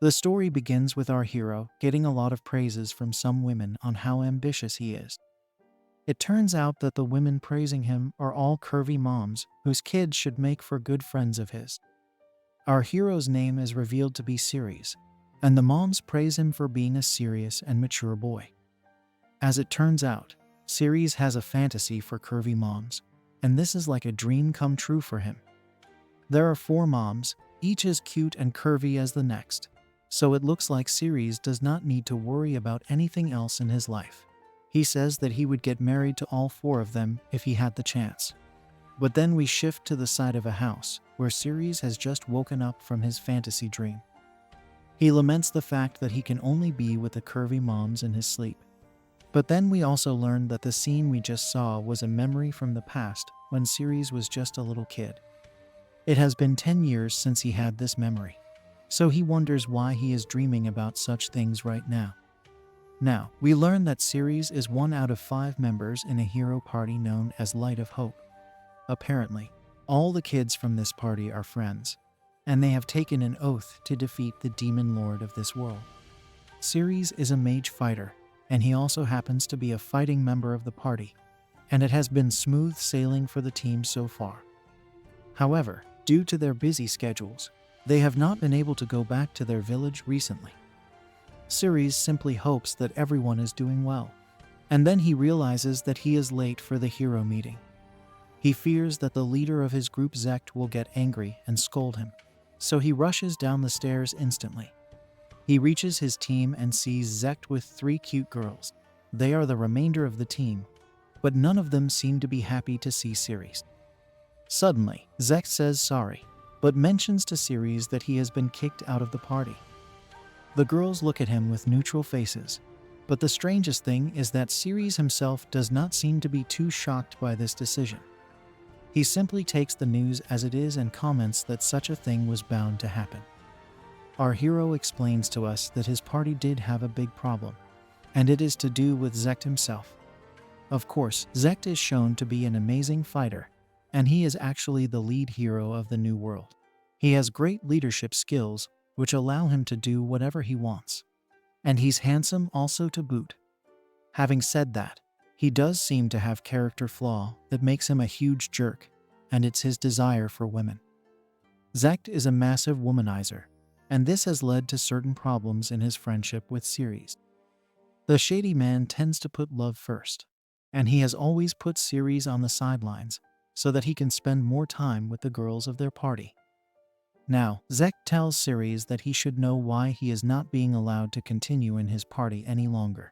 The story begins with our hero getting a lot of praises from some women on how ambitious he is. It turns out that the women praising him are all curvy moms whose kids should make for good friends of his. Our hero's name is revealed to be Siries, and the moms praise him for being a serious and mature boy. As it turns out, Siries has a fantasy for curvy moms, and this is like a dream come true for him. There are 4 moms, each as cute and curvy as the next, so it looks like Siries does not need to worry about anything else in his life. He says that he would get married to all 4 of them if he had the chance. But then we shift to the side of a house where Siries has just woken up from his fantasy dream. He laments the fact that he can only be with the curvy moms in his sleep. But then we also learn that the scene we just saw was a memory from the past when Siries was just a little kid. It has been 10 years since he had this memory, so he wonders why he is dreaming about such things right now. Now, we learn that Siries is 1 out of 5 members in a hero party known as Light of Hope. Apparently, all the kids from this party are friends, and they have taken an oath to defeat the demon lord of this world. Siries is a mage fighter, and he also happens to be a fighting member of the party, and it has been smooth sailing for the team so far. However, due to their busy schedules, they have not been able to go back to their village recently. Siries simply hopes that everyone is doing well, and then he realizes that he is late for the hero meeting. He fears that the leader of his group Zect will get angry and scold him, so he rushes down the stairs instantly. He reaches his team and sees Zect with 3 cute girls. They are the remainder of the team, but none of them seem to be happy to see Siries. Suddenly, Zect says sorry, but mentions to Siries that he has been kicked out of the party. The girls look at him with neutral faces, but the strangest thing is that Siries himself does not seem to be too shocked by this decision. He simply takes the news as it is and comments that such a thing was bound to happen. Our hero explains to us that his party did have a big problem, and it is to do with Zect himself. Of course, Zect is shown to be an amazing fighter, and he is actually the lead hero of the new world. He has great leadership skills, which allow him to do whatever he wants. And he's handsome also to boot. Having said that, he does seem to have character flaw that makes him a huge jerk, and it's his desire for women. Zect is a massive womanizer, and this has led to certain problems in his friendship with Siries. The shady man tends to put love first, and he has always put Siries on the sidelines so that he can spend more time with the girls of their party. Now, Zect tells Siries that he should know why he is not being allowed to continue in his party any longer.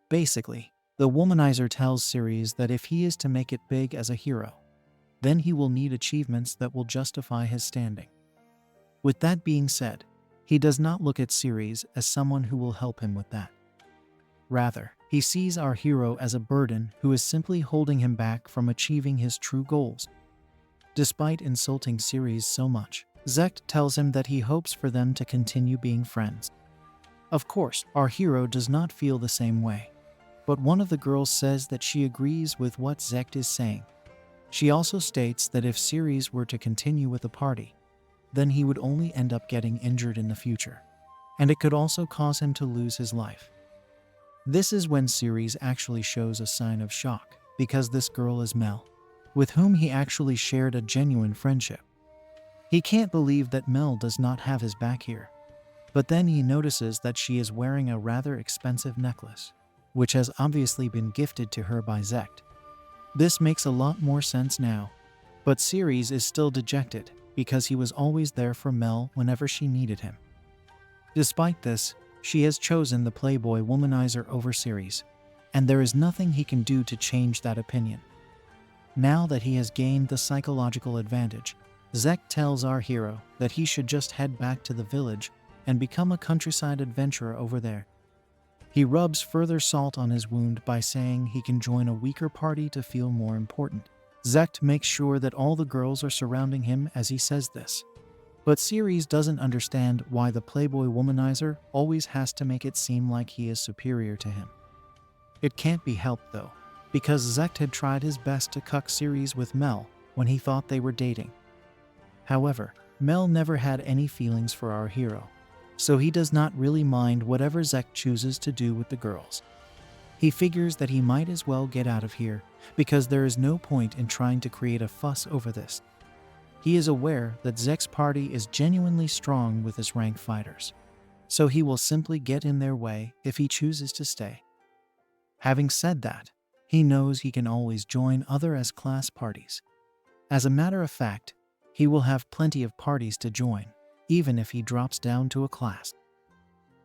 Basically, the womanizer tells Siries that if he is to make it big as a hero, then he will need achievements that will justify his standing. With that being said, he does not look at Siries as someone who will help him with that. Rather, he sees our hero as a burden who is simply holding him back from achieving his true goals. Despite insulting Siries so much, Zect tells him that he hopes for them to continue being friends. Of course, our hero does not feel the same way, but one of the girls says that she agrees with what Zect is saying. She also states that if Siries were to continue with the party, then he would only end up getting injured in the future, and it could also cause him to lose his life. This is when Siries actually shows a sign of shock, because this girl is Mel, with whom he actually shared a genuine friendship. He can't believe that Mel does not have his back here, but then he notices that she is wearing a rather expensive necklace, which has obviously been gifted to her by Zect. This makes a lot more sense now, but Siries is still dejected because he was always there for Mel whenever she needed him. Despite this, she has chosen the playboy womanizer over Siries, and there is nothing he can do to change that opinion. Now that he has gained the psychological advantage, Zect tells our hero that he should just head back to the village and become a countryside adventurer over there. He rubs further salt on his wound by saying he can join a weaker party to feel more important. Zect makes sure that all the girls are surrounding him as he says this. But Siries doesn't understand why the playboy womanizer always has to make it seem like he is superior to him. It can't be helped though, because Zect had tried his best to cuck Siries with Mel when he thought they were dating. However, Mel never had any feelings for our hero, so he does not really mind whatever Zect chooses to do with the girls. He figures that he might as well get out of here, because there is no point in trying to create a fuss over this. He is aware that Zect's party is genuinely strong with his rank fighters, so he will simply get in their way if he chooses to stay. Having said that, he knows he can always join other S-class parties. As a matter of fact, he will have plenty of parties to join, even if he drops down to a class.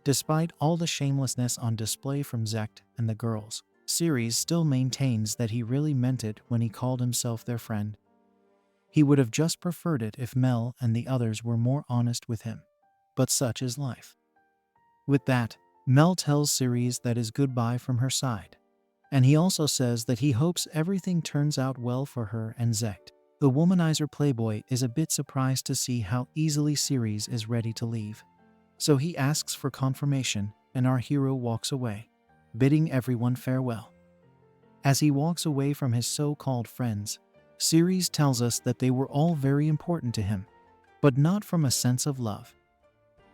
Despite all the shamelessness on display from Zect and the girls, Siries still maintains that he really meant it when he called himself their friend. He would have just preferred it if Mel and the others were more honest with him, but such is life. With that, Mel tells Siries that is goodbye from her side, and he also says that he hopes everything turns out well for her and Zect. The womanizer playboy is a bit surprised to see how easily Siries is ready to leave. So he asks for confirmation, and our hero walks away, bidding everyone farewell. As he walks away from his so-called friends, Siries tells us that they were all very important to him, but not from a sense of love.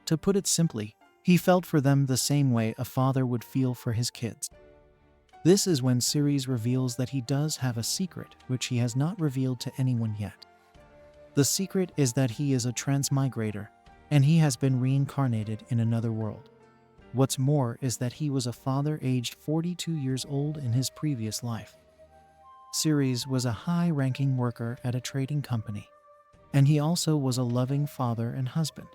To put it simply, he felt for them the same way a father would feel for his kids. This is when Siries reveals that he does have a secret which he has not revealed to anyone yet. The secret is that he is a Transmigrator, and he has been reincarnated in another world. What's more is that he was a father aged 42 years old in his previous life. Siries was a high-ranking worker at a trading company, and he also was a loving father and husband.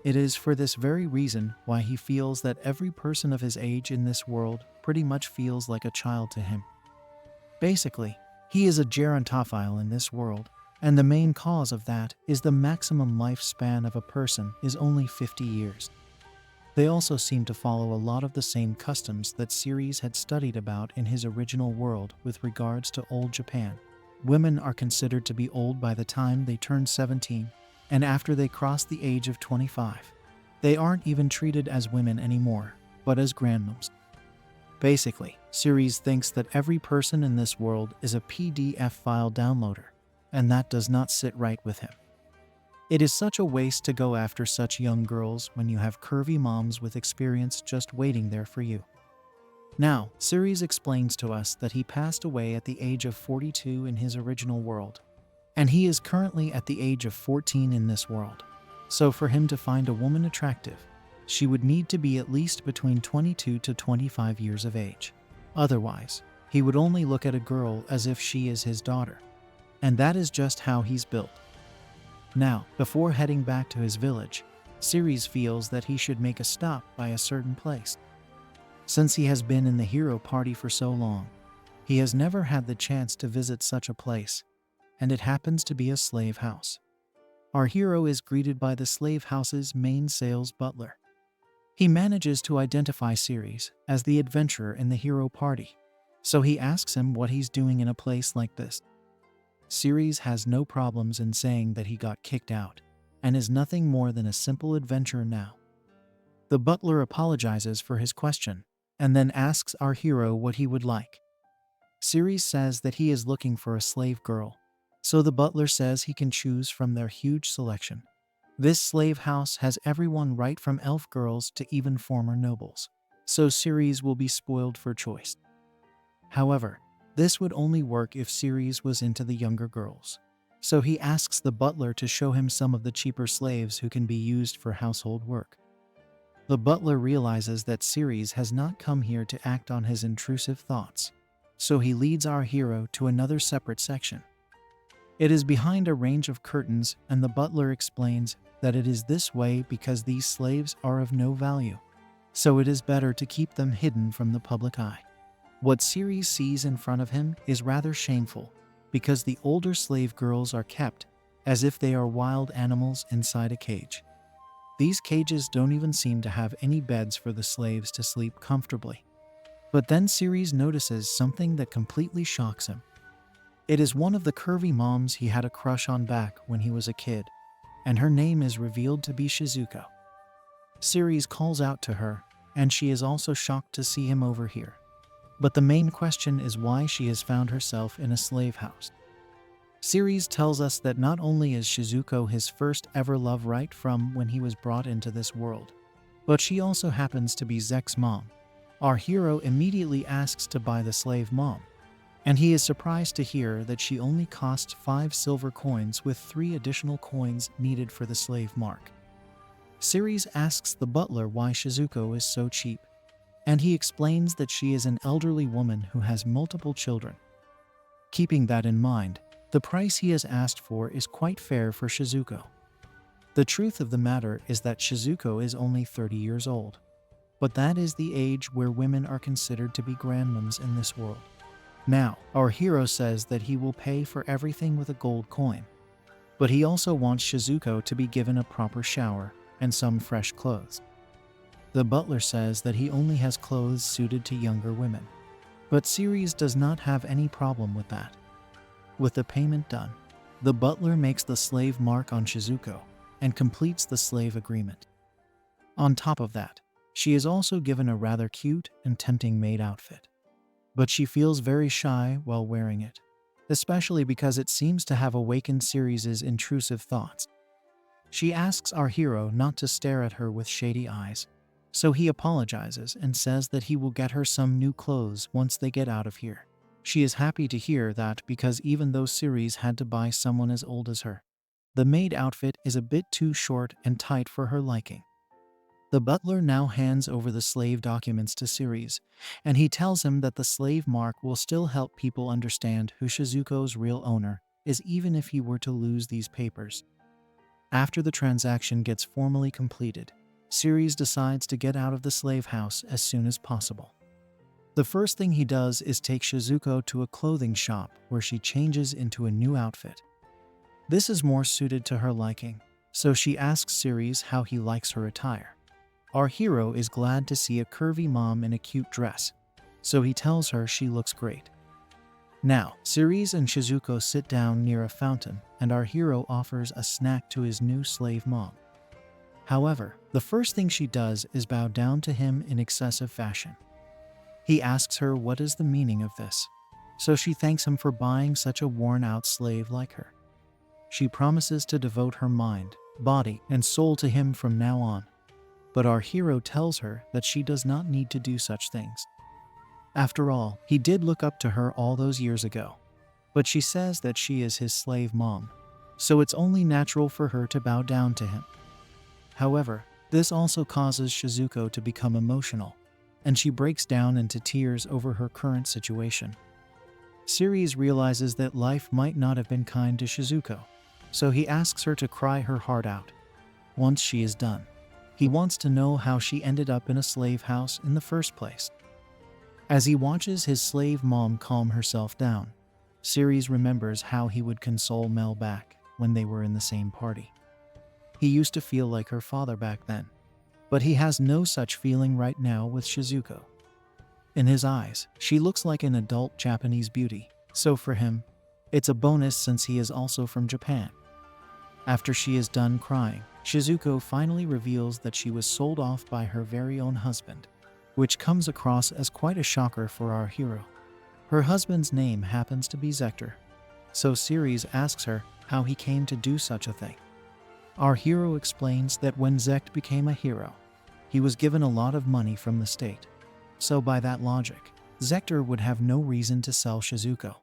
It is for this very reason why he feels that every person of his age in this world pretty much feels like a child to him. Basically, he is a gerontophile in this world, and the main cause of that is the maximum lifespan of a person is only 50 years. They also seem to follow a lot of the same customs that Siries had studied about in his original world with regards to old Japan. Women are considered to be old by the time they turn 17, and after they cross the age of 25. They aren't even treated as women anymore, but as grandmoms. Basically, Siries thinks that every person in this world is a PDF file downloader, and that does not sit right with him. It is such a waste to go after such young girls when you have curvy moms with experience just waiting there for you. Now, Siries explains to us that he passed away at the age of 42 in his original world, and he is currently at the age of 14 in this world. So for him to find a woman attractive, she would need to be at least between 22 to 25 years of age. Otherwise, he would only look at a girl as if she is his daughter. And that is just how he's built. Now, before heading back to his village, Siries feels that he should make a stop by a certain place. Since he has been in the hero party for so long, he has never had the chance to visit such a place, and it happens to be a slave house. Our hero is greeted by the slave house's main sales butler. He manages to identify Siries as the adventurer in the hero party, so he asks him what he's doing in a place like this. Siries has no problems in saying that he got kicked out, and is nothing more than a simple adventurer now. The butler apologizes for his question, and then asks our hero what he would like. Siries says that he is looking for a slave girl, so the butler says he can choose from their huge selection. This slave house has everyone right from elf girls to even former nobles, so Siries will be spoiled for choice. However, this would only work if Siries was into the younger girls, so he asks the butler to show him some of the cheaper slaves who can be used for household work. The butler realizes that Siries has not come here to act on his intrusive thoughts, so he leads our hero to another separate section. It is behind a range of curtains, and the butler explains that it is this way because these slaves are of no value, so it is better to keep them hidden from the public eye. What Siries sees in front of him is rather shameful, because the older slave girls are kept as if they are wild animals inside a cage. These cages don't even seem to have any beds for the slaves to sleep comfortably. But then Siries notices something that completely shocks him. It is one of the curvy moms he had a crush on back when he was a kid, and her name is revealed to be Shizuko. Siries calls out to her, and she is also shocked to see him over here. But the main question is why she has found herself in a slave house. Siries tells us that not only is Shizuko his first ever love right from when he was brought into this world, But she also happens to be Zect's mom. Our hero immediately asks to buy the slave mom, and he is surprised to hear that she only costs 5 silver coins with 3 additional coins needed for the slave mark. Siries asks the butler why Shizuko is so cheap, and he explains that she is an elderly woman who has multiple children. Keeping that in mind, the price he has asked for is quite fair for Shizuko. The truth of the matter is that Shizuko is only 30 years old, but that is the age where women are considered to be grandmoms in this world. Now, our hero says that he will pay for everything with a gold coin, but he also wants Shizuko to be given a proper shower and some fresh clothes. The butler says that he only has clothes suited to younger women, but Siries does not have any problem with that. With the payment done, the butler makes the slave mark on Shizuko and completes the slave agreement. On top of that, she is also given a rather cute and tempting maid outfit, but she feels very shy while wearing it, especially because it seems to have awakened Siries' intrusive thoughts. She asks our hero not to stare at her with shady eyes, so he apologizes and says that he will get her some new clothes once they get out of here. She is happy to hear that because even though Siries had to buy someone as old as her, the maid outfit is a bit too short and tight for her liking. The butler now hands over the slave documents to Siries, and he tells him that the slave mark will still help people understand who Shizuko's real owner is even if he were to lose these papers. After the transaction gets formally completed, Siries decides to get out of the slave house as soon as possible. The first thing he does is take Shizuko to a clothing shop where she changes into a new outfit. This is more suited to her liking, so she asks Siries how he likes her attire. Our hero is glad to see a curvy mom in a cute dress, so he tells her she looks great. Now, Siries and Shizuko sit down near a fountain, and our hero offers a snack to his new slave mom. However, the first thing she does is bow down to him in excessive fashion. He asks her what is the meaning of this, so she thanks him for buying such a worn-out slave like her. She promises to devote her mind, body, and soul to him from now on, but our hero tells her that she does not need to do such things. After all, he did look up to her all those years ago, but she says that she is his slave mom, so it's only natural for her to bow down to him. However, this also causes Shizuko to become emotional, and she breaks down into tears over her current situation. Siries realizes that life might not have been kind to Shizuko, so he asks her to cry her heart out. Once she is done, he wants to know how she ended up in a slave house in the first place. As he watches his slave mom calm herself down, Siries remembers how he would console Mel back when they were in the same party. He used to feel like her father back then, but he has no such feeling right now with Shizuko. In his eyes, she looks like an adult Japanese beauty, so for him, it's a bonus since he is also from Japan. After she is done crying, Shizuko finally reveals that she was sold off by her very own husband, which comes across as quite a shocker for our hero. Her husband's name happens to be Zect, so Siries asks her how he came to do such a thing. Our hero explains that when Zect became a hero, he was given a lot of money from the state, so by that logic, Zect would have no reason to sell Shizuko.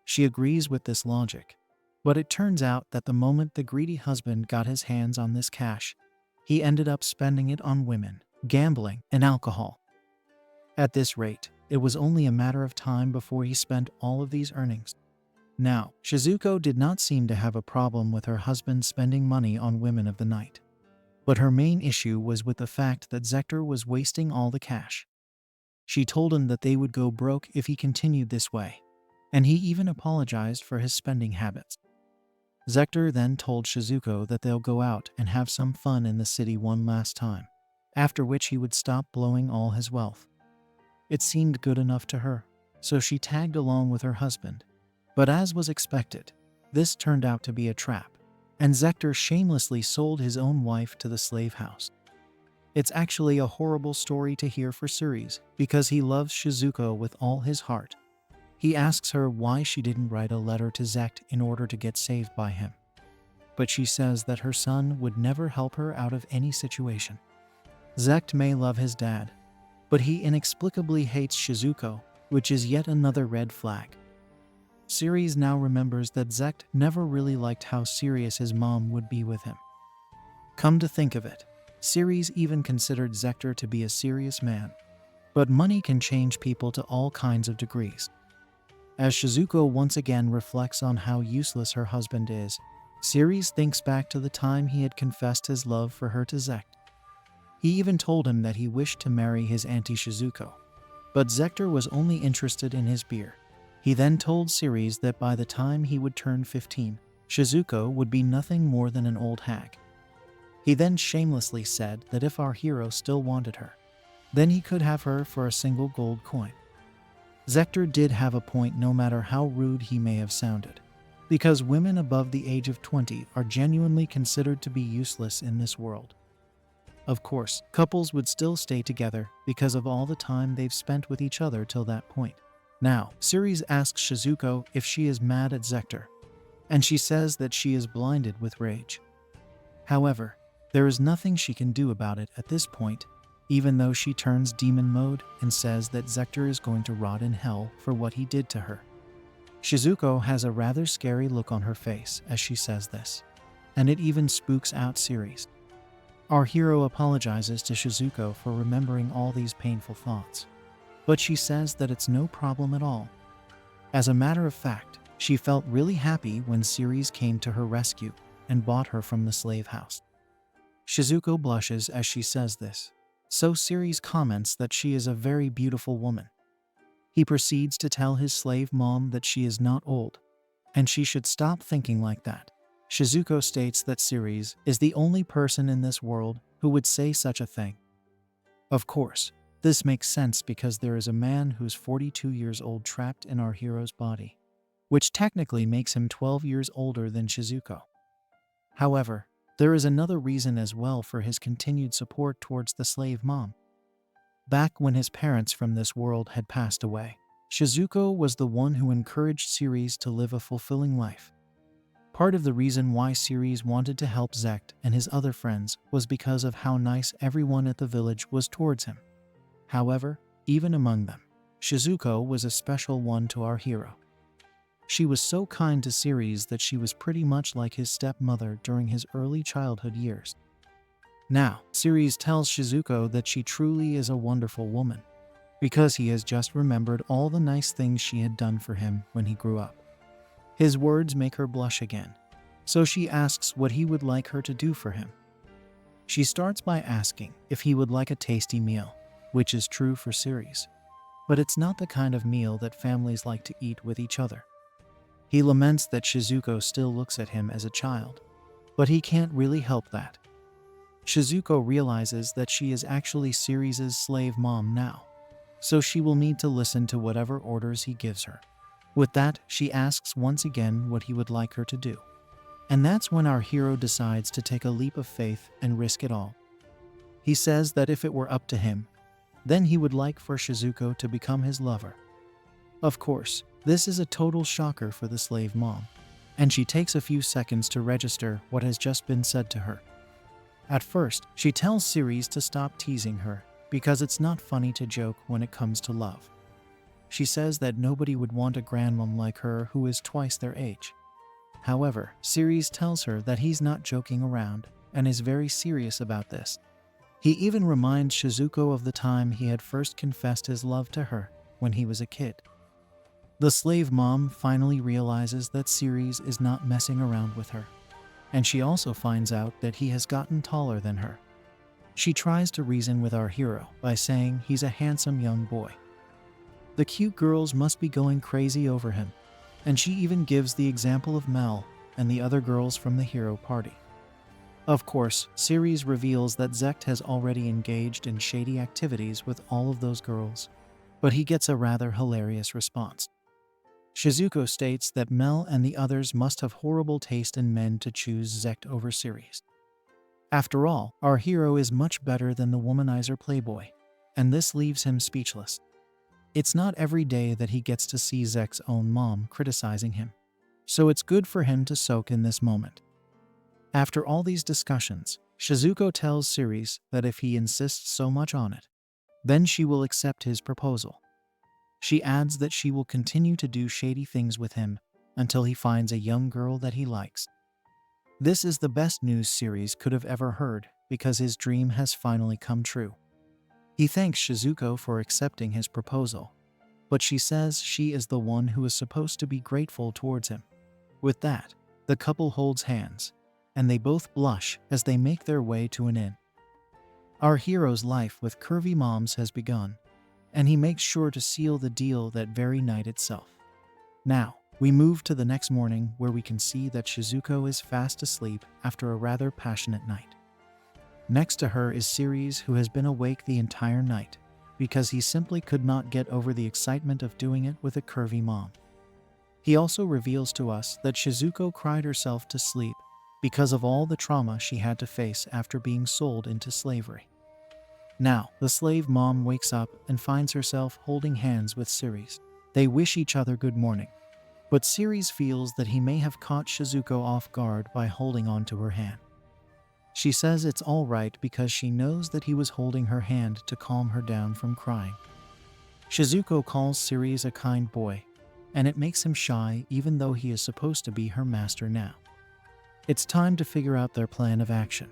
She agrees with this logic, but it turns out that the moment the greedy husband got his hands on this cash, he ended up spending it on women, gambling, and alcohol. At this rate, it was only a matter of time before he spent all of these earnings. Now, Shizuko did not seem to have a problem with her husband spending money on women of the night, but her main issue was with the fact that Zect was wasting all the cash. She told him that they would go broke if he continued this way, and he even apologized for his spending habits. Zect then told Shizuko that they'll go out and have some fun in the city one last time, after which he would stop blowing all his wealth. It seemed good enough to her, so she tagged along with her husband. But as was expected, this turned out to be a trap, and Zect shamelessly sold his own wife to the slave house. It's actually a horrible story to hear for Siries because he loves Shizuko with all his heart. He asks her why she didn't write a letter to Zect in order to get saved by him, but she says that her son would never help her out of any situation. Zect may love his dad, but he inexplicably hates Shizuko, which is yet another red flag. Siries now remembers that Zect never really liked how serious his mom would be with him. Come to think of it, Siries even considered Zector to be a serious man. But money can change people to all kinds of degrees. As Shizuko once again reflects on how useless her husband is, Siries thinks back to the time he had confessed his love for her to Zect. He even told him that he wished to marry his auntie Shizuko. But Zector was only interested in his beer. He then told Siries that by the time he would turn 15, Shizuko would be nothing more than an old hag. He then shamelessly said that if our hero still wanted her, then he could have her for a single gold coin. Zector did have a point, no matter how rude he may have sounded, because women above the age of 20 are genuinely considered to be useless in this world. Of course, couples would still stay together because of all the time they've spent with each other till that point. Now, Siries asks Shizuko if she is mad at Zector, and she says that she is blinded with rage. However, there is nothing she can do about it at this point, even though she turns demon mode and says that Zector is going to rot in hell for what he did to her. Shizuko has a rather scary look on her face as she says this, and it even spooks out Siries. Our hero apologizes to Shizuko for remembering all these painful thoughts, but she says that it's no problem at all. As a matter of fact, she felt really happy when Siries came to her rescue and bought her from the slave house. Shizuko blushes as she says this, so Siries comments that she is a very beautiful woman. He proceeds to tell his slave mom that she is not old, and she should stop thinking like that. Shizuko states that Siries is the only person in this world who would say such a thing. Of course, this makes sense because there is a man who's 42 years old trapped in our hero's body, which technically makes him 12 years older than Shizuko. However, there is another reason as well for his continued support towards the slave mom. Back when his parents from this world had passed away, Shizuko was the one who encouraged Siries to live a fulfilling life. Part of the reason why Siries wanted to help Zect and his other friends was because of how nice everyone at the village was towards him. However, even among them, Shizuko was a special one to our hero. She was so kind to Siries that she was pretty much like his stepmother during his early childhood years. Now, Siries tells Shizuko that she truly is a wonderful woman, because he has just remembered all the nice things she had done for him when he grew up. His words make her blush again, so she asks what he would like her to do for him. She starts by asking if he would like a tasty meal, which is true for Siries, but it's not the kind of meal that families like to eat with each other. He laments that Shizuko still looks at him as a child, but he can't really help that. Shizuko realizes that she is actually Siries' slave mom now, so she will need to listen to whatever orders he gives her. With that, she asks once again what he would like her to do. And that's when our hero decides to take a leap of faith and risk it all. He says that if it were up to him, then he would like for Shizuko to become his lover. Of course, this is a total shocker for the slave mom, and she takes a few seconds to register what has just been said to her. At first, she tells Siries to stop teasing her because it's not funny to joke when it comes to love. She says that nobody would want a grandmom like her who is twice their age. However, Siries tells her that he's not joking around and is very serious about this. He even reminds Shizuko of the time he had first confessed his love to her when he was a kid. The slave mom finally realizes that Siries is not messing around with her, and she also finds out that he has gotten taller than her. She tries to reason with our hero by saying he's a handsome young boy. The cute girls must be going crazy over him, and she even gives the example of Mel and the other girls from the hero party. Of course, Siries reveals that Zect has already engaged in shady activities with all of those girls, but he gets a rather hilarious response. Shizuko states that Mel and the others must have horrible taste in men to choose Zect over Siries. After all, our hero is much better than the womanizer playboy, and this leaves him speechless. It's not every day that he gets to see Zect's own mom criticizing him, so it's good for him to soak in this moment. After all these discussions, Shizuko tells Siries that if he insists so much on it, then she will accept his proposal. She adds that she will continue to do shady things with him until he finds a young girl that he likes. This is the best news Siries could have ever heard because his dream has finally come true. He thanks Shizuko for accepting his proposal, but she says she is the one who is supposed to be grateful towards him. With that, the couple holds hands, and they both blush as they make their way to an inn. Our hero's life with curvy moms has begun, and he makes sure to seal the deal that very night itself. Now, we move to the next morning where we can see that Shizuko is fast asleep after a rather passionate night. Next to her is Siries, who has been awake the entire night because he simply could not get over the excitement of doing it with a curvy mom. He also reveals to us that Shizuko cried herself to sleep because of all the trauma she had to face after being sold into slavery. Now, the slave mom wakes up and finds herself holding hands with Siries. They wish each other good morning, but Siries feels that he may have caught Shizuko off guard by holding on to her hand. She says it's all right because she knows that he was holding her hand to calm her down from crying. Shizuko calls Siries a kind boy, and it makes him shy even though he is supposed to be her master now. It's time to figure out their plan of action.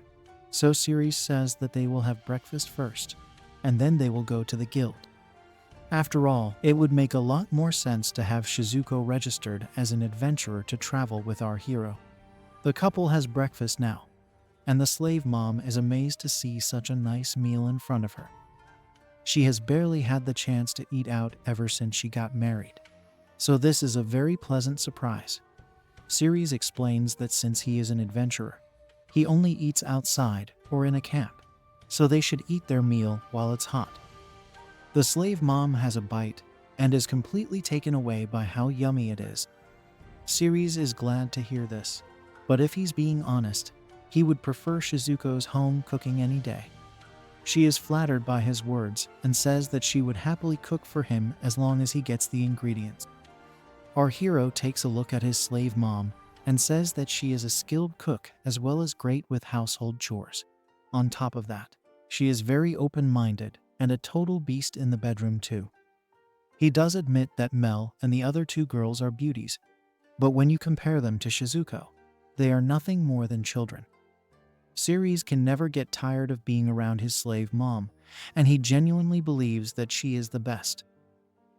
So Siries says that they will have breakfast first, and then they will go to the guild. After all, it would make a lot more sense to have Shizuko registered as an adventurer to travel with our hero. The couple has breakfast now, and the slave mom is amazed to see such a nice meal in front of her. She has barely had the chance to eat out ever since she got married, so this is a very pleasant surprise. Siries explains that since he is an adventurer, he only eats outside or in a camp, so they should eat their meal while it's hot. The slave mom has a bite and is completely taken away by how yummy it is. Siries is glad to hear this, but if he's being honest, he would prefer Shizuko's home cooking any day. She is flattered by his words and says that she would happily cook for him as long as he gets the ingredients. Our hero takes a look at his slave mom and says that she is a skilled cook as well as great with household chores. On top of that, she is very open-minded and a total beast in the bedroom too. He does admit that Mel and the other two girls are beauties, but when you compare them to Shizuko, they are nothing more than children. Siries can never get tired of being around his slave mom, and he genuinely believes that she is the best.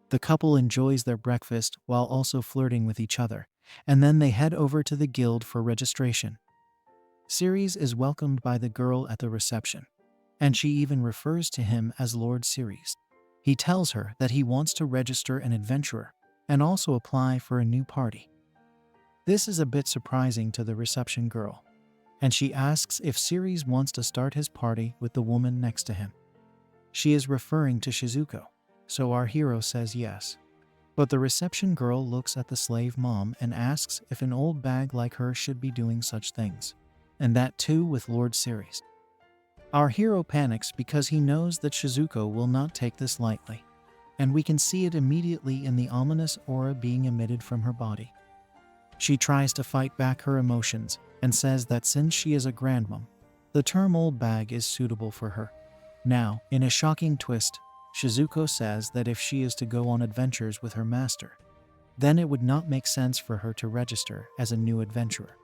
The couple enjoys their breakfast while also flirting with each other, and then they head over to the guild for registration. Siries is welcomed by the girl at the reception, and she even refers to him as Lord Siries. He tells her that he wants to register an adventurer and also apply for a new party. This is a bit surprising to the reception girl, and she asks if Siries wants to start his party with the woman next to him. She is referring to Shizuko, so our hero says yes. But the reception girl looks at the slave mom and asks if an old bag like her should be doing such things, and that too with Lord Siries. Our hero panics because he knows that Shizuko will not take this lightly, and we can see it immediately in the ominous aura being emitted from her body. She tries to fight back her emotions and says that since she is a grandmom, the term old bag is suitable for her. Now, in a shocking twist, Shizuko says that if she is to go on adventures with her master, then it would not make sense for her to register as a new adventurer.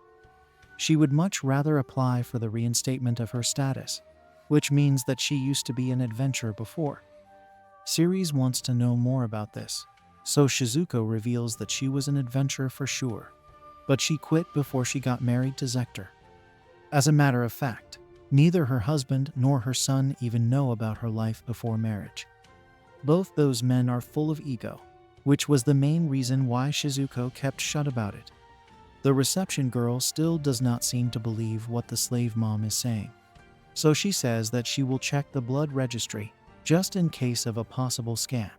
She would much rather apply for the reinstatement of her status, which means that she used to be an adventurer before. Siries wants to know more about this, so Shizuko reveals that she was an adventurer for sure, but she quit before she got married to Zect. As a matter of fact, neither her husband nor her son even know about her life before marriage. Both those men are full of ego, which was the main reason why Shizuko kept shut about it. The reception girl still does not seem to believe what the slave mom is saying, so she says that she will check the blood registry just in case of a possible scam.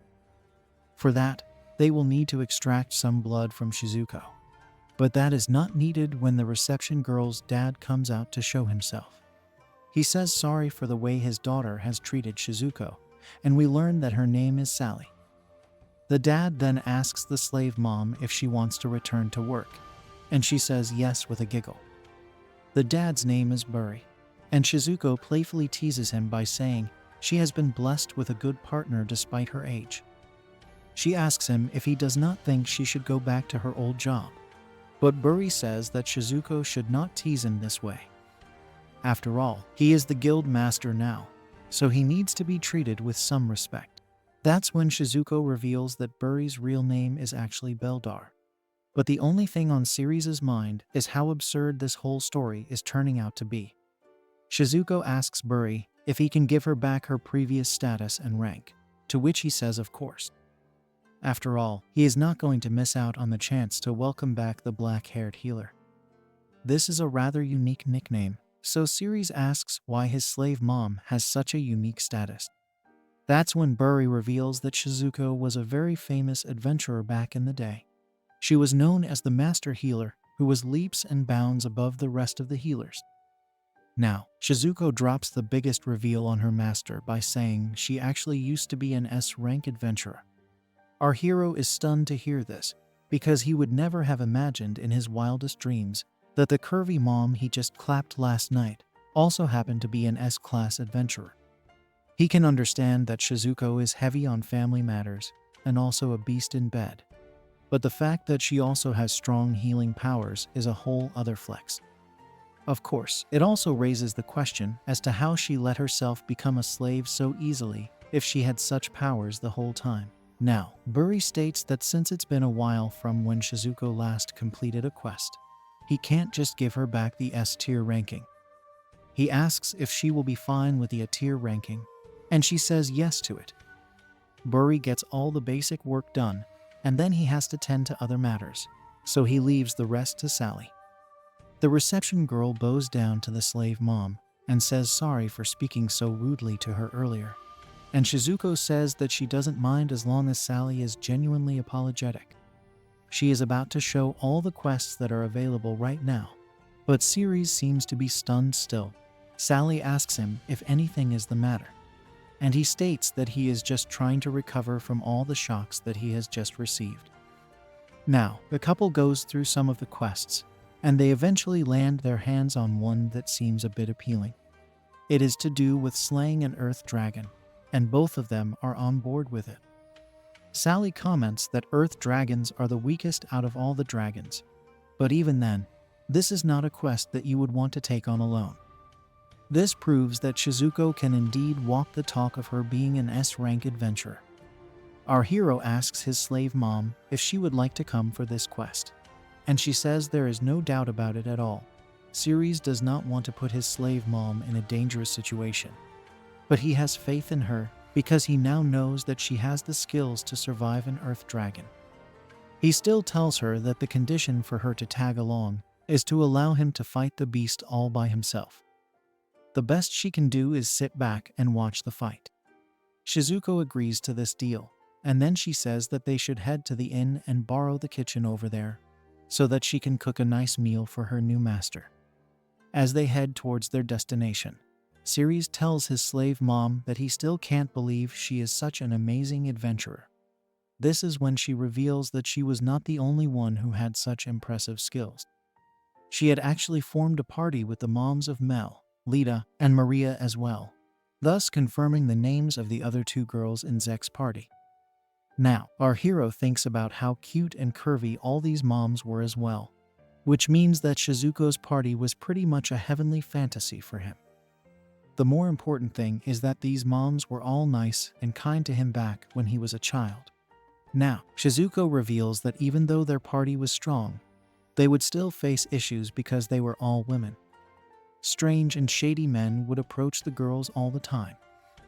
For that, they will need to extract some blood from Shizuko. But that is not needed when the reception girl's dad comes out to show himself. He says sorry for the way his daughter has treated Shizuko, and we learn that her name is Sally. The dad then asks the slave mom if she wants to return to work, and she says yes with a giggle. The dad's name is Burry, and Shizuko playfully teases him by saying she has been blessed with a good partner despite her age. She asks him if he does not think she should go back to her old job, but Buri says that Shizuko should not tease him this way. After all, he is the guild master now, so he needs to be treated with some respect. That's when Shizuko reveals that Buri's real name is actually Beldar. But the only thing on Siries' mind is how absurd this whole story is turning out to be. Shizuko asks Buri if he can give her back her previous status and rank, to which he says of course. After all, he is not going to miss out on the chance to welcome back the black-haired healer. This is a rather unique nickname, so Siries asks why his slave mom has such a unique status. That's when Buri reveals that Shizuko was a very famous adventurer back in the day. She was known as the master healer, who was leaps and bounds above the rest of the healers. Now, Shizuko drops the biggest reveal on her master by saying she actually used to be an S-rank adventurer. Our hero is stunned to hear this, because he would never have imagined in his wildest dreams that the curvy mom he just clapped last night also happened to be an S-class adventurer. He can understand that Shizuko is heavy on family matters and also a beast in bed. But the fact that she also has strong healing powers is a whole other flex. Of course, it also raises the question as to how she let herself become a slave so easily if she had such powers the whole time. Now, Buri states that since it's been a while from when Shizuko last completed a quest, he can't just give her back the S-tier ranking. He asks if she will be fine with the A-tier ranking, and she says yes to it. Buri gets all the basic work done, and then he has to tend to other matters, so he leaves the rest to Sally. The reception girl bows down to the slave mom and says sorry for speaking so rudely to her earlier, and Shizuko says that she doesn't mind as long as Sally is genuinely apologetic. She is about to show all the quests that are available right now, but Siries seems to be stunned still. Sally asks him if anything is the matter, and he states that he is just trying to recover from all the shocks that he has just received. Now, the couple goes through some of the quests, and they eventually land their hands on one that seems a bit appealing. It is to do with slaying an earth dragon, and both of them are on board with it. Sally comments that earth dragons are the weakest out of all the dragons, but even then, this is not a quest that you would want to take on alone. This proves that Shizuko can indeed walk the talk of her being an S-rank adventurer. Our hero asks his slave mom if she would like to come for this quest, and she says there is no doubt about it at all. Siries does not want to put his slave mom in a dangerous situation, but he has faith in her because he now knows that she has the skills to survive an earth dragon. He still tells her that the condition for her to tag along is to allow him to fight the beast all by himself. The best she can do is sit back and watch the fight. Shizuko agrees to this deal, and then she says that they should head to the inn and borrow the kitchen over there, so that she can cook a nice meal for her new master. As they head towards their destination, Siries tells his slave mom that he still can't believe she is such an amazing adventurer. This is when she reveals that she was not the only one who had such impressive skills. She had actually formed a party with the moms of Mel, Lita, and Maria as well, thus confirming the names of the other two girls in Zect's party. Now, our hero thinks about how cute and curvy all these moms were as well, which means that Shizuko's party was pretty much a heavenly fantasy for him. The more important thing is that these moms were all nice and kind to him back when he was a child. Now, Shizuko reveals that even though their party was strong, they would still face issues because they were all women. Strange and shady men would approach the girls all the time,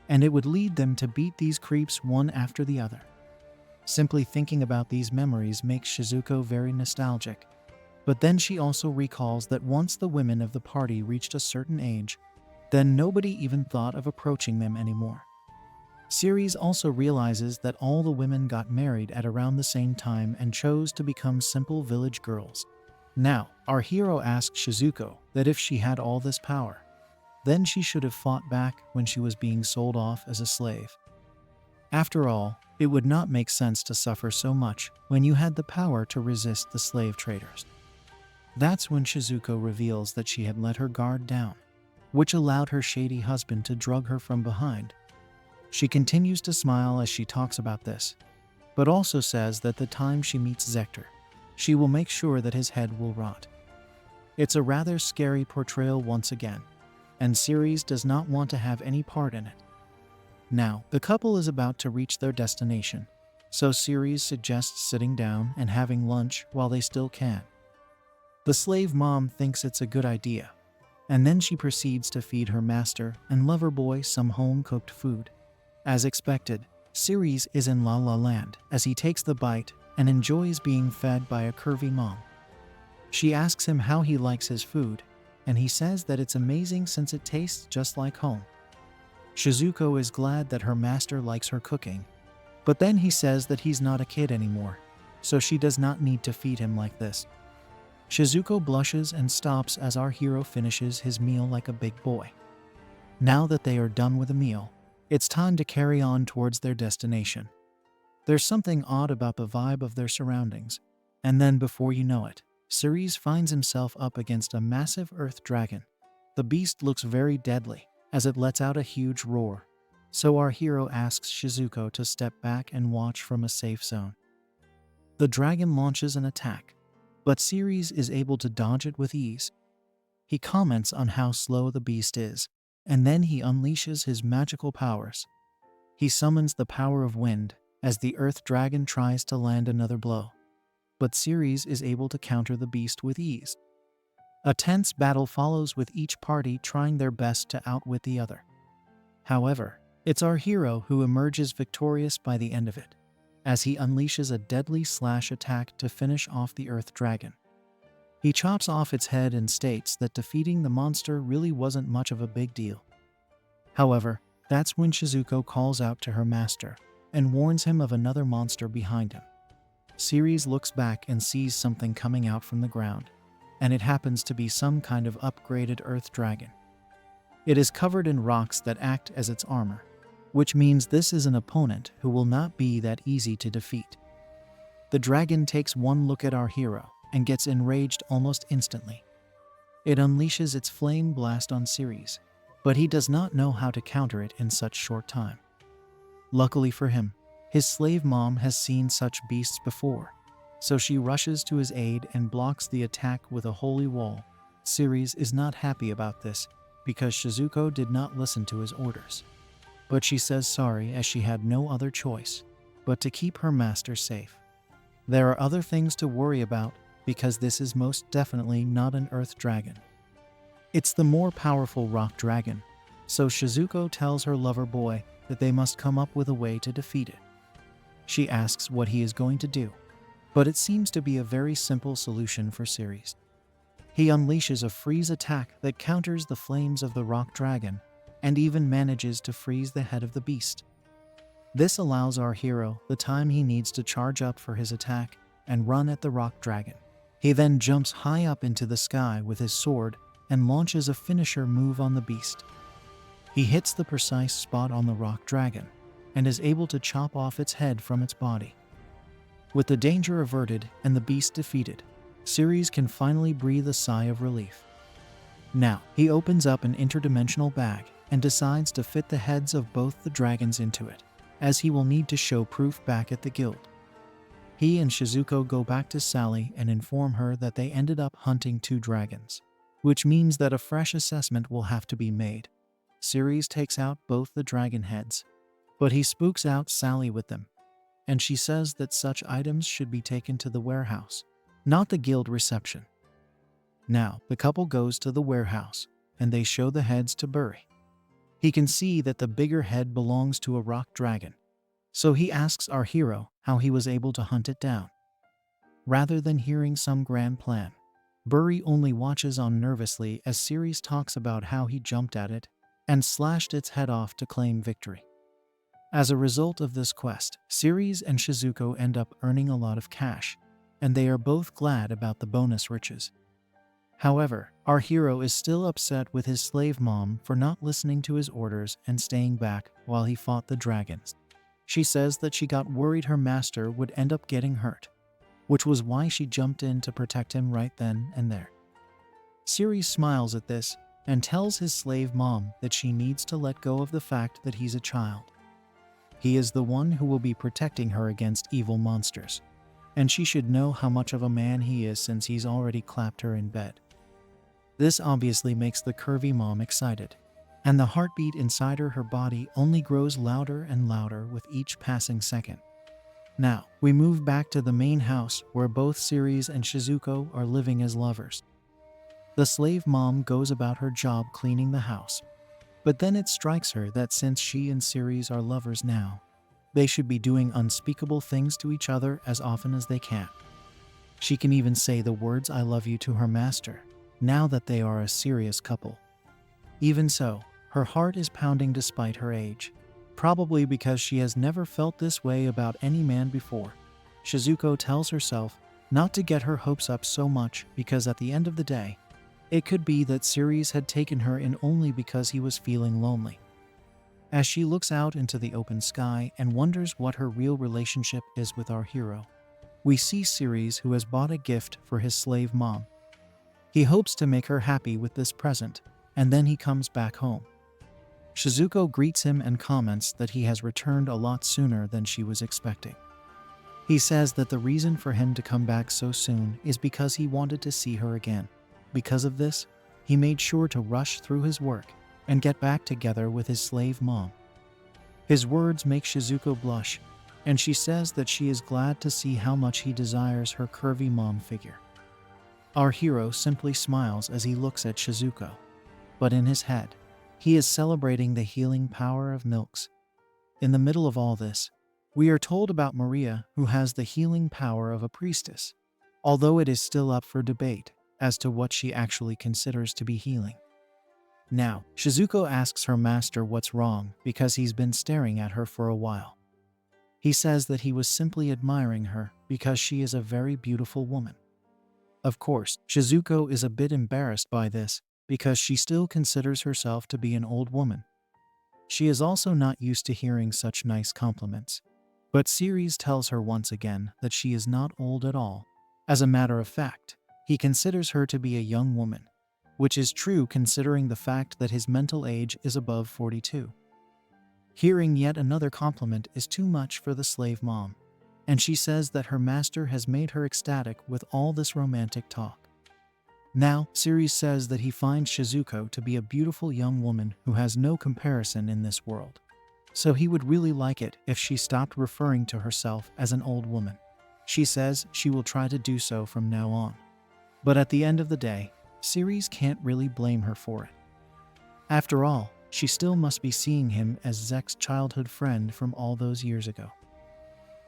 and it would lead them to beat these creeps one after the other. Simply thinking about these memories makes Shizuko very nostalgic, but then she also recalls that once the women of the party reached a certain age, then nobody even thought of approaching them anymore. Siries also realizes that all the women got married at around the same time and chose to become simple village girls. Now, our hero asks Shizuko that if she had all this power, then she should have fought back when she was being sold off as a slave. After all, it would not make sense to suffer so much when you had the power to resist the slave traders. That's when Shizuko reveals that she had let her guard down. which allowed her shady husband to drug her from behind. She continues to smile as she talks about this, but also says that the time she meets Zect, she will make sure that his head will rot. It's a rather scary portrayal once again, and Siries does not want to have any part in it. Now, the couple is about to reach their destination, so Siries suggests sitting down and having lunch while they still can. The slave mom thinks it's a good idea, and then she proceeds to feed her master and lover boy some home-cooked food. As expected, Siries is in La La Land as he takes the bite and enjoys being fed by a curvy mom. She asks him how he likes his food, and he says that it's amazing since it tastes just like home. Shizuko is glad that her master likes her cooking, but then he says that he's not a kid anymore, so she does not need to feed him like this. Shizuko blushes and stops as our hero finishes his meal like a big boy. Now that they are done with the meal, it's time to carry on towards their destination. There's something odd about the vibe of their surroundings, and then before you know it, Siries finds himself up against a massive earth dragon. The beast looks very deadly as it lets out a huge roar, so our hero asks Shizuko to step back and watch from a safe zone. The dragon launches an attack, but Siries is able to dodge it with ease. He comments on how slow the beast is, and then he unleashes his magical powers. He summons the power of wind as the earth dragon tries to land another blow, but Siries is able to counter the beast with ease. A tense battle follows with each party trying their best to outwit the other. However, it's our hero who emerges victorious by the end of it, as he unleashes a deadly slash attack to finish off the earth dragon. He chops off its head and states that defeating the monster really wasn't much of a big deal. However, that's when Shizuko calls out to her master and warns him of another monster behind him. Siries looks back and sees something coming out from the ground, and it happens to be some kind of upgraded earth dragon. It is covered in rocks that act as its armor, which means this is an opponent who will not be that easy to defeat. The dragon takes one look at our hero and gets enraged almost instantly. It unleashes its flame blast on Siries, but he does not know how to counter it in such short time. Luckily for him, his slave mom has seen such beasts before, so she rushes to his aid and blocks the attack with a holy wall. Siries is not happy about this because Shizuko did not listen to his orders, but she says sorry as she had no other choice but to keep her master safe. There are other things to worry about because this is most definitely not an earth dragon. It's the more powerful rock dragon, so Shizuko tells her lover boy that they must come up with a way to defeat it. She asks what he is going to do, but it seems to be a very simple solution for Siries. He unleashes a freeze attack that counters the flames of the rock dragon and even manages to freeze the head of the beast. This allows our hero the time he needs to charge up for his attack and run at the rock dragon. He then jumps high up into the sky with his sword and launches a finisher move on the beast. He hits the precise spot on the rock dragon and is able to chop off its head from its body. With the danger averted and the beast defeated, Siries can finally breathe a sigh of relief. Now, he opens up an interdimensional bag and decides to fit the heads of both the dragons into it, as he will need to show proof back at the guild. He and Shizuko go back to Sally and inform her that they ended up hunting 2 dragons, which means that a fresh assessment will have to be made. Siries takes out both the dragon heads, but he spooks out Sally with them, and she says that such items should be taken to the warehouse, not the guild reception. Now, the couple goes to the warehouse, and they show the heads to Buri. He can see that the bigger head belongs to a rock dragon, so he asks our hero how he was able to hunt it down. Rather than hearing some grand plan, Buri only watches on nervously as Siries talks about how he jumped at it and slashed its head off to claim victory. As a result of this quest, Siries and Shizuko end up earning a lot of cash, and they are both glad about the bonus riches. However, our hero is still upset with his slave mom for not listening to his orders and staying back while he fought the dragons. She says that she got worried her master would end up getting hurt, which was why she jumped in to protect him right then and there. Siries smiles at this and tells his slave mom that she needs to let go of the fact that he's a child. He is the one who will be protecting her against evil monsters, and she should know how much of a man he is since he's already clapped her in bed. This obviously makes the curvy mom excited, and the heartbeat inside her body only grows louder and louder with each passing second. Now, we move back to the main house where both Siries and Shizuko are living as lovers. The slave mom goes about her job cleaning the house, but then it strikes her that since she and Siries are lovers now, they should be doing unspeakable things to each other as often as they can. She can even say the words "I love you" to her master, now that they are a serious couple. Even so, her heart is pounding despite her age, probably because she has never felt this way about any man before. Shizuko tells herself not to get her hopes up so much because at the end of the day, it could be that Siries had taken her in only because he was feeling lonely. As she looks out into the open sky and wonders what her real relationship is with our hero, we see Siries, who has bought a gift for his slave mom. He hopes to make her happy with this present, and then he comes back home. Shizuko greets him and comments that he has returned a lot sooner than she was expecting. He says that the reason for him to come back so soon is because he wanted to see her again. Because of this, he made sure to rush through his work and get back together with his slave mom. His words make Shizuko blush, and she says that she is glad to see how much he desires her curvy mom figure. Our hero simply smiles as he looks at Shizuko, but in his head, he is celebrating the healing power of milks. In the middle of all this, we are told about Maria, who has the healing power of a priestess, although it is still up for debate as to what she actually considers to be healing. Now, Shizuko asks her master what's wrong because he's been staring at her for a while. He says that he was simply admiring her because she is a very beautiful woman. Of course, Shizuko is a bit embarrassed by this because she still considers herself to be an old woman. She is also not used to hearing such nice compliments. But Siries tells her once again that she is not old at all. As a matter of fact, he considers her to be a young woman, which is true considering the fact that his mental age is above 42. Hearing yet another compliment is too much for the slave mom, and she says that her master has made her ecstatic with all this romantic talk. Now, Siries says that he finds Shizuko to be a beautiful young woman who has no comparison in this world, so he would really like it if she stopped referring to herself as an old woman. She says she will try to do so from now on. But at the end of the day, Siries can't really blame her for it. After all, she still must be seeing him as Zect's childhood friend from all those years ago.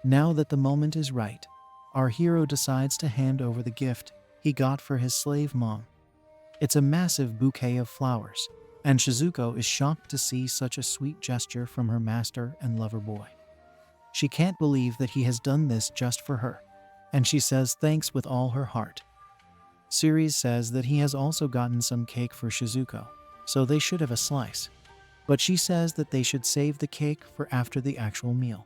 Now that the moment is right, our hero decides to hand over the gift he got for his slave mom. It's a massive bouquet of flowers, and Shizuko is shocked to see such a sweet gesture from her master and lover boy. She can't believe that he has done this just for her, and she says thanks with all her heart. Siries says that he has also gotten some cake for Shizuko, so they should have a slice. But she says that they should save the cake for after the actual meal.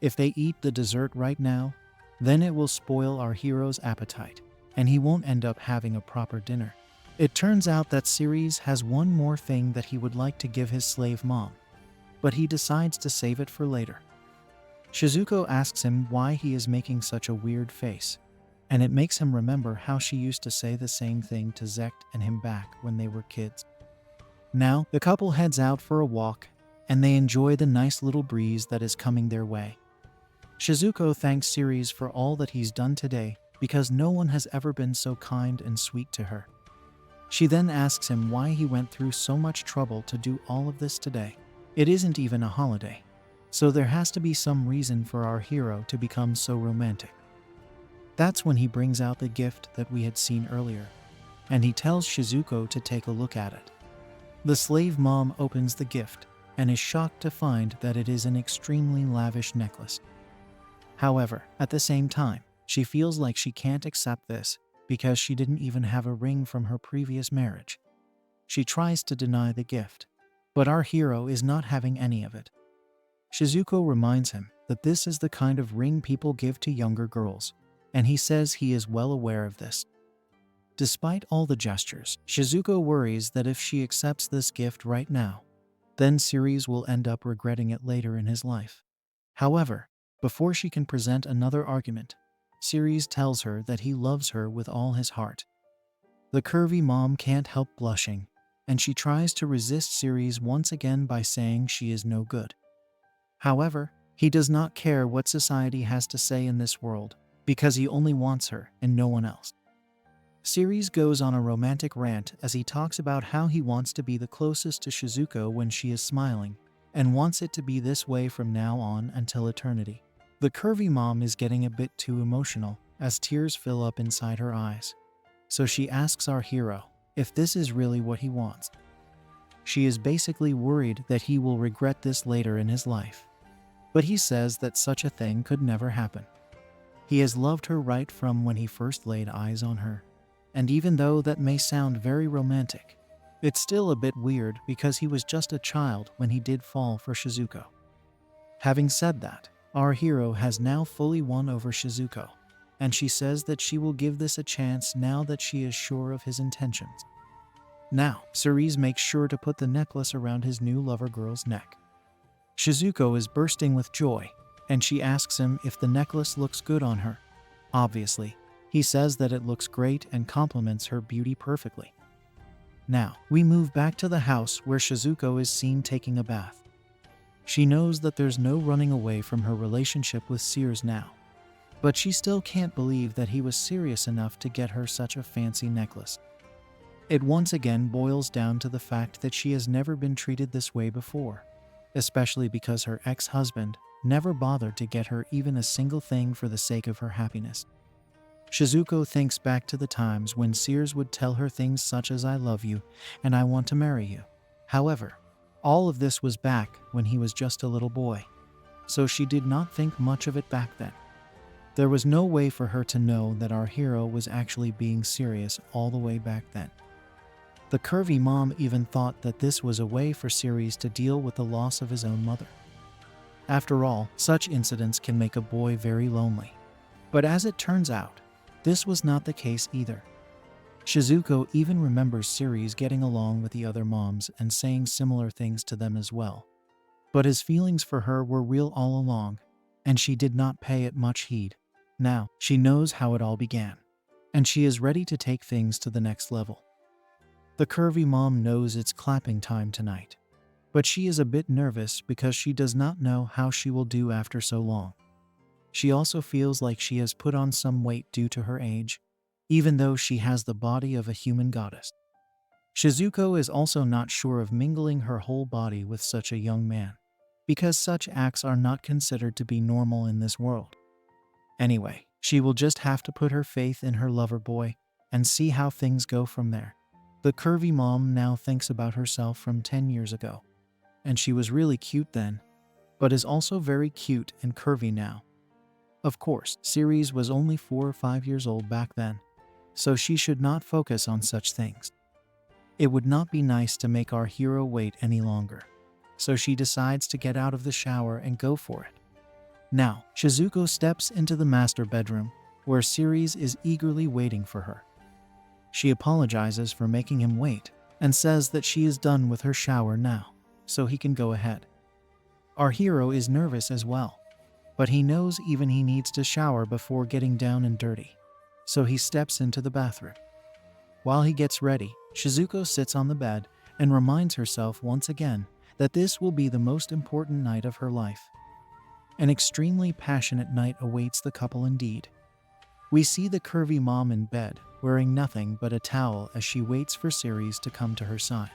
If they eat the dessert right now, then it will spoil our hero's appetite, and he won't end up having a proper dinner. It turns out that Siries has one more thing that he would like to give his slave mom, but he decides to save it for later. Shizuko asks him why he is making such a weird face, and it makes him remember how she used to say the same thing to Zect and him back when they were kids. Now, the couple heads out for a walk, and they enjoy the nice little breeze that is coming their way. Shizuko thanks Siries for all that he's done today because no one has ever been so kind and sweet to her. She then asks him why he went through so much trouble to do all of this today. It isn't even a holiday, so there has to be some reason for our hero to become so romantic. That's when he brings out the gift that we had seen earlier, and he tells Shizuko to take a look at it. The slave mom opens the gift and is shocked to find that it is an extremely lavish necklace. However, at the same time, she feels like she can't accept this because she didn't even have a ring from her previous marriage. She tries to deny the gift, but our hero is not having any of it. Shizuko reminds him that this is the kind of ring people give to younger girls, and he says he is well aware of this. Despite all the gestures, Shizuko worries that if she accepts this gift right now, then Siries will end up regretting it later in his life. However, before she can present another argument, Siries tells her that he loves her with all his heart. The curvy mom can't help blushing, and she tries to resist Siries once again by saying she is no good. However, he does not care what society has to say in this world, because he only wants her and no one else. Siries goes on a romantic rant as he talks about how he wants to be the closest to Shizuko when she is smiling, and wants it to be this way from now on until eternity. The curvy mom is getting a bit too emotional as tears fill up inside her eyes. So she asks our hero if this is really what he wants. She is basically worried that he will regret this later in his life. But he says that such a thing could never happen. He has loved her right from when he first laid eyes on her. And even though that may sound very romantic, it's still a bit weird because he was just a child when he did fall for Shizuko. Having said that, our hero has now fully won over Shizuko, and she says that she will give this a chance now that she is sure of his intentions. Now, Siries makes sure to put the necklace around his new lover girl's neck. Shizuko is bursting with joy, and she asks him if the necklace looks good on her. Obviously, he says that it looks great and complements her beauty perfectly. Now, we move back to the house where Shizuko is seen taking a bath. She knows that there's no running away from her relationship with Siries now, but she still can't believe that he was serious enough to get her such a fancy necklace. It once again boils down to the fact that she has never been treated this way before, especially because her ex-husband never bothered to get her even a single thing for the sake of her happiness. Shizuko thinks back to the times when Siries would tell her things such as "I love you" and "I want to marry you." However, all of this was back when he was just a little boy, so she did not think much of it back then. There was no way for her to know that our hero was actually being serious all the way back then. The curvy mom even thought that this was a way for Siries to deal with the loss of his own mother. After all, such incidents can make a boy very lonely. But as it turns out, this was not the case either. Shizuko even remembers Siries getting along with the other moms and saying similar things to them as well. But his feelings for her were real all along, and she did not pay it much heed. Now, she knows how it all began, and she is ready to take things to the next level. The curvy mom knows it's clapping time tonight, but she is a bit nervous because she does not know how she will do after so long. She also feels like she has put on some weight due to her age, even though she has the body of a human goddess. Shizuko is also not sure of mingling her whole body with such a young man, because such acts are not considered to be normal in this world. Anyway, she will just have to put her faith in her lover boy and see how things go from there. The curvy mom now thinks about herself from 10 years ago, and she was really cute then, but is also very cute and curvy now. Of course, Siries was only 4 or 5 years old back then, so she should not focus on such things. It would not be nice to make our hero wait any longer, so she decides to get out of the shower and go for it. Now, Shizuko steps into the master bedroom, where Siries is eagerly waiting for her. She apologizes for making him wait, and says that she is done with her shower now, so he can go ahead. Our hero is nervous as well, but he knows even he needs to shower before getting down and dirty, so he steps into the bathroom. While he gets ready, Shizuko sits on the bed and reminds herself once again that this will be the most important night of her life. An extremely passionate night awaits the couple indeed. We see the curvy mom in bed, wearing nothing but a towel as she waits for Siries to come to her side.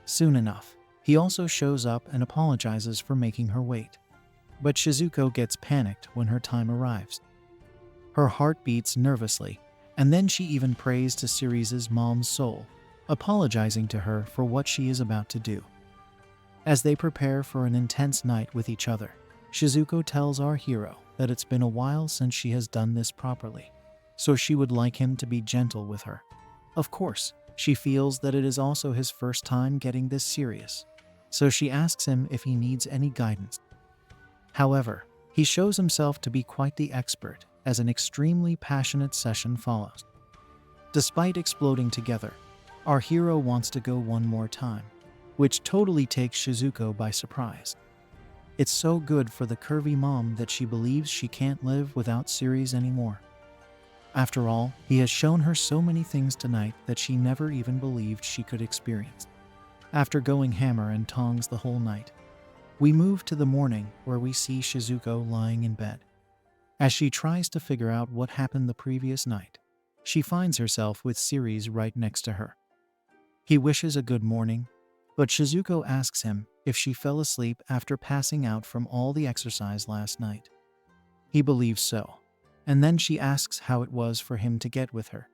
Soon enough, he also shows up and apologizes for making her wait. But Shizuko gets panicked when her time arrives. Her heart beats nervously, and then she even prays to Siries' mom's soul, apologizing to her for what she is about to do. As they prepare for an intense night with each other, Shizuko tells our hero that it's been a while since she has done this properly, so she would like him to be gentle with her. Of course, she feels that it is also his first time getting this serious, so she asks him if he needs any guidance. However, he shows himself to be quite the expert as an extremely passionate session follows. Despite exploding together, our hero wants to go one more time, which totally takes Shizuko by surprise. It's so good for the curvy mom that she believes she can't live without Siries anymore. After all, he has shown her so many things tonight that she never even believed she could experience. After going hammer and tongs the whole night, we move to the morning where we see Shizuko lying in bed. As she tries to figure out what happened the previous night, she finds herself with Siries right next to her. He wishes a good morning, but Shizuko asks him if she fell asleep after passing out from all the exercise last night. He believes so, and then she asks how it was for him to get with her.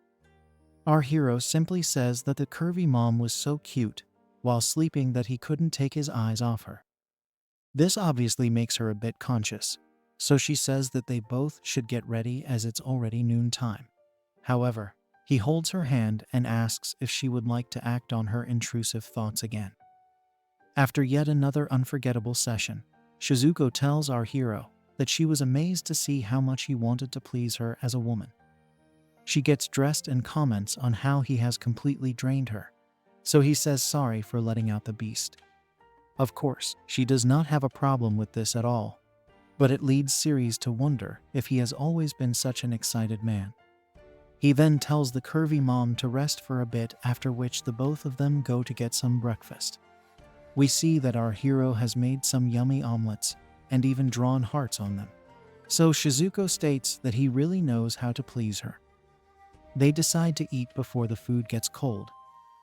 Our hero simply says that the curvy mom was so cute while sleeping that he couldn't take his eyes off her. This obviously makes her a bit conscious, so she says that they both should get ready as it's already noontime. However, he holds her hand and asks if she would like to act on her intrusive thoughts again. After yet another unforgettable session, Shizuko tells our hero that she was amazed to see how much he wanted to please her as a woman. She gets dressed and comments on how he has completely drained her, so he says sorry for letting out the beast. Of course, she does not have a problem with this at all, but it leads Siries to wonder if he has always been such an excited man. He then tells the curvy mom to rest for a bit, after which the both of them go to get some breakfast. We see that our hero has made some yummy omelets and even drawn hearts on them. So Shizuko states that he really knows how to please her. They decide to eat before the food gets cold,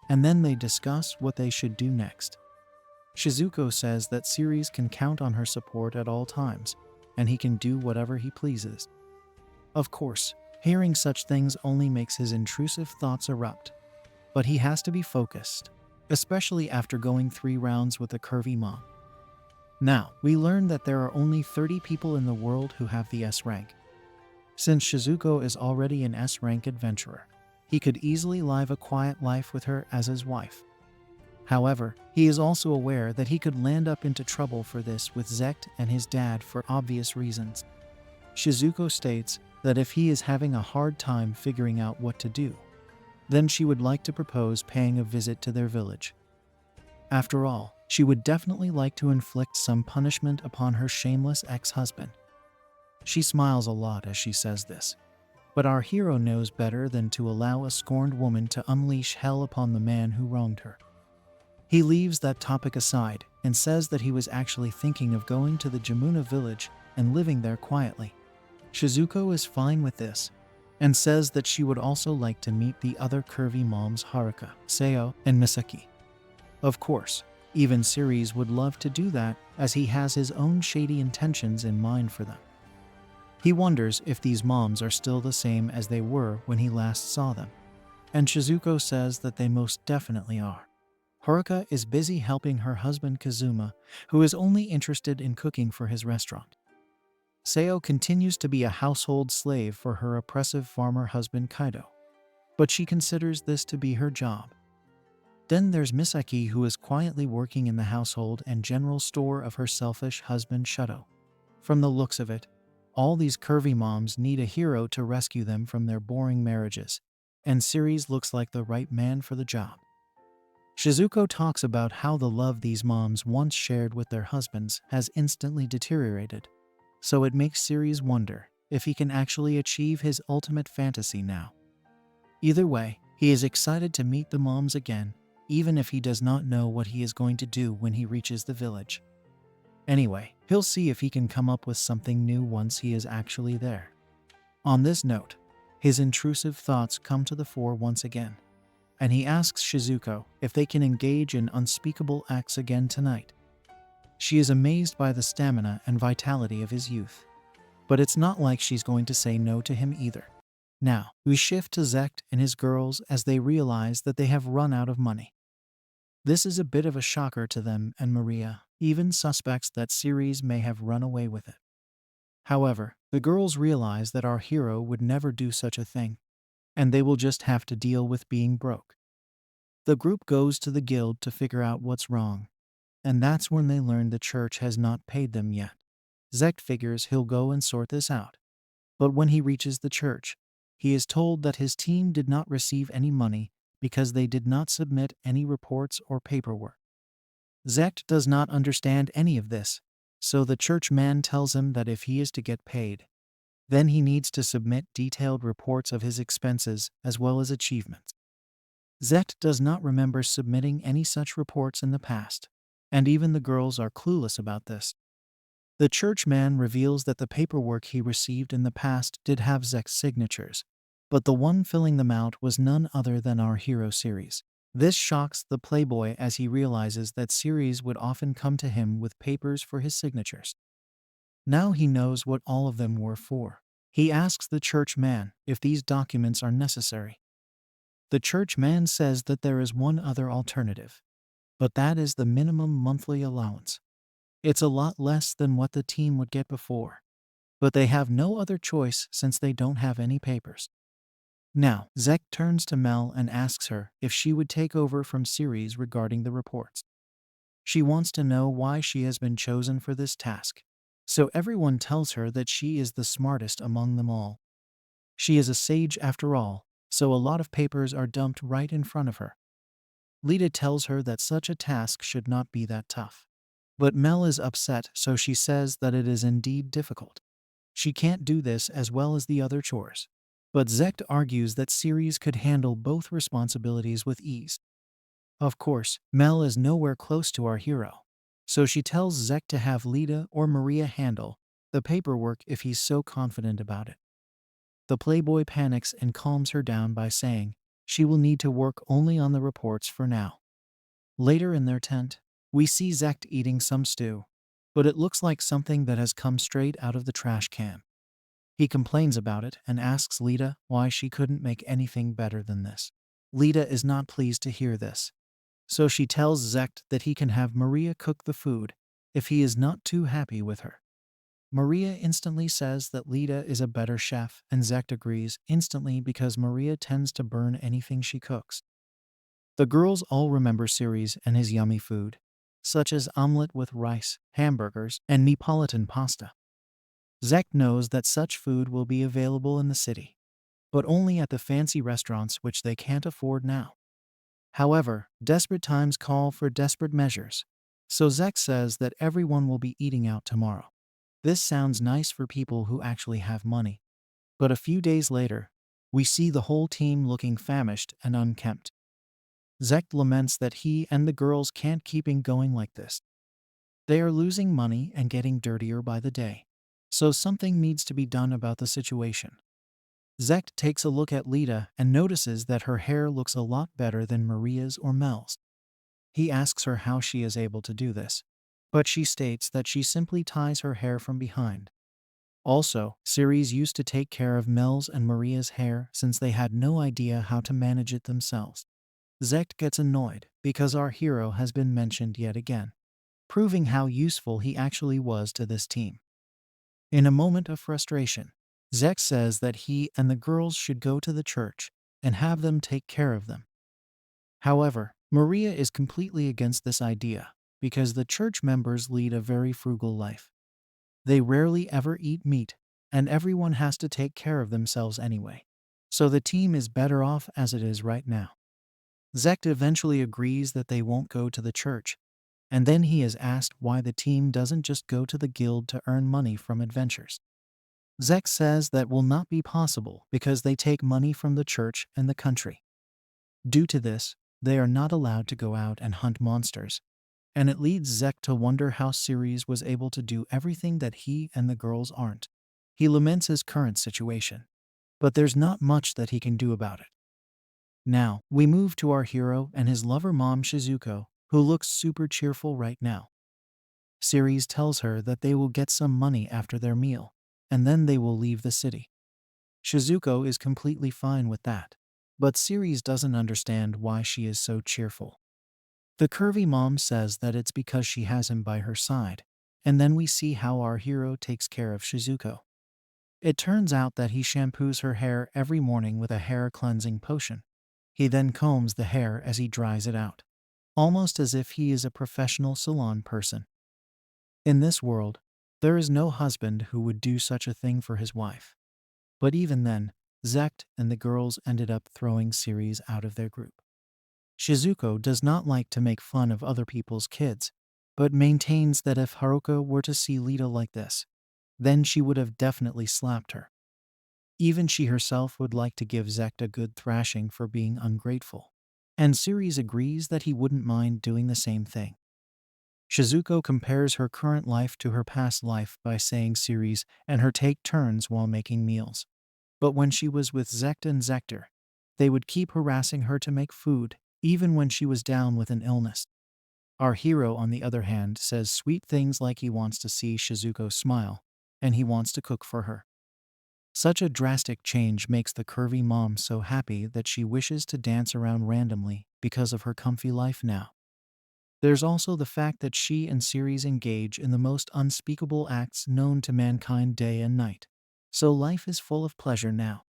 and then they discuss what they should do next. Shizuko says that Siries can count on her support at all times, and he can do whatever he pleases. Of course, hearing such things only makes his intrusive thoughts erupt, but he has to be focused, especially after going 3 rounds with a curvy mom. Now, we learn that there are only 30 people in the world who have the S rank. Since Shizuko is already an S rank adventurer, he could easily live a quiet life with her as his wife. However, he is also aware that he could land up into trouble for this with Zect and his dad for obvious reasons. Shizuko states that if he is having a hard time figuring out what to do, then she would like to propose paying a visit to their village. After all, she would definitely like to inflict some punishment upon her shameless ex-husband. She smiles a lot as she says this, but our hero knows better than to allow a scorned woman to unleash hell upon the man who wronged her. He leaves that topic aside and says that he was actually thinking of going to the Jamuna village and living there quietly. Shizuko is fine with this and says that she would also like to meet the other curvy moms Haruka, Sayo, and Misaki. Of course, even Siries would love to do that, as he has his own shady intentions in mind for them. He wonders if these moms are still the same as they were when he last saw them, and Shizuko says that they most definitely are. Haruka is busy helping her husband Kazuma, who is only interested in cooking for his restaurant. Sayo continues to be a household slave for her oppressive farmer husband Kaido, but she considers this to be her job. Then there's Misaki, who is quietly working in the household and general store of her selfish husband Shuto. From the looks of it, all these curvy moms need a hero to rescue them from their boring marriages, and Siries looks like the right man for the job. Shizuko talks about how the love these moms once shared with their husbands has instantly deteriorated, so it makes Siries wonder if he can actually achieve his ultimate fantasy now. Either way, he is excited to meet the moms again, even if he does not know what he is going to do when he reaches the village. Anyway, he'll see if he can come up with something new once he is actually there. On this note, his intrusive thoughts come to the fore once again, and he asks Shizuko if they can engage in unspeakable acts again tonight. She is amazed by the stamina and vitality of his youth, but it's not like she's going to say no to him either. Now, we shift to Zect and his girls as they realize that they have run out of money. This is a bit of a shocker to them, and Maria even suspects that Siries may have run away with it. However, the girls realize that our hero would never do such a thing, and they will just have to deal with being broke. The group goes to the guild to figure out what's wrong, and that's when they learn the church has not paid them yet. Zect figures he'll go and sort this out, but when he reaches the church, he is told that his team did not receive any money because they did not submit any reports or paperwork. Zect does not understand any of this, so the church man tells him that if he is to get paid, then he needs to submit detailed reports of his expenses as well as achievements. Zect does not remember submitting any such reports in the past, and even the girls are clueless about this. The church man reveals that the paperwork he received in the past did have Zect's signatures, but the one filling them out was none other than our hero Siries. This shocks the playboy as he realizes that Siries would often come to him with papers for his signatures. Now he knows what all of them were for. He asks the church man if these documents are necessary. The church man says that there is one other alternative, but that is the minimum monthly allowance. It's a lot less than what the team would get before, but they have no other choice since they don't have any papers. Now, Zect turns to Mel and asks her if she would take over from Siries regarding the reports. She wants to know why she has been chosen for this task, so everyone tells her that she is the smartest among them all. She is a sage after all, so a lot of papers are dumped right in front of her. Lita tells her that such a task should not be that tough. But Mel is upset, so she says that it is indeed difficult. She can't do this as well as the other chores. But Zect argues that Siries could handle both responsibilities with ease. Of course, Mel is nowhere close to our hero, so she tells Zect to have Lita or Maria handle the paperwork if he's so confident about it. The playboy panics and calms her down by saying she will need to work only on the reports for now. Later in their tent, we see Zect eating some stew, but it looks like something that has come straight out of the trash can. He complains about it and asks Lita why she couldn't make anything better than this. Lita is not pleased to hear this, so she tells Zect that he can have Maria cook the food if he is not too happy with her. Maria instantly says that Lita is a better chef, and Zect agrees instantly because Maria tends to burn anything she cooks. The girls all remember Siries and his yummy food, such as omelette with rice, hamburgers, and Neapolitan pasta. Zect knows that such food will be available in the city, but only at the fancy restaurants which they can't afford now. However, desperate times call for desperate measures, so Zect says that everyone will be eating out tomorrow. This sounds nice for people who actually have money, but a few days later, we see the whole team looking famished and unkempt. Zect laments that he and the girls can't keep going like this. They are losing money and getting dirtier by the day, so something needs to be done about the situation. Zect takes a look at Lita and notices that her hair looks a lot better than Maria's or Mel's. He asks her how she is able to do this, but she states that she simply ties her hair from behind. Also, Siries used to take care of Mel's and Maria's hair since they had no idea how to manage it themselves. Zect gets annoyed because our hero has been mentioned yet again, proving how useful he actually was to this team. In a moment of frustration, Zect says that he and the girls should go to the church and have them take care of them. However, Maria is completely against this idea because the church members lead a very frugal life. They rarely ever eat meat, and everyone has to take care of themselves anyway. So the team is better off as it is right now. Zect eventually agrees that they won't go to the church, and then he is asked why the team doesn't just go to the guild to earn money from adventures. Zect says that will not be possible because they take money from the church and the country. Due to this, they are not allowed to go out and hunt monsters, and it leads Zect to wonder how Siries was able to do everything that he and the girls aren't. He laments his current situation, but there's not much that he can do about it. Now, we move to our hero and his lover mom Shizuko, who looks super cheerful right now. Siries tells her that they will get some money after their meal, and then they will leave the city. Shizuko is completely fine with that, but Siries doesn't understand why she is so cheerful. The curvy mom says that it's because she has him by her side, and then we see how our hero takes care of Shizuko. It turns out that he shampoos her hair every morning with a hair cleansing potion. He then combs the hair as he dries it out, almost as if he is a professional salon person. In this world, there is no husband who would do such a thing for his wife. But even then, Zect and the girls ended up throwing Siries out of their group. Shizuko does not like to make fun of other people's kids, but maintains that if Haruka were to see Lita like this, then she would have definitely slapped her. Even she herself would like to give Zect a good thrashing for being ungrateful. And Siries agrees that he wouldn't mind doing the same thing. Shizuko compares her current life to her past life by saying Siries and her take turns while making meals. But when she was with Zect and Zector, they would keep harassing her to make food, even when she was down with an illness. Our hero, on the other hand, says sweet things like he wants to see Shizuko smile, and he wants to cook for her. Such a drastic change makes the curvy mom so happy that she wishes to dance around randomly because of her comfy life now. There's also the fact that she and Siries engage in the most unspeakable acts known to mankind day and night. So life is full of pleasure now.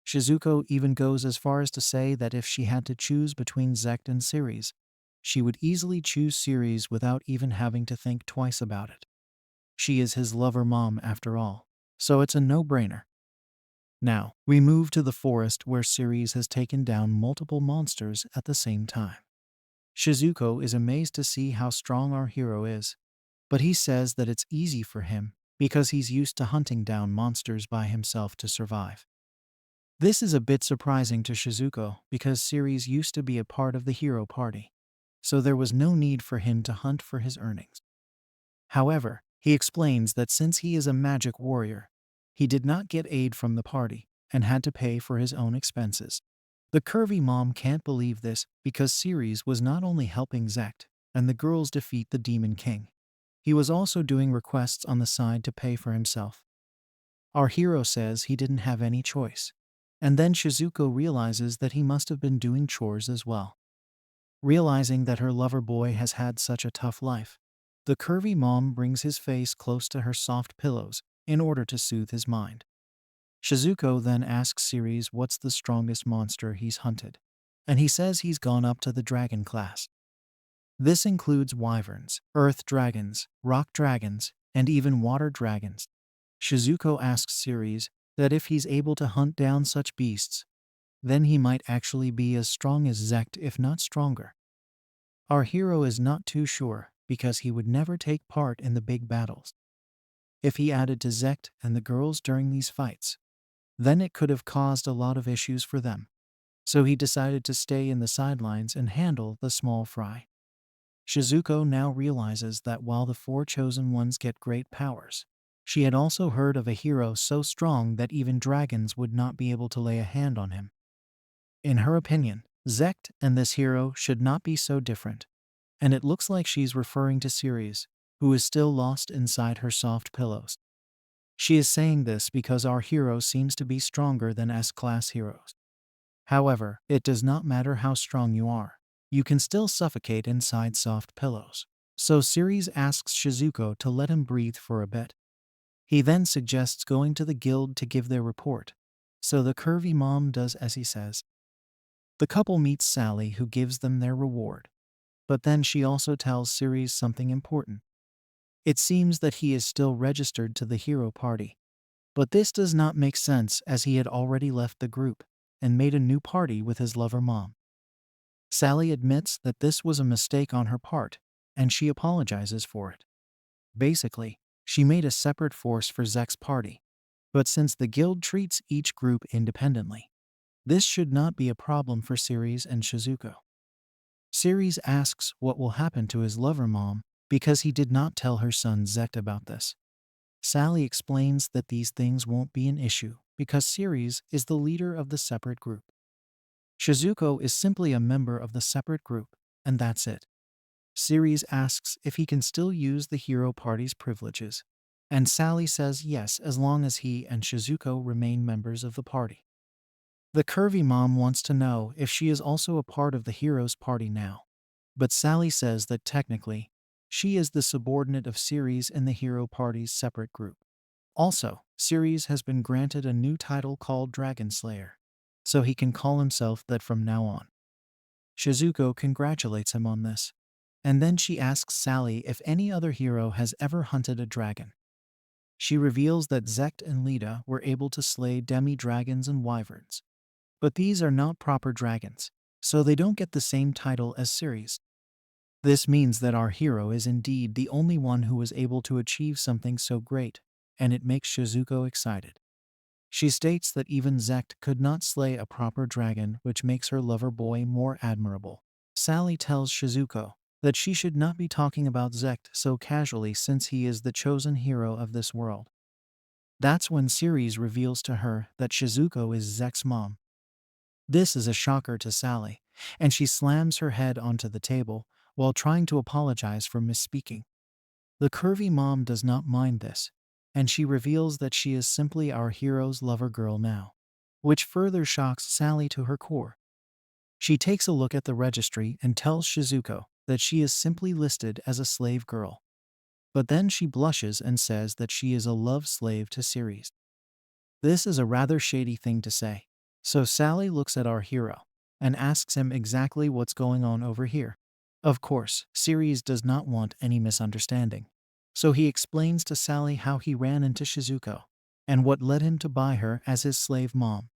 Shizuko even goes as far as to say that if she had to choose between Zect and Siries, she would easily choose Siries without even having to think twice about it. She is his lover mom after all, so it's a no-brainer. Now, we move to the forest where Siries has taken down multiple monsters at the same time. Shizuko is amazed to see how strong our hero is, but he says that it's easy for him because he's used to hunting down monsters by himself to survive. This is a bit surprising to Shizuko because Siries used to be a part of the hero party, so there was no need for him to hunt for his earnings. However, he explains that since he is a magic warrior, he did not get aid from the party and had to pay for his own expenses. The curvy mom can't believe this because Siries was not only helping Zect and the girls defeat the Demon King, he was also doing requests on the side to pay for himself. Our hero says he didn't have any choice, and then Shizuko realizes that he must have been doing chores as well. Realizing that her lover boy has had such a tough life, the curvy mom brings his face close to her soft pillows in order to soothe his mind. Shizuko then asks Siries what's the strongest monster he's hunted, and he says he's gone up to the dragon class. This includes wyverns, earth dragons, rock dragons, and even water dragons. Shizuko asks Siries that if he's able to hunt down such beasts, then he might actually be as strong as Zect if not stronger. Our hero is not too sure because he would never take part in the big battles. If he added to Zect and the girls during these fights, then it could have caused a lot of issues for them. So he decided to stay in the sidelines and handle the small fry. Shizuko now realizes that while the four chosen ones get great powers, she had also heard of a hero so strong that even dragons would not be able to lay a hand on him. In her opinion, Zect and this hero should not be so different, and it looks like she's referring to Siries, who is still lost inside her soft pillows. She is saying this because our hero seems to be stronger than S-class heroes. However, it does not matter how strong you are. You can still suffocate inside soft pillows. So Siries asks Shizuko to let him breathe for a bit. He then suggests going to the guild to give their report, so the curvy mom does as he says. The couple meets Sally, who gives them their reward. But then she also tells Siries something important. It seems that he is still registered to the hero party. But this does not make sense as he had already left the group and made a new party with his lover mom. Sally admits that this was a mistake on her part, and she apologizes for it. Basically, she made a separate force for Zect's party, but since the guild treats each group independently, this should not be a problem for Siries and Shizuko. Siries asks what will happen to his lover mom because he did not tell her son Zect about this. Sally explains that these things won't be an issue because Siries is the leader of the separate group. Shizuko is simply a member of the separate group, and that's it. Siries asks if he can still use the hero party's privileges, and Sally says yes as long as he and Shizuko remain members of the party. The curvy mom wants to know if she is also a part of the hero's party now, but Sally says that technically, she is the subordinate of Siries in the hero party's separate group. Also, Siries has been granted a new title called Dragon Slayer, so he can call himself that from now on. Shizuko congratulates him on this, and then she asks Sally if any other hero has ever hunted a dragon. She reveals that Zect and Lita were able to slay demi-dragons and wyverns. But these are not proper dragons, so they don't get the same title as Siries. This means that our hero is indeed the only one who was able to achieve something so great, and it makes Shizuko excited. She states that even Zect could not slay a proper dragon, which makes her lover boy more admirable. Sally tells Shizuko that she should not be talking about Zect so casually since he is the chosen hero of this world. That's when Siries reveals to her that Shizuko is Zect's mom. This is a shocker to Sally, and she slams her head onto the table while trying to apologize for misspeaking. The curvy mom does not mind this, and she reveals that she is simply our hero's lover girl now, which further shocks Sally to her core. She takes a look at the registry and tells Shizuko that she is simply listed as a slave girl. But then she blushes and says that she is a love slave to Siries. This is a rather shady thing to say, so Sally looks at our hero and asks him exactly what's going on over here. Of course, Siries does not want any misunderstanding, so he explains to Sally how he ran into Shizuko and what led him to buy her as his slave mom.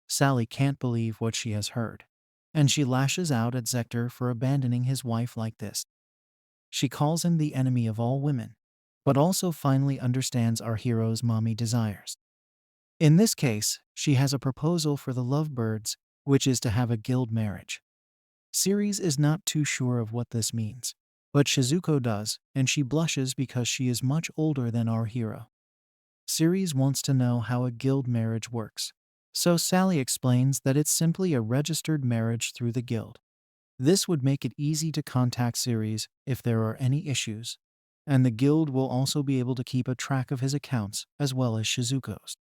Sally can't believe what she has heard, and she lashes out at Zector for abandoning his wife like this. She calls him the enemy of all women, but also finally understands our hero's mommy desires. In this case, she has a proposal for the lovebirds, which is to have a guild marriage. Siries is not too sure of what this means, but Shizuko does, and she blushes because she is much older than our hero. Siries wants to know how a guild marriage works, so Sally explains that it's simply a registered marriage through the guild. This would make it easy to contact Siries if there are any issues, and the guild will also be able to keep a track of his accounts as well as Shizuko's.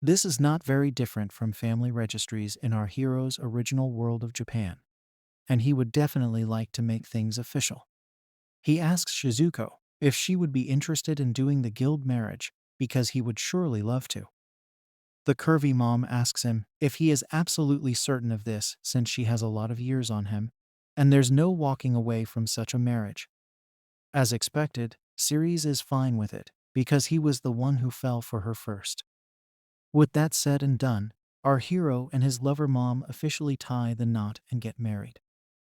This is not very different from family registries in our hero's original world of Japan, and he would definitely like to make things official. He asks Shizuko if she would be interested in doing the guild marriage because he would surely love to. The curvy mom asks him if he is absolutely certain of this since she has a lot of years on him, and there's no walking away from such a marriage. As expected, Siries is fine with it because he was the one who fell for her first. With that said and done, our hero and his lover mom officially tie the knot and get married.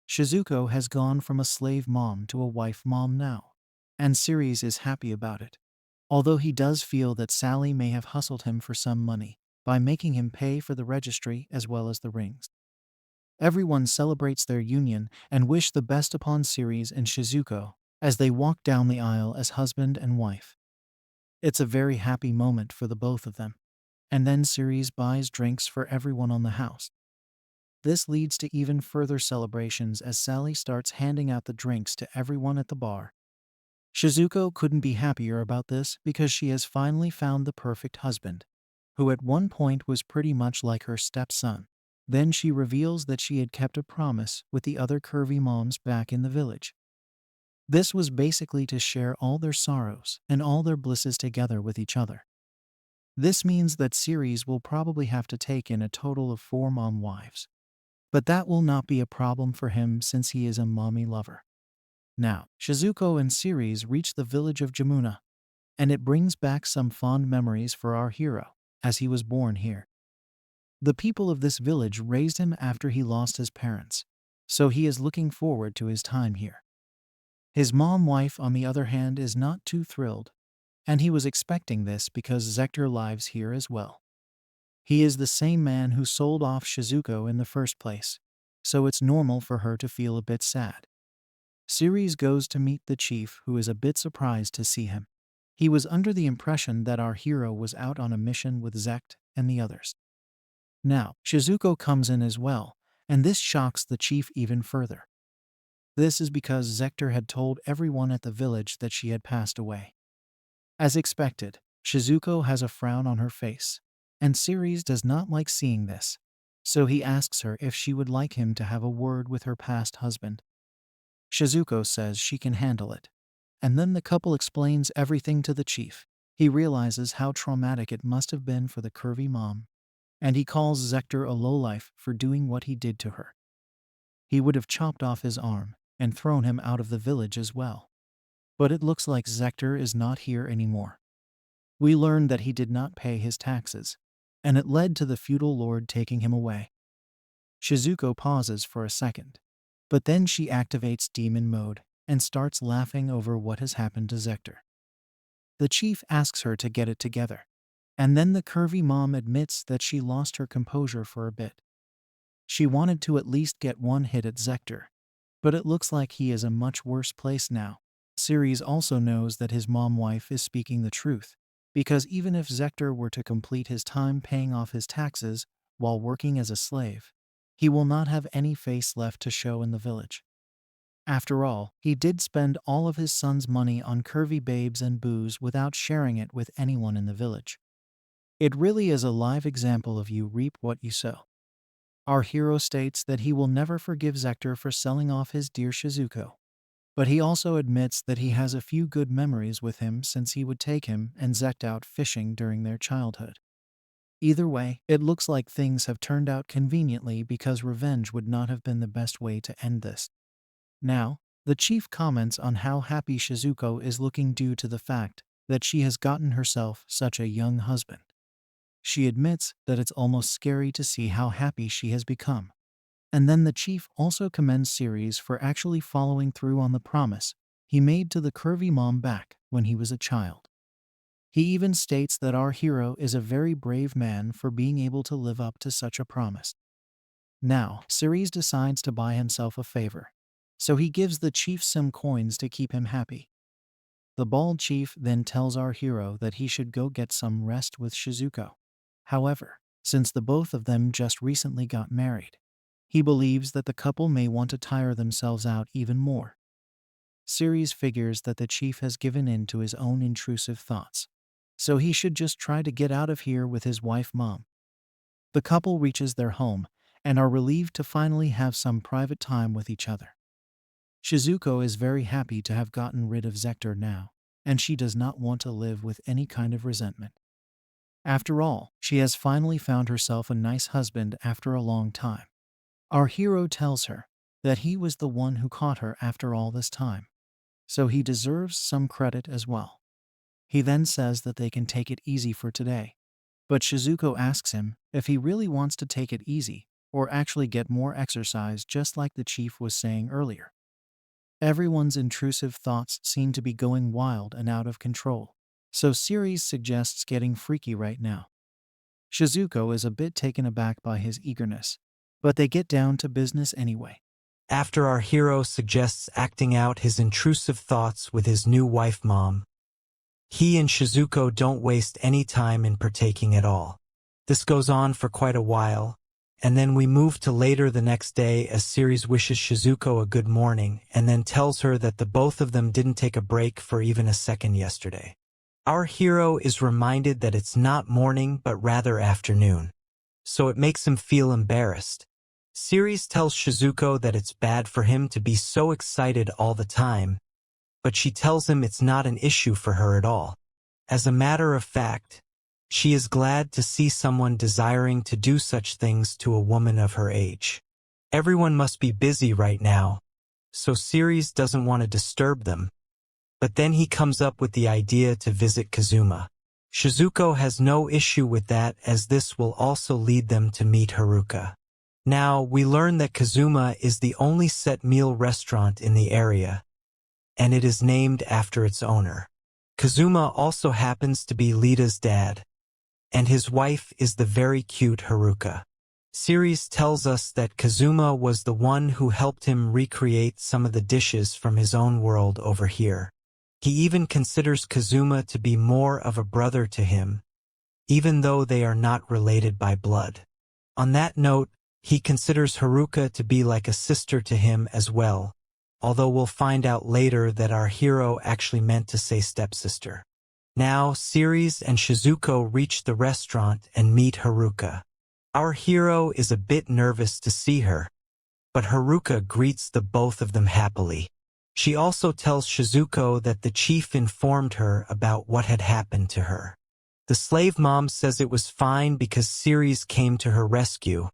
Shizuko has gone from a slave mom to a wife mom now, and Siries is happy about it, although he does feel that Sally may have hustled him for some money by making him pay for the registry as well as the rings. Everyone celebrates their union and wish the best upon Siries and Shizuko as they walk down the aisle as husband and wife. It's a very happy moment for the both of them, and then Siries buys drinks for everyone on the house. This leads to even further celebrations as Sally starts handing out the drinks to everyone at the bar. Shizuko couldn't be happier about this because she has finally found the perfect husband, who at one point was pretty much like her stepson. Then she reveals that she had kept a promise with the other curvy moms back in the village. This was basically to share all their sorrows and all their blisses together with each other. This means that Siries will probably have to take in a total of 4 mom wives. But that will not be a problem for him since he is a mommy lover. Now, Shizuko and Siries reach the village of Jamuna, and it brings back some fond memories for our hero, as he was born here. The people of this village raised him after he lost his parents, so he is looking forward to his time here. His mom wife, on the other hand, is not too thrilled, and he was expecting this because Zector lives here as well. He is the same man who sold off Shizuko in the first place, so it's normal for her to feel a bit sad. Siries goes to meet the chief, who is a bit surprised to see him. He was under the impression that our hero was out on a mission with Zect and the others. Now, Shizuko comes in as well, and this shocks the chief even further. This is because Zector had told everyone at the village that she had passed away. As expected, Shizuko has a frown on her face, and Siries does not like seeing this, so he asks her if she would like him to have a word with her past husband. Shizuko says she can handle it, and then the couple explains everything to the chief. He realizes how traumatic it must have been for the curvy mom, and he calls Zector a lowlife for doing what he did to her. He would have chopped off his arm and thrown him out of the village as well. But it looks like Zector is not here anymore. We learn that he did not pay his taxes, and it led to the feudal lord taking him away. Shizuko pauses for a second, but then she activates demon mode and starts laughing over what has happened to Zector. The chief asks her to get it together, and then the curvy mom admits that she lost her composure for a bit. She wanted to at least get one hit at Zector, but it looks like he is a much worse place now. Siries also knows that his mom-wife is speaking the truth, because even if Zector were to complete his time paying off his taxes while working as a slave, he will not have any face left to show in the village. After all, he did spend all of his son's money on curvy babes and booze without sharing it with anyone in the village. It really is a live example of you reap what you sow. Our hero states that he will never forgive Zector for selling off his dear Shizuko. But he also admits that he has a few good memories with him since he would take him and Zect out fishing during their childhood. Either way, it looks like things have turned out conveniently because revenge would not have been the best way to end this. Now, the chief comments on how happy Shizuko is looking due to the fact that she has gotten herself such a young husband. She admits that it's almost scary to see how happy she has become. And then the chief also commends Siries for actually following through on the promise he made to the curvy mom back when he was a child. He even states that our hero is a very brave man for being able to live up to such a promise. Now, Siries decides to buy himself a favor, so he gives the chief some coins to keep him happy. The bald chief then tells our hero that he should go get some rest with Shizuko. However, since the both of them just recently got married, he believes that the couple may want to tire themselves out even more. Siries figures that the chief has given in to his own intrusive thoughts, so he should just try to get out of here with his wife mom. The couple reaches their home and are relieved to finally have some private time with each other. Shizuko is very happy to have gotten rid of Zector now, and she does not want to live with any kind of resentment. After all, she has finally found herself a nice husband after a long time. Our hero tells her that he was the one who caught her after all this time, so he deserves some credit as well. He then says that they can take it easy for today, but Shizuko asks him if he really wants to take it easy or actually get more exercise, just like the chief was saying earlier. Everyone's intrusive thoughts seem to be going wild and out of control, so Siries suggests getting freaky right now. Shizuko is a bit taken aback by his eagerness, but they get down to business anyway. After our hero suggests acting out his intrusive thoughts with his new wife mom, he and Shizuko don't waste any time in partaking at all. This goes on for quite a while, and then we move to later the next day as Siries wishes Shizuko a good morning and then tells her that the both of them didn't take a break for even a second yesterday. Our hero is reminded that it's not morning but rather afternoon, so it makes him feel embarrassed. Siries tells Shizuko that it's bad for him to be so excited all the time, but she tells him it's not an issue for her at all. As a matter of fact, she is glad to see someone desiring to do such things to a woman of her age. Everyone must be busy right now, so Siries doesn't want to disturb them. But then he comes up with the idea to visit Kazuma. Shizuko has no issue with that, as this will also lead them to meet Haruka. Now, we learn that Kazuma is the only set meal restaurant in the area, and it is named after its owner. Kazuma also happens to be Lita's dad, and his wife is the very cute Haruka. Siries tells us that Kazuma was the one who helped him recreate some of the dishes from his own world over here. He even considers Kazuma to be more of a brother to him, even though they are not related by blood. On that note, he considers Haruka to be like a sister to him as well, although we'll find out later that our hero actually meant to say stepsister. Now, Siries and Shizuko reach the restaurant and meet Haruka. Our hero is a bit nervous to see her, but Haruka greets the both of them happily. She also tells Shizuko that the chief informed her about what had happened to her. The slave mom says it was fine because Siries came to her rescue,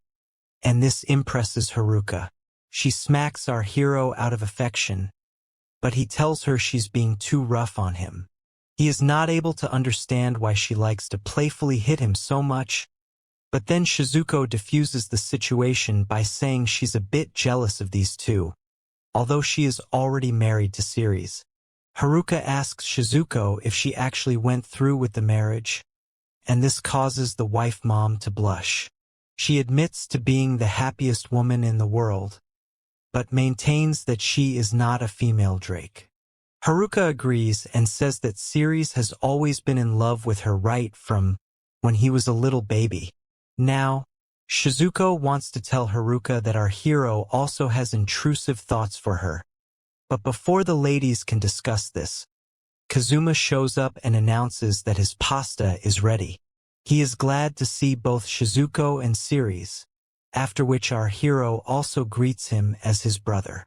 and this impresses Haruka. She smacks our hero out of affection, but he tells her she's being too rough on him. He is not able to understand why she likes to playfully hit him so much, but then Shizuko diffuses the situation by saying she's a bit jealous of these two, although she is already married to Siries. Haruka asks Shizuko if she actually went through with the marriage, and this causes the wife mom to blush. She admits to being the happiest woman in the world, but maintains that she is not a female Drake. Haruka agrees and says that Siries has always been in love with her right from when he was a little baby. Now, Shizuko wants to tell Haruka that our hero also has intrusive thoughts for her. But before the ladies can discuss this, Kazuma shows up and announces that his pasta is ready. He is glad to see both Shizuko and Siries, after which our hero also greets him as his brother.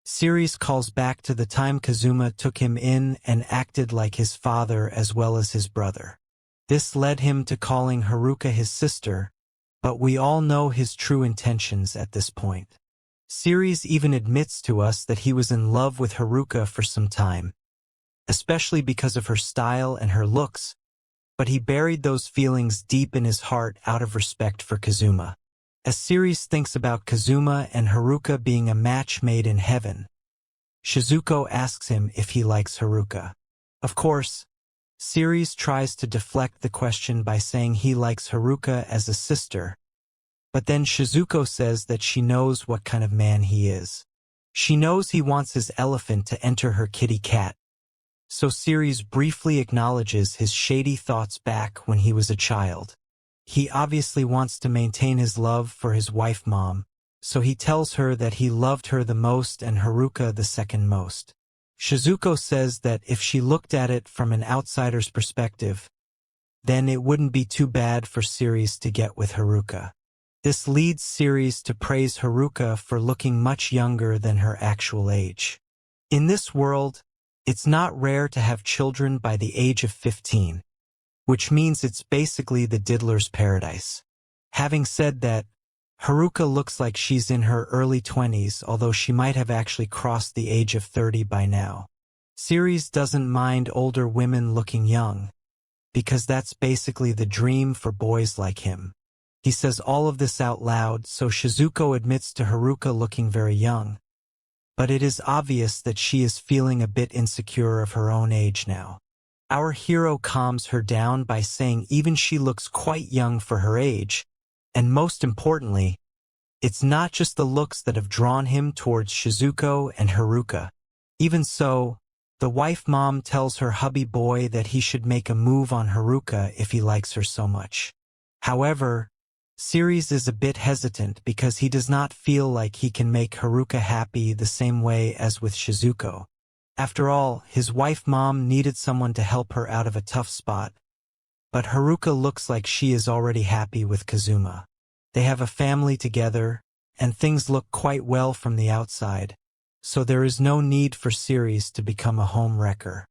Siries calls back to the time Kazuma took him in and acted like his father as well as his brother. This led him to calling Haruka his sister, but we all know his true intentions at this point. Siries even admits to us that he was in love with Haruka for some time, especially because of her style and her looks, but he buried those feelings deep in his heart out of respect for Kazuma. As Siries thinks about Kazuma and Haruka being a match made in heaven, Shizuko asks him if he likes Haruka. Of course, Siries tries to deflect the question by saying he likes Haruka as a sister, but then Shizuko says that she knows what kind of man he is. She knows he wants his elephant to enter her kitty cat, so Siries briefly acknowledges his shady thoughts back when he was a child. He obviously wants to maintain his love for his wife mom, so he tells her that he loved her the most and Haruka the second most. Shizuko says that if she looked at it from an outsider's perspective, then it wouldn't be too bad for Siries to get with Haruka. This leads Siries to praise Haruka for looking much younger than her actual age. In this world, it's not rare to have children by the age of 15. Which means it's basically the diddler's paradise. Having said that, Haruka looks like she's in her early 20s, although she might have actually crossed the age of 30 by now. Siries doesn't mind older women looking young, because that's basically the dream for boys like him. He says all of this out loud, so Shizuko admits to Haruka looking very young. But it is obvious that she is feeling a bit insecure of her own age now. Our hero calms her down by saying even she looks quite young for her age, and most importantly, it's not just the looks that have drawn him towards Shizuko and Haruka. Even so, the wife mom tells her hubby boy that he should make a move on Haruka if he likes her so much. However, Siries is a bit hesitant because he does not feel like he can make Haruka happy the same way as with Shizuko. After all, his wife mom needed someone to help her out of a tough spot, but Haruka looks like she is already happy with Kazuma. They have a family together, and things look quite well from the outside, so there is no need for Siries to become a home wrecker.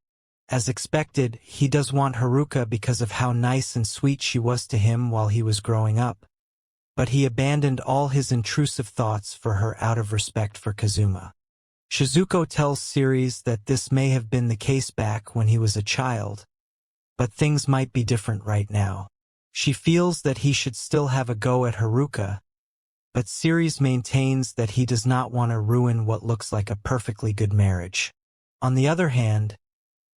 As expected, he does want Haruka because of how nice and sweet she was to him while he was growing up, but he abandoned all his intrusive thoughts for her out of respect for Kazuma. Shizuko tells Siries that this may have been the case back when he was a child, but things might be different right now. She feels that he should still have a go at Haruka, but Siries maintains that he does not want to ruin what looks like a perfectly good marriage. On the other hand,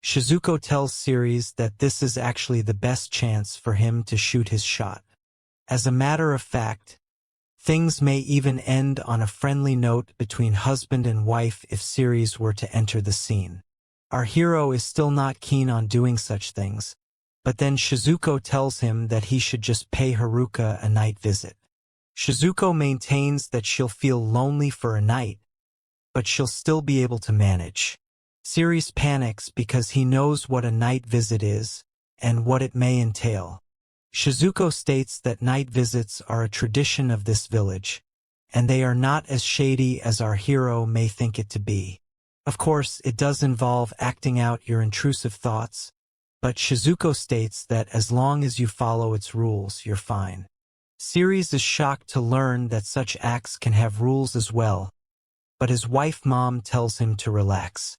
Shizuko tells Siries that this is actually the best chance for him to shoot his shot. As a matter of fact, things may even end on a friendly note between husband and wife if Siries were to enter the scene. Our hero is still not keen on doing such things, but then Shizuko tells him that he should just pay Haruka a night visit. Shizuko maintains that she'll feel lonely for a night, but she'll still be able to manage. Siries panics because he knows what a night visit is and what it may entail. Shizuko states that night visits are a tradition of this village, and they are not as shady as our hero may think it to be. Of course, it does involve acting out your intrusive thoughts, but Shizuko states that as long as you follow its rules, you're fine. Siries is shocked to learn that such acts can have rules as well, but his wife mom tells him to relax.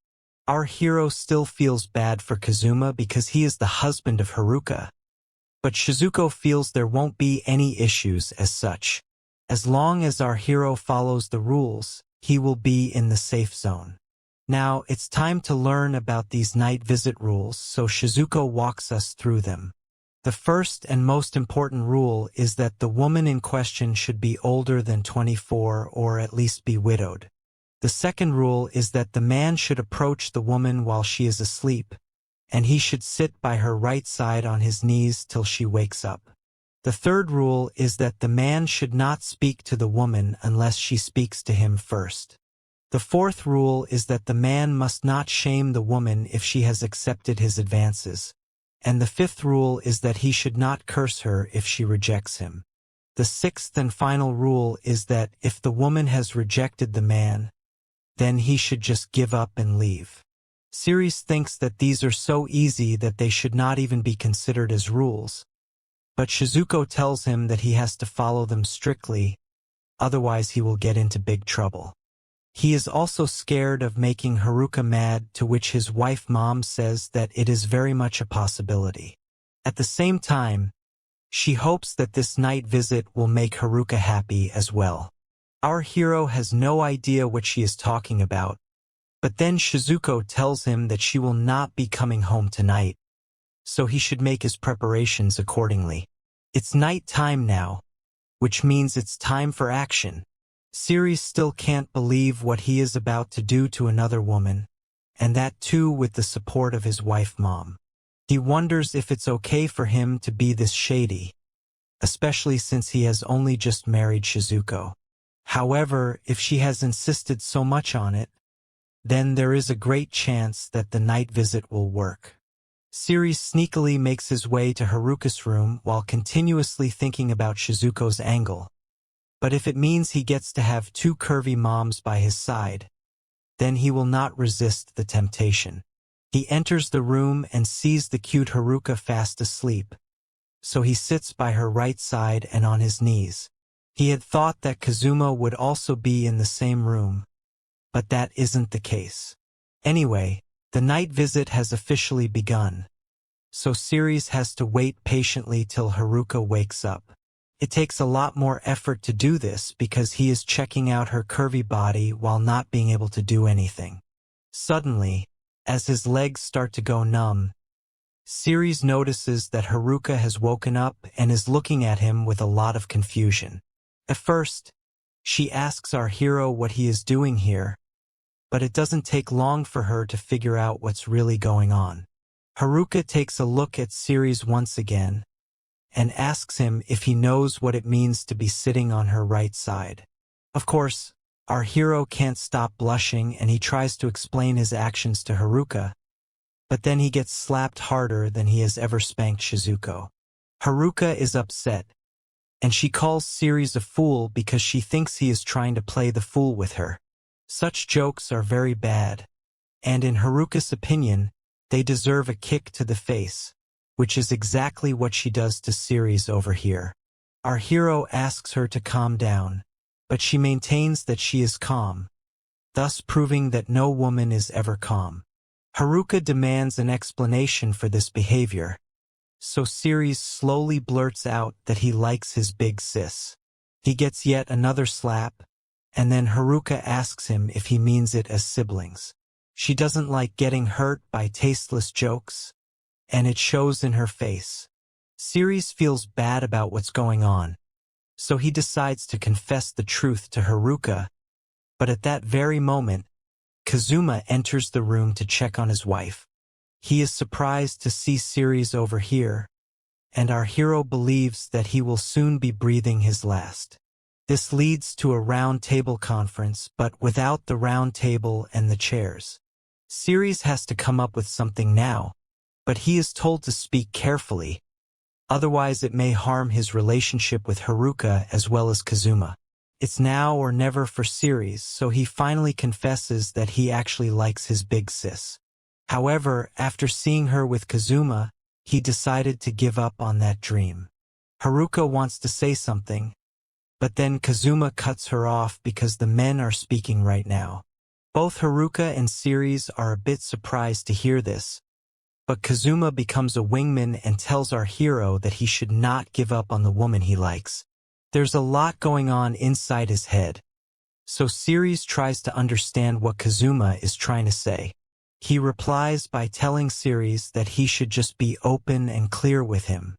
Our hero still feels bad for Kazuma because he is the husband of Haruka. But Shizuko feels there won't be any issues as such. As long as our hero follows the rules, he will be in the safe zone. Now, it's time to learn about these night visit rules, so Shizuko walks us through them. The first and most important rule is that the woman in question should be older than 24 or at least be widowed. The second rule is that the man should approach the woman while she is asleep, and he should sit by her right side on his knees till she wakes up. The third rule is that the man should not speak to the woman unless she speaks to him first. The fourth rule is that the man must not shame the woman if she has accepted his advances. And the fifth rule is that he should not curse her if she rejects him. The sixth and final rule is that if the woman has rejected the man, then he should just give up and leave. Siries thinks that these are so easy that they should not even be considered as rules. But Shizuko tells him that he has to follow them strictly, otherwise he will get into big trouble. He is also scared of making Haruka mad, to which his wife mom says that it is very much a possibility. At the same time, she hopes that this night visit will make Haruka happy as well. Our hero has no idea what she is talking about, but then Shizuko tells him that she will not be coming home tonight, so he should make his preparations accordingly. It's night time now, which means it's time for action. Siries still can't believe what he is about to do to another woman, and that too with the support of his wife mom. He wonders if it's okay for him to be this shady, especially since he has only just married Shizuko. However, if she has insisted so much on it, then there is a great chance that the night visit will work. Siries sneakily makes his way to Haruka's room while continuously thinking about Shizuko's angle. But if it means he gets to have two curvy moms by his side, then he will not resist the temptation. He enters the room and sees the cute Haruka fast asleep, so he sits by her right side and on his knees. He had thought that Kazuma would also be in the same room, but that isn't the case. Anyway, the night visit has officially begun, so Siries has to wait patiently till Haruka wakes up. It takes a lot more effort to do this because he is checking out her curvy body while not being able to do anything. Suddenly, as his legs start to go numb, Siries notices that Haruka has woken up and is looking at him with a lot of confusion. At first, she asks our hero what he is doing here, but it doesn't take long for her to figure out what's really going on. Haruka takes a look at Siries once again, and asks him if he knows what it means to be sitting on her right side. Of course, our hero can't stop blushing and he tries to explain his actions to Haruka, but then he gets slapped harder than he has ever spanked Shizuko. Haruka is upset, and she calls Siries a fool because she thinks he is trying to play the fool with her. Such jokes are very bad, and in Haruka's opinion, they deserve a kick to the face, which is exactly what she does to Siries over here. Our hero asks her to calm down, but she maintains that she is calm, thus proving that no woman is ever calm. Haruka demands an explanation for this behavior, so Siries slowly blurts out that he likes his big sis. He gets yet another slap, and then Haruka asks him if he means it as siblings. She doesn't like getting hurt by tasteless jokes, and it shows in her face. Siries feels bad about what's going on, so he decides to confess the truth to Haruka, but at that very moment, Kazuma enters the room to check on his wife. He is surprised to see Siries over here, and our hero believes that he will soon be breathing his last. This leads to a round table conference, but without the round table and the chairs. Siries has to come up with something now, but he is told to speak carefully, otherwise it may harm his relationship with Haruka as well as Kazuma. It's now or never for Siries, so he finally confesses that he actually likes his big sis. However, after seeing her with Kazuma, he decided to give up on that dream. Haruka wants to say something, but then Kazuma cuts her off because the men are speaking right now. Both Haruka and Siries are a bit surprised to hear this, but Kazuma becomes a wingman and tells our hero that he should not give up on the woman he likes. There's a lot going on inside his head, so Siries tries to understand what Kazuma is trying to say. He replies by telling Siries that he should just be open and clear with him.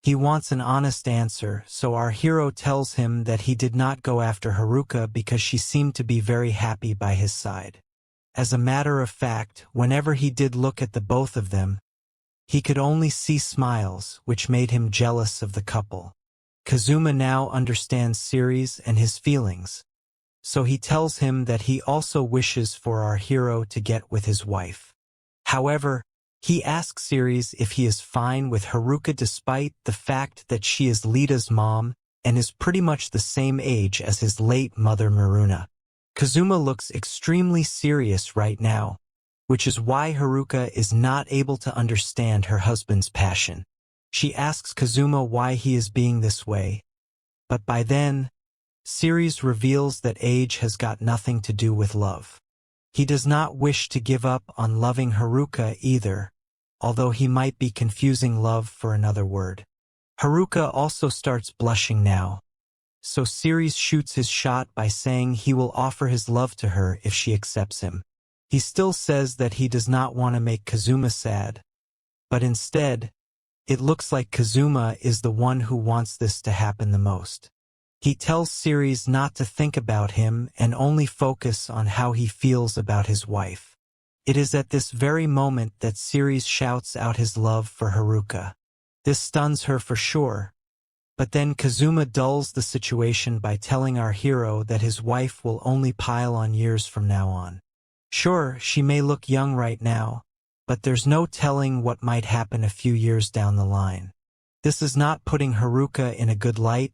He wants an honest answer, so our hero tells him that he did not go after Haruka because she seemed to be very happy by his side. As a matter of fact, whenever he did look at the both of them, he could only see smiles, which made him jealous of the couple. Kazuma now understands Siries and his feelings, so he tells him that he also wishes for our hero to get with his wife. However, he asks Siries if he is fine with Haruka despite the fact that she is Lita's mom and is pretty much the same age as his late mother Maruna. Kazuma looks extremely serious right now, which is why Haruka is not able to understand her husband's passion. She asks Kazuma why he is being this way, but by then, Siries reveals that age has got nothing to do with love. He does not wish to give up on loving Haruka either, although he might be confusing love for another word. Haruka also starts blushing now, so Siries shoots his shot by saying he will offer his love to her if she accepts him. He still says that he does not want to make Kazuma sad, but instead, it looks like Kazuma is the one who wants this to happen the most. He tells Siries not to think about him and only focus on how he feels about his wife. It is at this very moment that Siries shouts out his love for Haruka. This stuns her for sure, but then Kazuma dulls the situation by telling our hero that his wife will only pile on years from now on. Sure, she may look young right now, but there's no telling what might happen a few years down the line. This is not putting Haruka in a good light,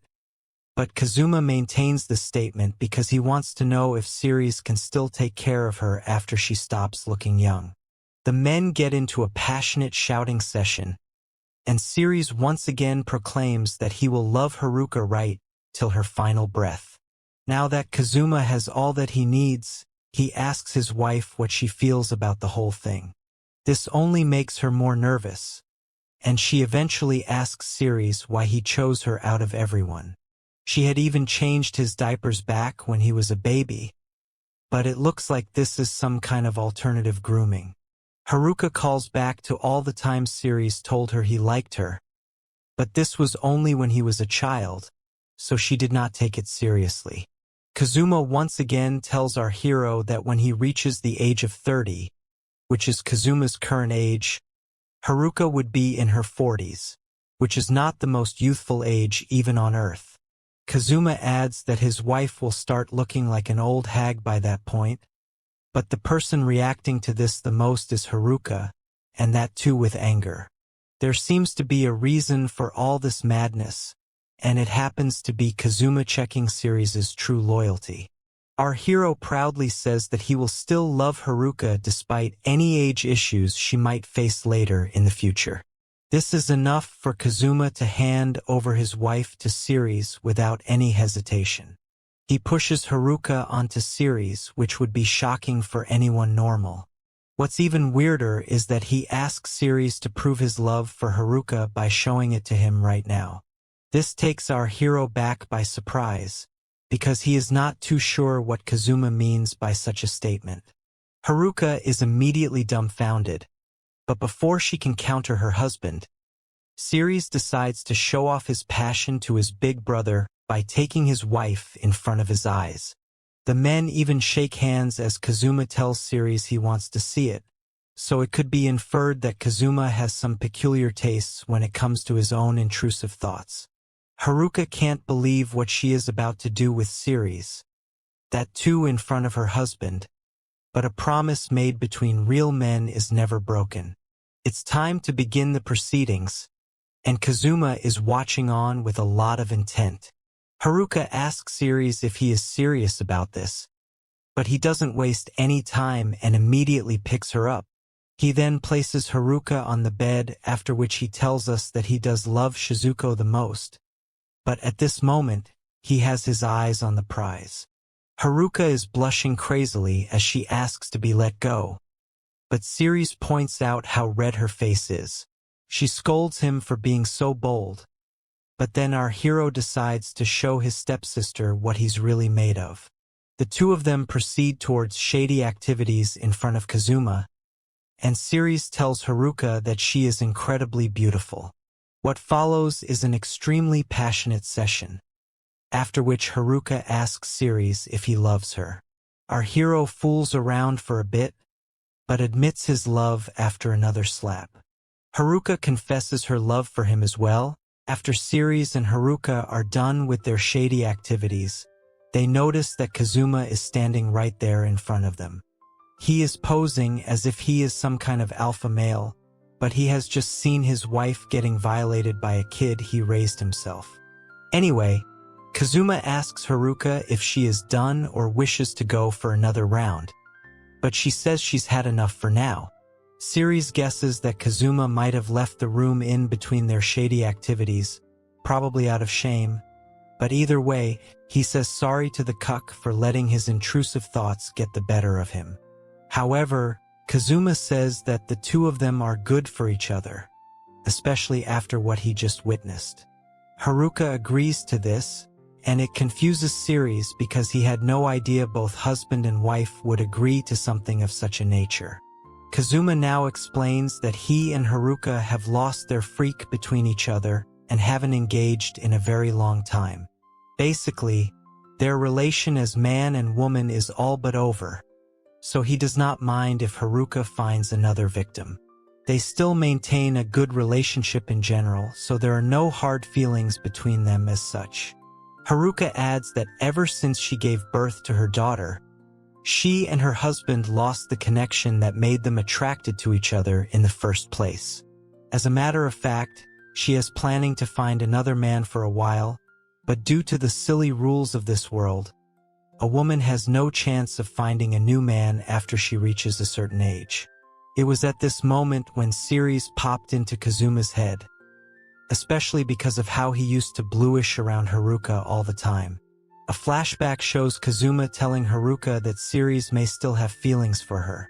but Kazuma maintains this statement because he wants to know if Siries can still take care of her after she stops looking young. The men get into a passionate shouting session, and Siries once again proclaims that he will love Haruka right till her final breath. Now that Kazuma has all that he needs, he asks his wife what she feels about the whole thing. This only makes her more nervous, and she eventually asks Siries why he chose her out of everyone. She had even changed his diapers back when he was a baby, but it looks like this is some kind of alternative grooming. Haruka calls back to all the times Siries told her he liked her, but this was only when he was a child, so she did not take it seriously. Kazuma once again tells our hero that when he reaches the age of 30, which is Kazuma's current age, Haruka would be in her 40s, which is not the most youthful age even on Earth. Kazuma adds that his wife will start looking like an old hag by that point, but the person reacting to this the most is Haruka, and that too with anger. There seems to be a reason for all this madness, and it happens to be Kazuma checking Siries' true loyalty. Our hero proudly says that he will still love Haruka despite any age issues she might face later in the future. This is enough for Kazuma to hand over his wife to Siries without any hesitation. He pushes Haruka onto Siries, which would be shocking for anyone normal. What's even weirder is that he asks Siries to prove his love for Haruka by showing it to him right now. This takes our hero back by surprise, because he is not too sure what Kazuma means by such a statement. Haruka is immediately dumbfounded, but before she can counter her husband, Siries decides to show off his passion to his big brother by taking his wife in front of his eyes. The men even shake hands as Kazuma tells Siries he wants to see it, so it could be inferred that Kazuma has some peculiar tastes when it comes to his own intrusive thoughts. Haruka can't believe what she is about to do with Siries, that too in front of her husband, but a promise made between real men is never broken. It's time to begin the proceedings, and Kazuma is watching on with a lot of intent. Haruka asks Siries if he is serious about this, but he doesn't waste any time and immediately picks her up. He then places Haruka on the bed, after which he tells us that he does love Shizuko the most, but at this moment, he has his eyes on the prize. Haruka is blushing crazily as she asks to be let go. But Siries points out how red her face is. She scolds him for being so bold. But then our hero decides to show his stepsister what he's really made of. The two of them proceed towards shady activities in front of Kazuma, and Siries tells Haruka that she is incredibly beautiful. What follows is an extremely passionate session, after which Haruka asks Siries if he loves her. Our hero fools around for a bit, but admits his love after another slap. Haruka confesses her love for him as well. After Siries and Haruka are done with their shady activities, they notice that Kazuma is standing right there in front of them. He is posing as if he is some kind of alpha male, but he has just seen his wife getting violated by a kid he raised himself. Anyway, Kazuma asks Haruka if she is done or wishes to go for another round, but she says she's had enough for now. Siries guesses that Kazuma might have left the room in between their shady activities, probably out of shame, but either way, he says sorry to the cuck for letting his intrusive thoughts get the better of him. However, Kazuma says that the two of them are good for each other, especially after what he just witnessed. Haruka agrees to this, and it confuses Siries because he had no idea both husband and wife would agree to something of such a nature. Kazuma now explains that he and Haruka have lost their freak between each other and haven't engaged in a very long time. Basically, their relation as man and woman is all but over, so he does not mind if Haruka finds another victim. They still maintain a good relationship in general, so there are no hard feelings between them as such. Haruka adds that ever since she gave birth to her daughter, she and her husband lost the connection that made them attracted to each other in the first place. As a matter of fact, she is planning to find another man for a while, but due to the silly rules of this world, a woman has no chance of finding a new man after she reaches a certain age. It was at this moment when Siries popped into Kazuma's head, especially because of how he used to bluish around Haruka all the time. A flashback shows Kazuma telling Haruka that Siries may still have feelings for her,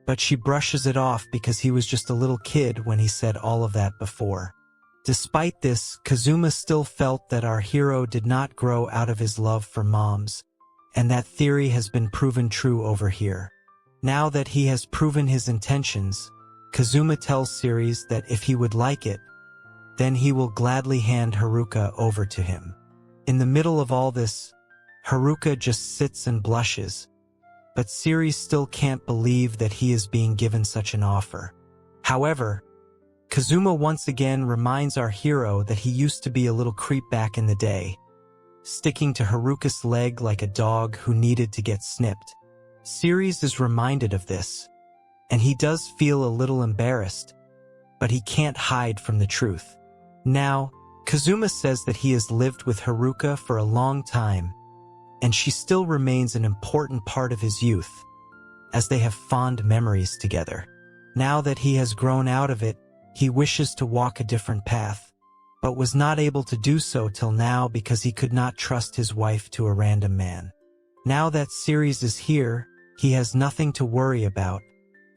but she brushes it off because he was just a little kid when he said all of that before. Despite this, Kazuma still felt that our hero did not grow out of his love for moms, and that theory has been proven true over here. Now that he has proven his intentions, Kazuma tells Siries that if he would like it, then he will gladly hand Haruka over to him. In the middle of all this, Haruka just sits and blushes, but Siries still can't believe that he is being given such an offer. However, Kazuma once again reminds our hero that he used to be a little creep back in the day, sticking to Haruka's leg like a dog who needed to get snipped. Siries is reminded of this, and he does feel a little embarrassed, but he can't hide from the truth. Now, Kazuma says that he has lived with Haruka for a long time, and she still remains an important part of his youth, as they have fond memories together. Now that he has grown out of it, he wishes to walk a different path, but was not able to do so till now because he could not trust his wife to a random man. Now that Siries is here, he has nothing to worry about,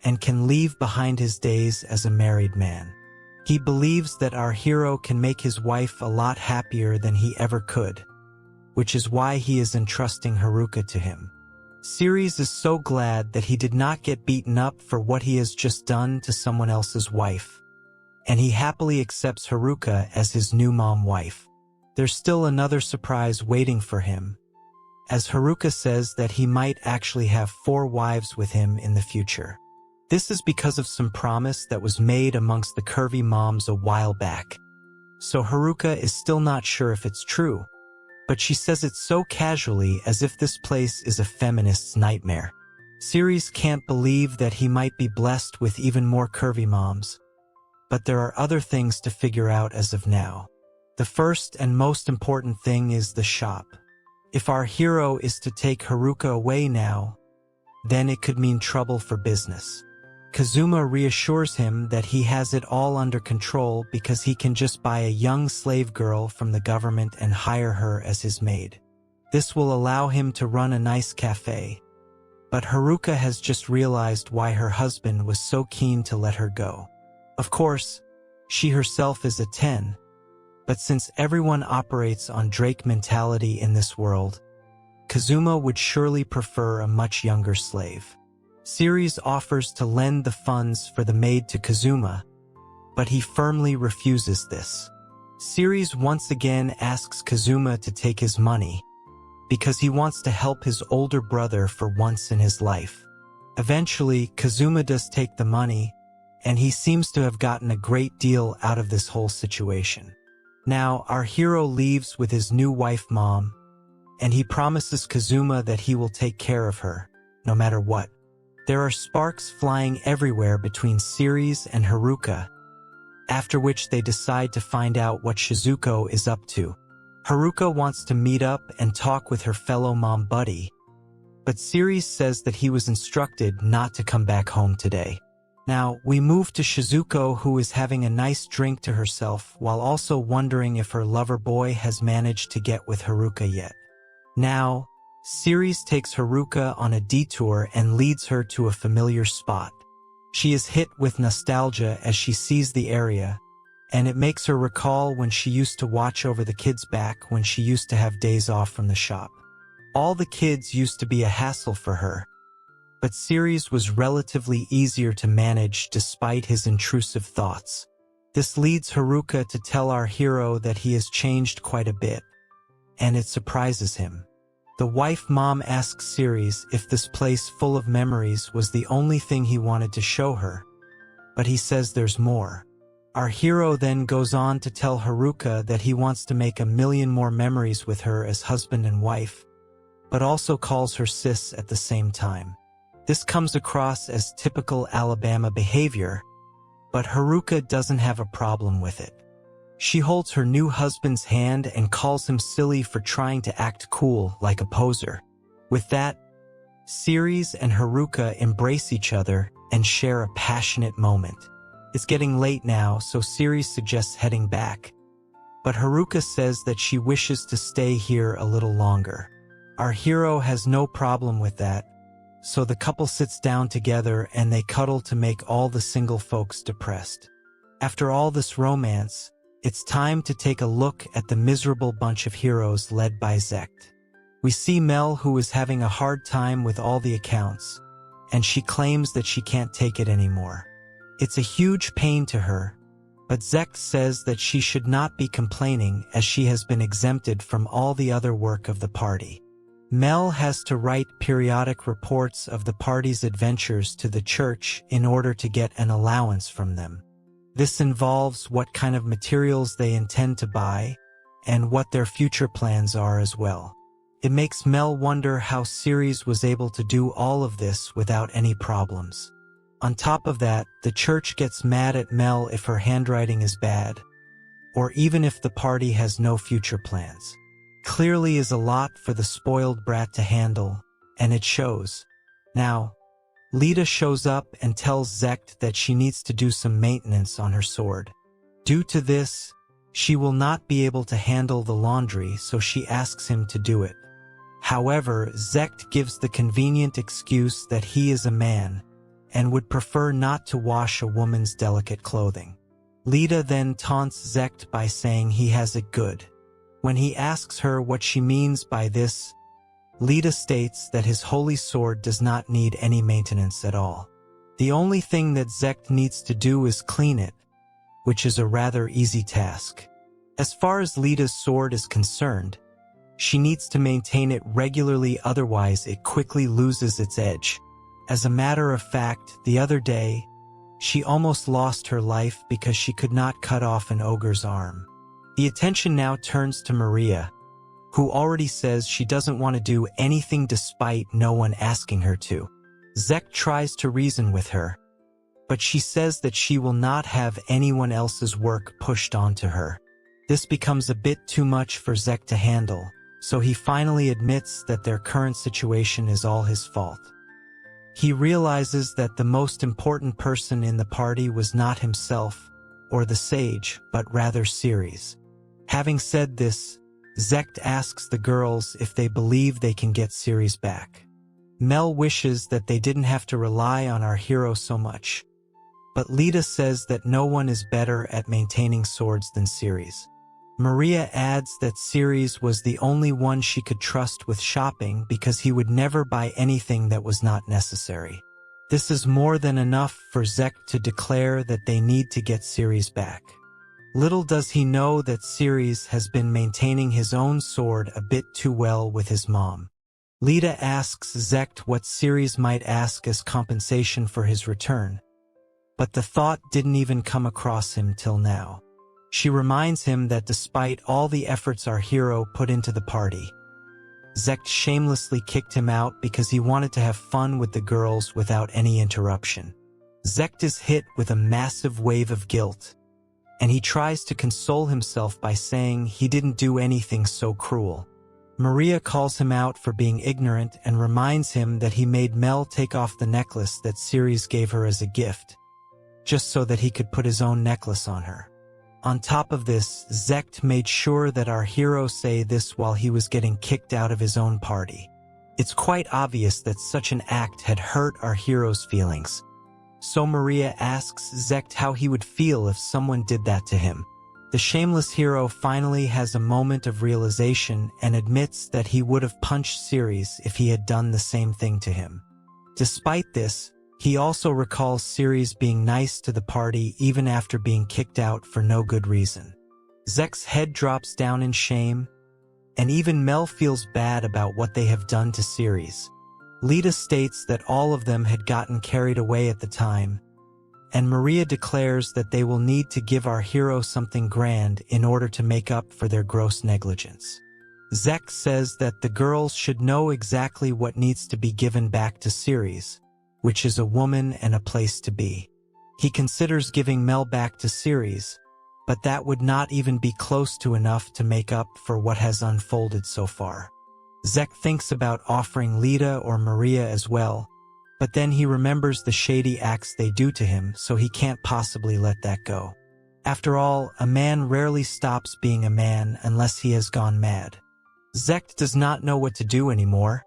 and can leave behind his days as a married man. He believes that our hero can make his wife a lot happier than he ever could, which is why he is entrusting Haruka to him. Siries is so glad that he did not get beaten up for what he has just done to someone else's wife, and he happily accepts Haruka as his new mom wife. There's still another surprise waiting for him, as Haruka says that he might actually have 4 wives with him in the future. This is because of some promise that was made amongst the curvy moms a while back. So Haruka is still not sure if it's true, but she says it so casually as if this place is a feminist's nightmare. Siries can't believe that he might be blessed with even more curvy moms, but there are other things to figure out as of now. The first and most important thing is the shop. If our hero is to take Haruka away now, then it could mean trouble for business. Kazuma reassures him that he has it all under control because he can just buy a young slave girl from the government and hire her as his maid. This will allow him to run a nice cafe. But Haruka has just realized why her husband was so keen to let her go. Of course, she herself is a 10, but since everyone operates on Drake mentality in this world, Kazuma would surely prefer a much younger slave. Siries offers to lend the funds for the maid to Kazuma, but he firmly refuses this. Siries once again asks Kazuma to take his money, because he wants to help his older brother for once in his life. Eventually, Kazuma does take the money, and he seems to have gotten a great deal out of this whole situation. Now, our hero leaves with his new wife mom, and he promises Kazuma that he will take care of her, no matter what. There are sparks flying everywhere between Siries and Haruka, after which they decide to find out what Shizuko is up to. Haruka wants to meet up and talk with her fellow mom buddy, but Siries says that he was instructed not to come back home today. Now, we move to Shizuko, who is having a nice drink to herself while also wondering if her lover boy has managed to get with Haruka yet. Now, Siries takes Haruka on a detour and leads her to a familiar spot. She is hit with nostalgia as she sees the area, and it makes her recall when she used to watch over the kids back when she used to have days off from the shop. All the kids used to be a hassle for her, but Siries was relatively easier to manage despite his intrusive thoughts. This leads Haruka to tell our hero that he has changed quite a bit, and it surprises him. The wife mom asks Siries if this place full of memories was the only thing he wanted to show her, but he says there's more. Our hero then goes on to tell Haruka that he wants to make 1,000,000 more memories with her as husband and wife, but also calls her sis at the same time. This comes across as typical Alabama behavior, but Haruka doesn't have a problem with it. She holds her new husband's hand and calls him silly for trying to act cool like a poser. With that, Siries and Haruka embrace each other and share a passionate moment. It's getting late now, so Siries suggests heading back, but Haruka says that she wishes to stay here a little longer. Our hero has no problem with that, so the couple sits down together and they cuddle to make all the single folks depressed. After all this romance, it's time to take a look at the miserable bunch of heroes led by Zect. We see Mel, who is having a hard time with all the accounts, and she claims that she can't take it anymore. It's a huge pain to her, but Zect says that she should not be complaining as she has been exempted from all the other work of the party. Mel has to write periodic reports of the party's adventures to the church in order to get an allowance from them. This involves what kind of materials they intend to buy and what their future plans are as well. It makes Mel wonder how Siries was able to do all of this without any problems. On top of that, the church gets mad at Mel if her handwriting is bad, or even if the party has no future plans. Clearly is a lot for the spoiled brat to handle, and it shows. Now, Lita shows up and tells Zect that she needs to do some maintenance on her sword. Due to this, she will not be able to handle the laundry, so she asks him to do it. However, Zect gives the convenient excuse that he is a man and would prefer not to wash a woman's delicate clothing. Lita then taunts Zect by saying he has it good. When he asks her what she means by this, Lita states that his holy sword does not need any maintenance at all. The only thing that Zect needs to do is clean it, which is a rather easy task. As far as Lita's sword is concerned, she needs to maintain it regularly, otherwise it quickly loses its edge. As a matter of fact, the other day, she almost lost her life because she could not cut off an ogre's arm. The attention now turns to Maria, who already says she doesn't want to do anything despite no one asking her to. Zect tries to reason with her, but she says that she will not have anyone else's work pushed onto her. This becomes a bit too much for Zect to handle, so he finally admits that their current situation is all his fault. He realizes that the most important person in the party was not himself or the sage, but rather Siries. Having said this, Zect asks the girls if they believe they can get Siries back. Mel wishes that they didn't have to rely on our hero so much, but Lita says that no one is better at maintaining swords than Siries. Maria adds that Siries was the only one she could trust with shopping because he would never buy anything that was not necessary. This is more than enough for Zect to declare that they need to get Siries back. Little does he know that Siries has been maintaining his own sword a bit too well with his mom. Lita asks Zect what Siries might ask as compensation for his return, but the thought didn't even come across him till now. She reminds him that despite all the efforts our hero put into the party, Zect shamelessly kicked him out because he wanted to have fun with the girls without any interruption. Zect is hit with a massive wave of guilt, and he tries to console himself by saying he didn't do anything so cruel. Maria calls him out for being ignorant and reminds him that he made Mel take off the necklace that Siries gave her as a gift, just so that he could put his own necklace on her. On top of this, Zect made sure that our hero say this while he was getting kicked out of his own party. It's quite obvious that such an act had hurt our hero's feelings, so Maria asks Zect how he would feel if someone did that to him. The shameless hero finally has a moment of realization and admits that he would have punched Siries if he had done the same thing to him. Despite this, he also recalls Siries being nice to the party even after being kicked out for no good reason. Zect's head drops down in shame, and even Mel feels bad about what they have done to Siries. Lita states that all of them had gotten carried away at the time, and Maria declares that they will need to give our hero something grand in order to make up for their gross negligence. Zect says that the girls should know exactly what needs to be given back to Siries, which is a woman and a place to be. He considers giving Mel back to Siries, but that would not even be close to enough to make up for what has unfolded so far. Zect thinks about offering Lita or Maria as well, but then he remembers the shady acts they do to him, so he can't possibly let that go. After all, a man rarely stops being a man unless he has gone mad. Zect does not know what to do anymore,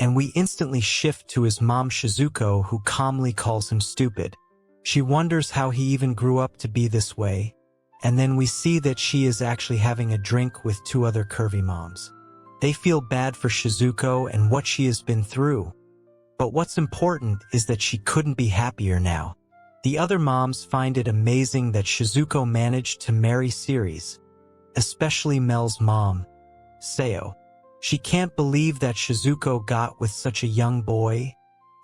and we instantly shift to his mom Shizuko, who calmly calls him stupid. She wonders how he even grew up to be this way, and then we see that she is actually having a drink with two other curvy moms. They feel bad for Shizuko and what she has been through, but what's important is that she couldn't be happier now. The other moms find it amazing that Shizuko managed to marry Siries, especially Mel's mom, Sayo. She can't believe that Shizuko got with such a young boy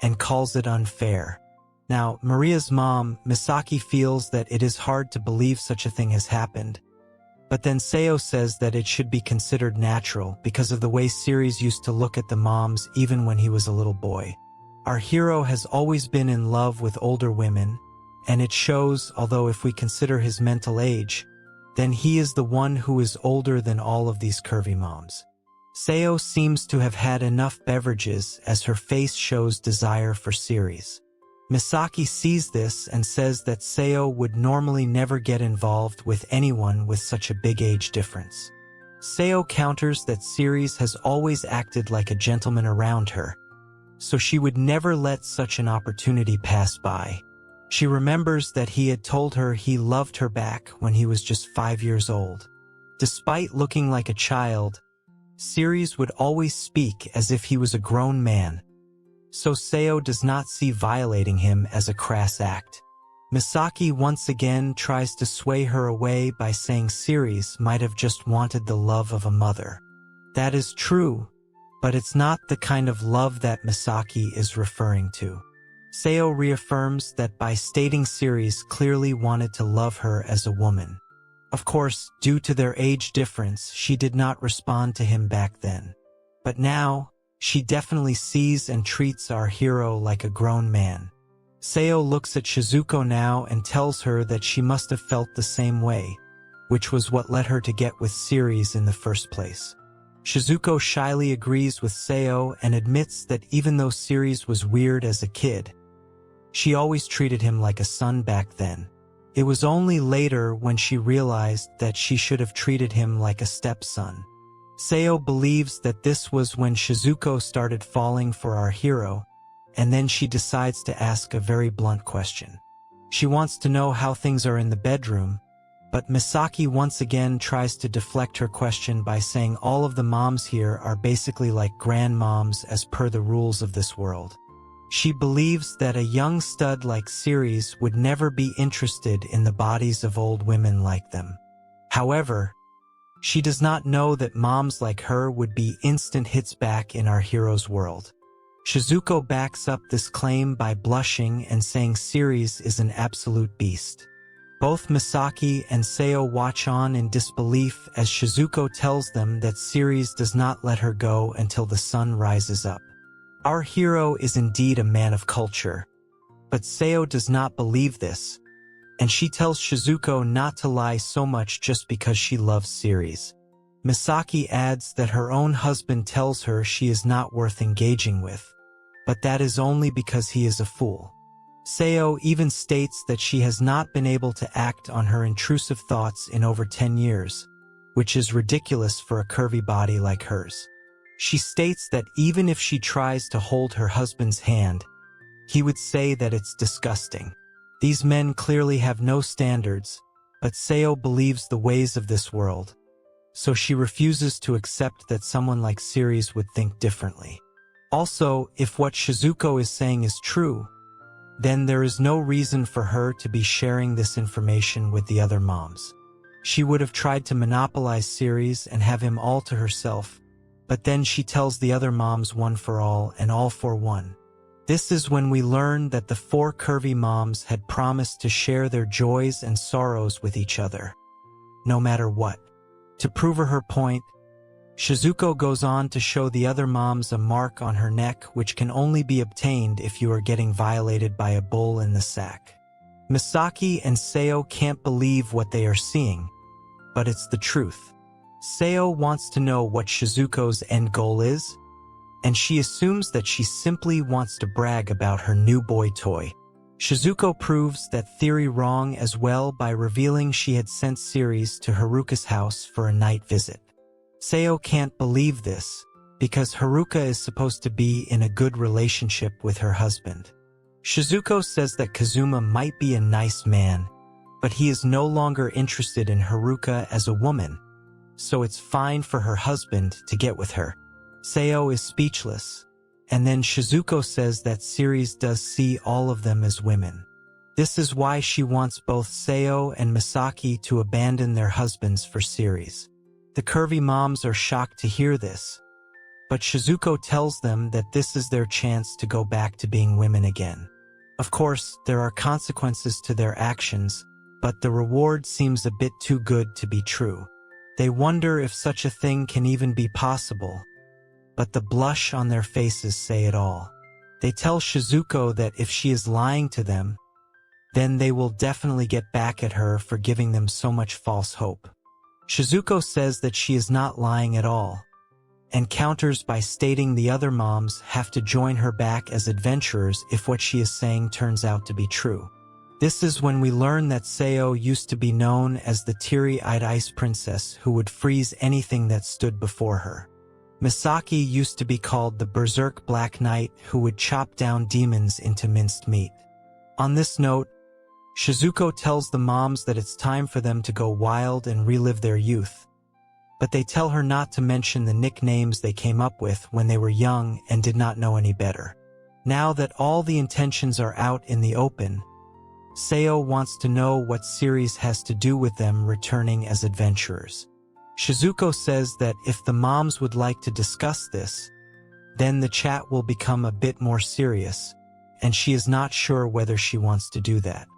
and calls it unfair. Now, Maria's mom, Misaki, feels that it is hard to believe such a thing has happened, but then Sayo says that it should be considered natural because of the way Siries used to look at the moms even when he was a little boy. Our hero has always been in love with older women, and it shows, although if we consider his mental age, then he is the one who is older than all of these curvy moms. Sayo seems to have had enough beverages as her face shows desire for Siries. Misaki sees this and says that Sayo would normally never get involved with anyone with such a big age difference. Sayo counters that Siries has always acted like a gentleman around her, so she would never let such an opportunity pass by. She remembers that he had told her he loved her back when he was just 5 years old. Despite looking like a child, Siries would always speak as if he was a grown man, so Sayo does not see violating him as a crass act. Misaki once again tries to sway her away by saying Siries might have just wanted the love of a mother. That is true, but it's not the kind of love that Misaki is referring to. Sayo reaffirms that by stating Siries clearly wanted to love her as a woman. Of course, due to their age difference, she did not respond to him back then. But now, she definitely sees and treats our hero like a grown man. Sayo looks at Shizuko now and tells her that she must have felt the same way, which was what led her to get with Siries in the first place. Shizuko shyly agrees with Sayo and admits that even though Siries was weird as a kid, she always treated him like a son back then. It was only later when she realized that she should have treated him like a stepson. Sayo believes that this was when Shizuko started falling for our hero, and then she decides to ask a very blunt question. She wants to know how things are in the bedroom, but Misaki once again tries to deflect her question by saying all of the moms here are basically like grandmoms as per the rules of this world. She believes that a young stud like Siries would never be interested in the bodies of old women like them. However, she does not know that moms like her would be instant hits back in our hero's world. Shizuko backs up this claim by blushing and saying Siries is an absolute beast. Both Misaki and Sayo watch on in disbelief as Shizuko tells them that Siries does not let her go until the sun rises up. Our hero is indeed a man of culture, but Sayo does not believe this, and she tells Shizuko not to lie so much just because she loves Siries. Misaki adds that her own husband tells her she is not worth engaging with, but that is only because he is a fool. Sayo even states that she has not been able to act on her intrusive thoughts in over 10 years, which is ridiculous for a curvy body like hers. She states that even if she tries to hold her husband's hand, he would say that it's disgusting. These men clearly have no standards, but Sayo believes the ways of this world, so she refuses to accept that someone like Siries would think differently. Also, if what Shizuko is saying is true, then there is no reason for her to be sharing this information with the other moms. She would have tried to monopolize Siries and have him all to herself, but then she tells the other moms one for all and all for one. This is when we learn that the 4 curvy moms had promised to share their joys and sorrows with each other, no matter what. To prove her point, Shizuko goes on to show the other moms a mark on her neck which can only be obtained if you are getting violated by a bull in the sack. Misaki and Sayo can't believe what they are seeing, but it's the truth. Sayo wants to know what Shizuko's end goal is, and she assumes that she simply wants to brag about her new boy toy. Shizuko proves that theory wrong as well by revealing she had sent Siries to Haruka's house for a night visit. Sayo can't believe this, because Haruka is supposed to be in a good relationship with her husband. Shizuko says that Kazuma might be a nice man, but he is no longer interested in Haruka as a woman, so it's fine for her husband to get with her. Sayo is speechless, and then Shizuko says that Siries does see all of them as women. This is why she wants both Sayo and Misaki to abandon their husbands for Siries. The curvy moms are shocked to hear this, but Shizuko tells them that this is their chance to go back to being women again. Of course, there are consequences to their actions, but the reward seems a bit too good to be true. They wonder if such a thing can even be possible, but the blush on their faces say it all. They tell Shizuko that if she is lying to them, then they will definitely get back at her for giving them so much false hope. Shizuko says that she is not lying at all, and counters by stating the other moms have to join her back as adventurers if what she is saying turns out to be true. This is when we learn that Sayo used to be known as the teary-eyed ice princess who would freeze anything that stood before her. Misaki used to be called the berserk black knight who would chop down demons into minced meat. On this note, Shizuko tells the moms that it's time for them to go wild and relive their youth, but they tell her not to mention the nicknames they came up with when they were young and did not know any better. Now that all the intentions are out in the open, Sayo wants to know what Siries has to do with them returning as adventurers. Shizuko says that if the moms would like to discuss this, then the chat will become a bit more serious, and she is not sure whether she wants to do that.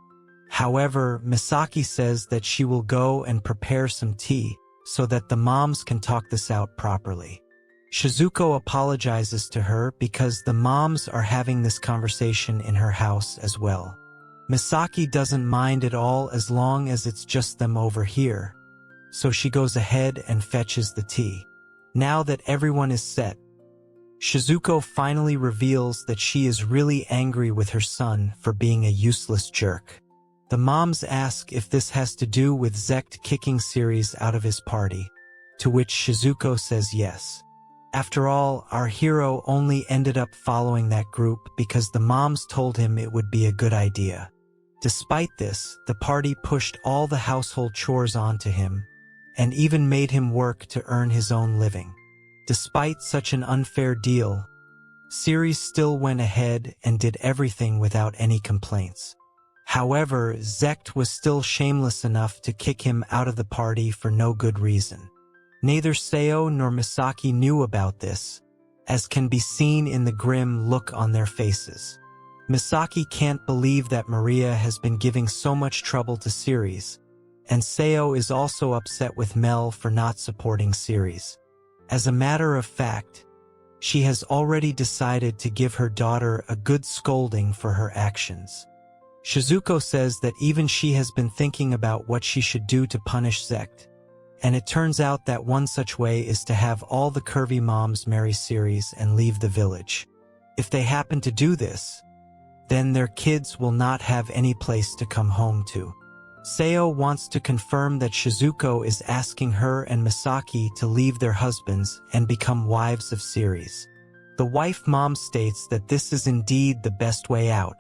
However, Misaki says that she will go and prepare some tea so that the moms can talk this out properly. Shizuko apologizes to her because the moms are having this conversation in her house as well. Misaki doesn't mind at all as long as it's just them over here, so she goes ahead and fetches the tea. Now that everyone is set, Shizuko finally reveals that she is really angry with her son for being a useless jerk. The moms ask if this has to do with Zect kicking Siries out of his party. to which Shizuko says yes. After all, our hero only ended up following that group because the moms told him it would be a good idea. Despite this, the party pushed all the household chores onto him, and even made him work to earn his own living. Despite such an unfair deal, Siries still went ahead and did everything without any complaints. However, Zect was still shameless enough to kick him out of the party for no good reason. Neither Sayo nor Misaki knew about this, as can be seen in the grim look on their faces. Misaki can't believe that Maria has been giving so much trouble to Siries, and Sayo is also upset with Mel for not supporting Siries. As a matter of fact, she has already decided to give her daughter a good scolding for her actions. Shizuko says that even she has been thinking about what she should do to punish Zect, and it turns out that one such way is to have all the curvy moms marry Siries and leave the village. If they happen to do this, then their kids will not have any place to come home to. Sayo wants to confirm that Shizuko is asking her and Misaki to leave their husbands and become wives of Siries. The wife mom states that this is indeed the best way out,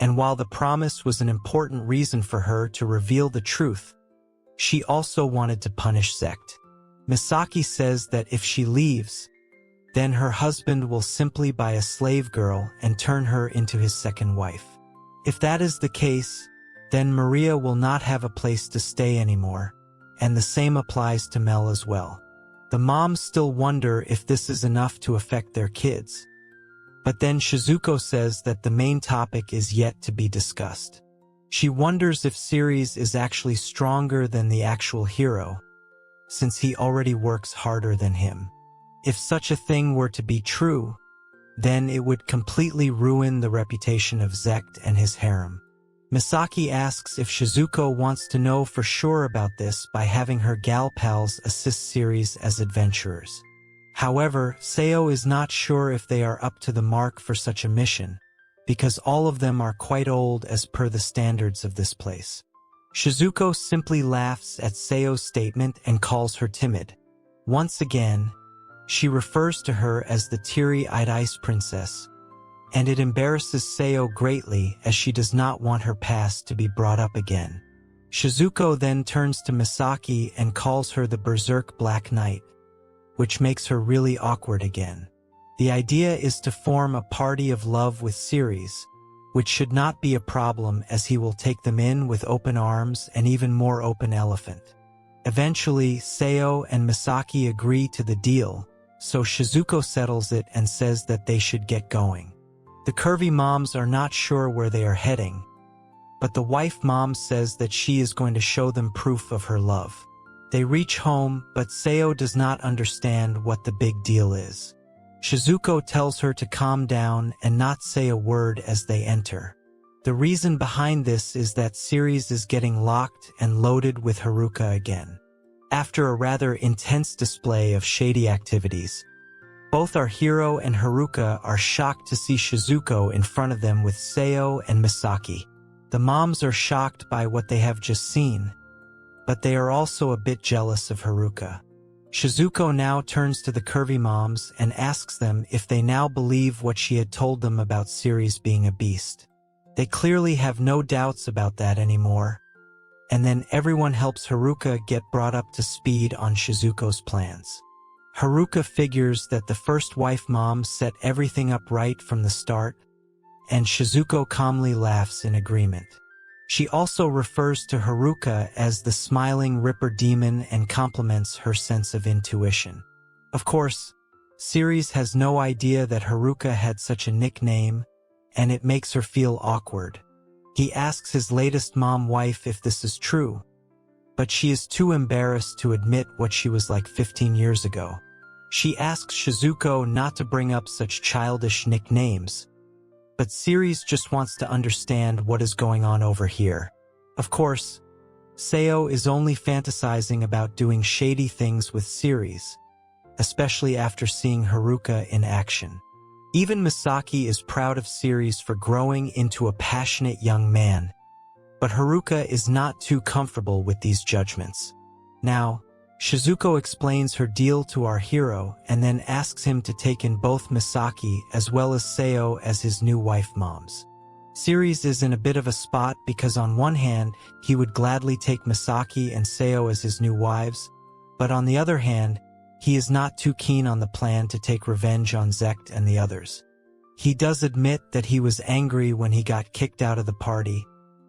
and while the promise was an important reason for her to reveal the truth, she also wanted to punish Zect. Misaki says that if she leaves, then her husband will simply buy a slave girl and turn her into his second wife. If that is the case, then Maria will not have a place to stay anymore, and the same applies to Mel as well. The moms still wonder if this is enough to affect their kids, but then Shizuko says that the main topic is yet to be discussed. She wonders if Siries is actually stronger than the actual hero, since he already works harder than him. If such a thing were to be true, then it would completely ruin the reputation of Zect and his harem. Misaki asks if Shizuko wants to know for sure about this by having her gal pals assist Siries as adventurers. However, Sayo is not sure if they are up to the mark for such a mission, because all of them are quite old as per the standards of this place. Shizuko simply laughs at Sayo's statement and calls her timid. Once again, she refers to her as the teary-eyed ice princess, and it embarrasses Sayo greatly as she does not want her past to be brought up again. Shizuko then turns to Misaki and calls her the Berserk Black Knight, which makes her really awkward again. The idea is to form a party of love with Siries, which should not be a problem as he will take them in with open arms and even more open elephant. Eventually, Sayo and Misaki agree to the deal, so Shizuko settles it and says that they should get going. The curvy moms are not sure where they are heading, but the wife mom says that she is going to show them proof of her love. They reach home, but Sayo does not understand what the big deal is. Shizuko tells her to calm down and not say a word as they enter. The reason behind this is that Siries is getting locked and loaded with Haruka again. After a rather intense display of shady activities, both our hero and Haruka are shocked to see Shizuko in front of them with Sayo and Misaki. The moms are shocked by what they have just seen, but they are also a bit jealous of Haruka. Shizuko now turns to the curvy moms and asks them if they now believe what she had told them about Siries being a beast. They clearly have no doubts about that anymore, and then everyone helps Haruka get brought up to speed on Shizuko's plans. Haruka figures that the first wife mom set everything up right from the start, and Shizuko calmly laughs in agreement. She also refers to Haruka as the smiling Ripper demon and compliments her sense of intuition. Of course, Siries has no idea that Haruka had such a nickname, and it makes her feel awkward. He asks his latest mom-wife if this is true, but she is too embarrassed to admit what she was like 15 years ago. She asks Shizuko not to bring up such childish nicknames, but Siries just wants to understand what is going on over here. Of course, Sayo is only fantasizing about doing shady things with Siries, especially after seeing Haruka in action. Even Misaki is proud of Siries for growing into a passionate young man, but Haruka is not too comfortable with these judgments. Now, Shizuko explains her deal to our hero and then asks him to take in both Misaki as well as Sayo as his new wife moms. Siries is in a bit of a spot because on one hand, he would gladly take Misaki and Sayo as his new wives, but on the other hand, he is not too keen on the plan to take revenge on Zect and the others. He does admit that he was angry when he got kicked out of the party,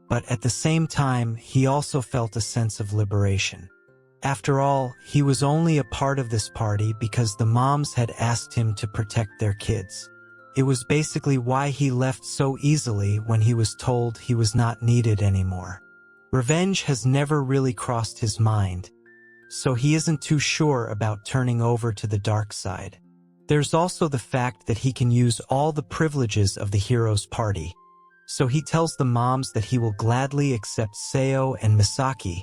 but at the same time, he also felt a sense of liberation. After all, he was only a part of this party because the moms had asked him to protect their kids. It was basically why he left so easily when he was told he was not needed anymore. Revenge has never really crossed his mind, so he isn't too sure about turning over to the dark side. There's also the fact that he can use all the privileges of the hero's party, so he tells the moms that he will gladly accept Sayo and Misaki,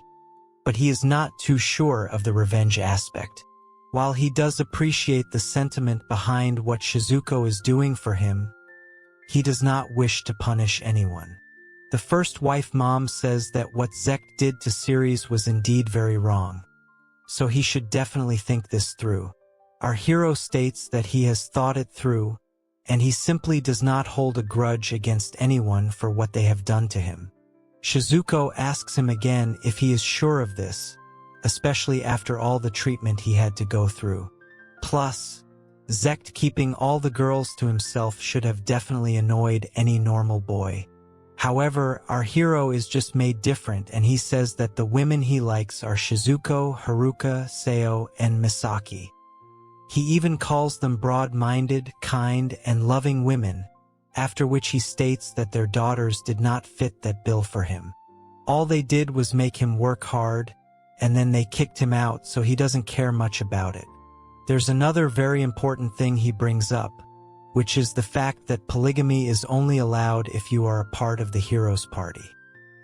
but he is not too sure of the revenge aspect. While he does appreciate the sentiment behind what Shizuko is doing for him, he does not wish to punish anyone. The first wife mom says that what Zect did to Siries was indeed very wrong, so he should definitely think this through. Our hero states that he has thought it through, and he simply does not hold a grudge against anyone for what they have done to him. Shizuko asks him again if he is sure of this, especially after all the treatment he had to go through. Plus, Zect keeping all the girls to himself should have definitely annoyed any normal boy. However, our hero is just made different, and he says that the women he likes are Shizuko, Haruka, Sayo, and Misaki. He even calls them broad-minded, kind, and loving women, after which he states that their daughters did not fit that bill for him. All they did was make him work hard, and then they kicked him out, so he doesn't care much about it. There's another very important thing he brings up, which is the fact that polygamy is only allowed if you are a part of the hero's party.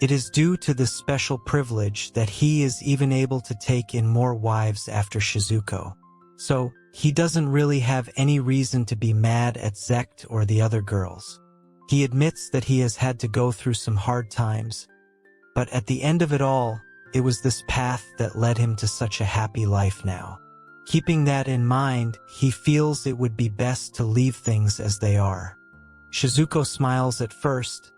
It is due to this special privilege that he is even able to take in more wives after Shizuko. So, he doesn't really have any reason to be mad at Zect or the other girls. He admits that he has had to go through some hard times, but at the end of it all, it was this path that led him to such a happy life now. Keeping that in mind, he feels it would be best to leave things as they are. Shizuko smiles at first,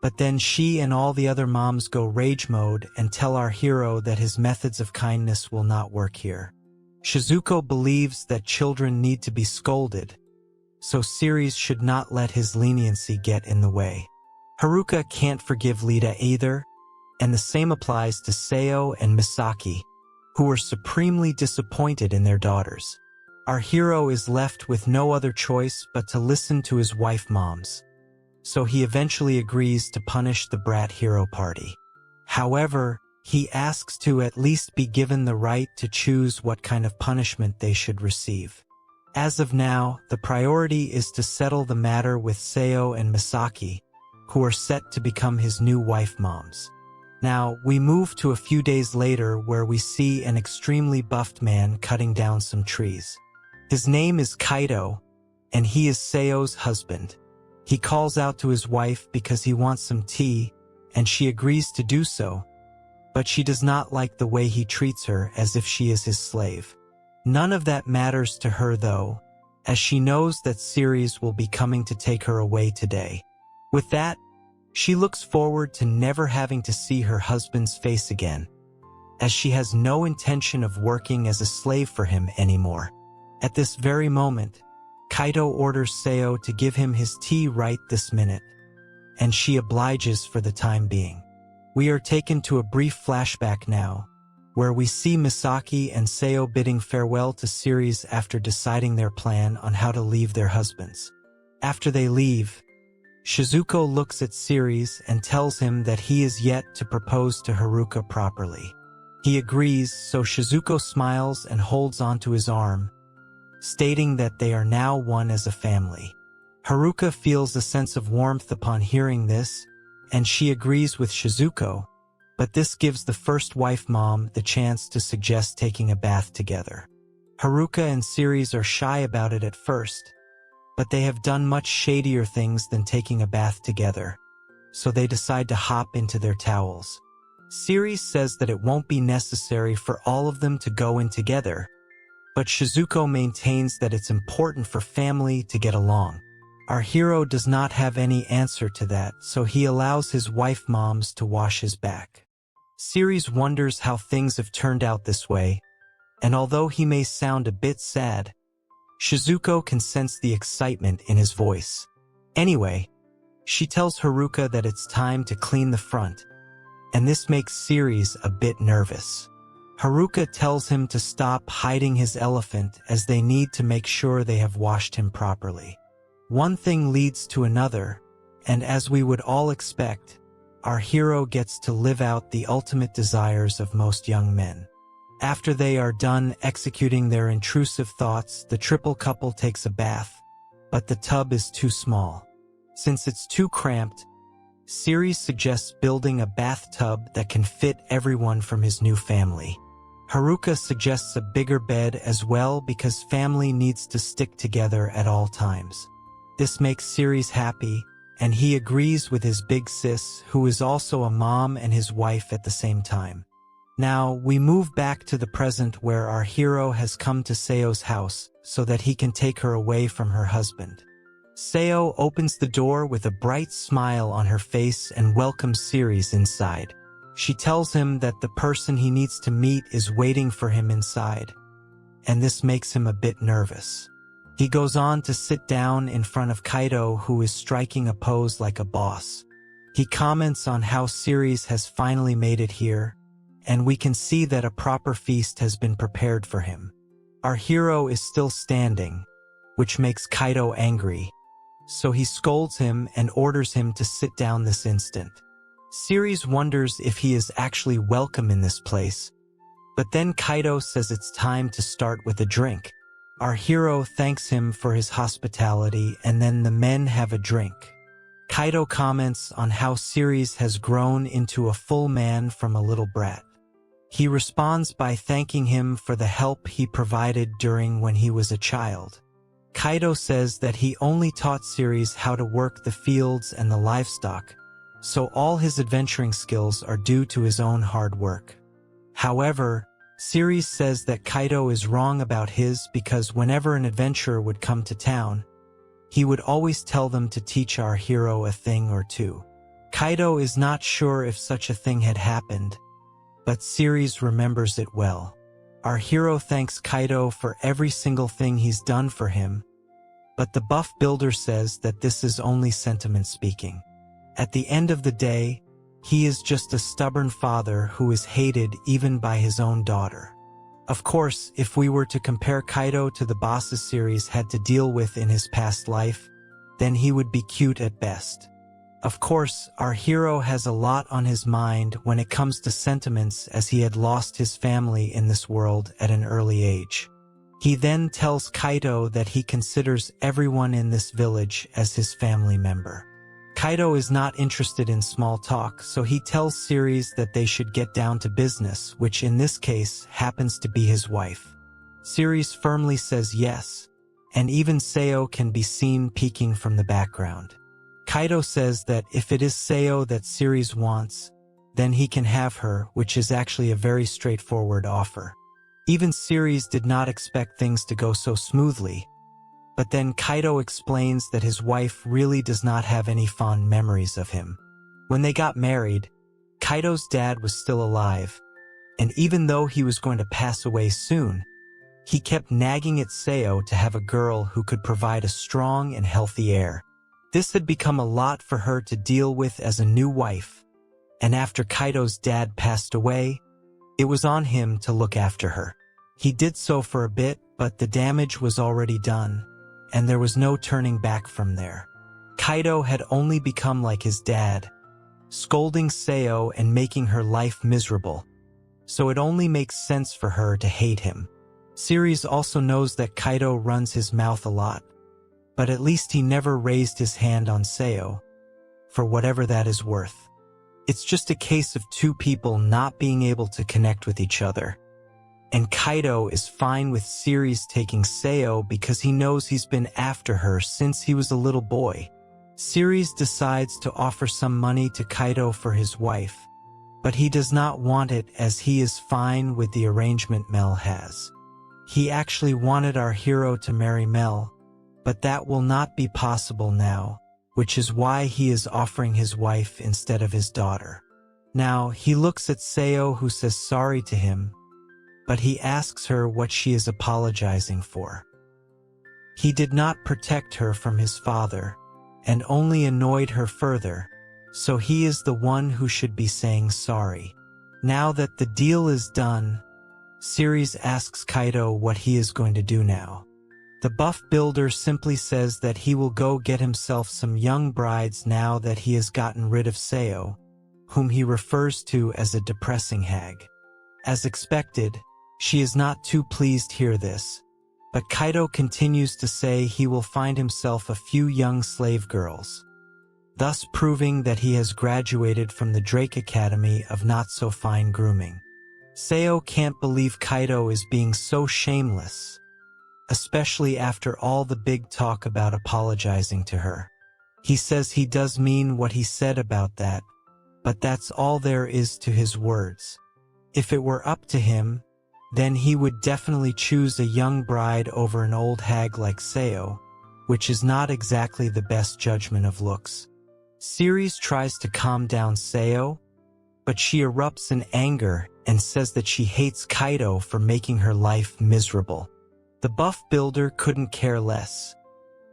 but then she and all the other moms go rage mode and tell our hero that his methods of kindness will not work here. Shizuko believes that children need to be scolded, so Siries should not let his leniency get in the way. Haruka can't forgive Lita either, and the same applies to Sayo and Misaki, who are supremely disappointed in their daughters. Our hero is left with no other choice but to listen to his wife moms, so he eventually agrees to punish the brat hero party. However, he asks to at least be given the right to choose what kind of punishment they should receive. As of now, the priority is to settle the matter with Sayo and Misaki, who are set to become his new wife moms. Now, we move to a few days later where we see an extremely buffed man cutting down some trees. His name is Kaido, and he is Sayo's husband. He calls out to his wife because he wants some tea, and she agrees to do so, but she does not like the way he treats her as if she is his slave. None of that matters to her though, as she knows that Siries will be coming to take her away today. With that, she looks forward to never having to see her husband's face again, as she has no intention of working as a slave for him anymore. At this very moment, Kaido orders Sayo to give him his tea right this minute, and she obliges for the time being. We are taken to a brief flashback now, where we see Misaki and Sayo bidding farewell to Siries after deciding their plan on how to leave their husbands. After they leave, Shizuko looks at Siries and tells him that he is yet to propose to Haruka properly. He agrees, so Shizuko smiles and holds onto his arm, stating that they are now one as a family. Haruka feels a sense of warmth upon hearing this, and she agrees with Shizuko, but this gives the first wife mom the chance to suggest taking a bath together. Haruka and Siries are shy about it at first, but they have done much shadier things than taking a bath together, so they decide to hop into their towels. Siries says that it won't be necessary for all of them to go in together, but Shizuko maintains that it's important for family to get along. Our hero does not have any answer to that, so he allows his wife moms to wash his back. Siries wonders how things have turned out this way, and although he may sound a bit sad, Shizuko can sense the excitement in his voice. Anyway, she tells Haruka that it's time to clean the front, and this makes Siries a bit nervous. Haruka tells him to stop hiding his elephant as they need to make sure they have washed him properly. One thing leads to another, and as we would all expect, our hero gets to live out the ultimate desires of most young men. After they are done executing their intrusive thoughts, the triple couple takes a bath, but the tub is too small. Since it's too cramped, Siries suggests building a bathtub that can fit everyone from his new family. Haruka suggests a bigger bed as well because family needs to stick together at all times. This makes Siries happy, and he agrees with his big sis, who is also a mom and his wife at the same time. Now, we move back to the present where our hero has come to Sayo's house so that he can take her away from her husband. Sayo opens the door with a bright smile on her face and welcomes Siries inside. She tells him that the person he needs to meet is waiting for him inside, and this makes him a bit nervous. He goes on to sit down in front of Kaido, who is striking a pose like a boss. He comments on how Siries has finally made it here, and we can see that a proper feast has been prepared for him. Our hero is still standing, which makes Kaido angry, so he scolds him and orders him to sit down this instant. Siries wonders if he is actually welcome in this place, but then Kaido says it's time to start with a drink. Our hero thanks him for his hospitality, and then the men have a drink. Kaido comments on how Siries has grown into a full man from a little brat. He responds by thanking him for the help he provided during when he was a child. Kaido says that he only taught Siries how to work the fields and the livestock, so all his adventuring skills are due to his own hard work. However, Siries says that Kaido is wrong about his because whenever an adventurer would come to town, he would always tell them to teach our hero a thing or two. Kaido is not sure if such a thing had happened, but Siries remembers it well. Our hero thanks Kaido for every single thing he's done for him, but the buff builder says that this is only sentiment speaking. At the end of the day, he is just a stubborn father who is hated even by his own daughter. Of course, if we were to compare Kaido to the bosses Siries had to deal with in his past life, then he would be cute at best. Of course, our hero has a lot on his mind when it comes to sentiments, as he had lost his family in this world at an early age. He then tells Kaido that he considers everyone in this village as his family member. Kaido is not interested in small talk, so he tells Siries that they should get down to business, which in this case happens to be his wife. Siries firmly says yes, and even Sayo can be seen peeking from the background. Kaido says that if it is Sayo that Siries wants, then he can have her, which is actually a very straightforward offer. Even Siries did not expect things to go so smoothly, but then Kaido explains that his wife really does not have any fond memories of him. When they got married, Kaido's dad was still alive, and even though he was going to pass away soon, he kept nagging at Sayo to have a girl who could provide a strong and healthy heir. This had become a lot for her to deal with as a new wife, and after Kaido's dad passed away, it was on him to look after her. He did so for a bit, but the damage was already done, and there was no turning back from there. Kaido had only become like his dad, scolding Sayo and making her life miserable, so it only makes sense for her to hate him. Siries also knows that Kaido runs his mouth a lot, but at least he never raised his hand on Sayo, for whatever that is worth. It's just a case of two people not being able to connect with each other. And Kaido is fine with Siries taking Sayo because he knows he's been after her since he was a little boy. Siries decides to offer some money to Kaido for his wife, but he does not want it as he is fine with the arrangement Mel has. He actually wanted our hero to marry Mel, but that will not be possible now, which is why he is offering his wife instead of his daughter. Now, he looks at Sayo, who says sorry to him, but he asks her what she is apologizing for. He did not protect her from his father, and only annoyed her further, so he is the one who should be saying sorry. Now that the deal is done, Siries asks Kaido what he is going to do now. The buff builder simply says that he will go get himself some young brides now that he has gotten rid of Sayo, whom he refers to as a depressing hag. As expected, she is not too pleased to hear this, but Kaido continues to say he will find himself a few young slave girls, thus proving that he has graduated from the Drake Academy of not-so-fine grooming. Sayo can't believe Kaido is being so shameless, especially after all the big talk about apologizing to her. He says he does mean what he said about that, but that's all there is to his words. If it were up to him, then he would definitely choose a young bride over an old hag like Sayo, which is not exactly the best judgment of looks. Siries tries to calm down Sayo, but she erupts in anger and says that she hates Kaido for making her life miserable. The buff builder couldn't care less,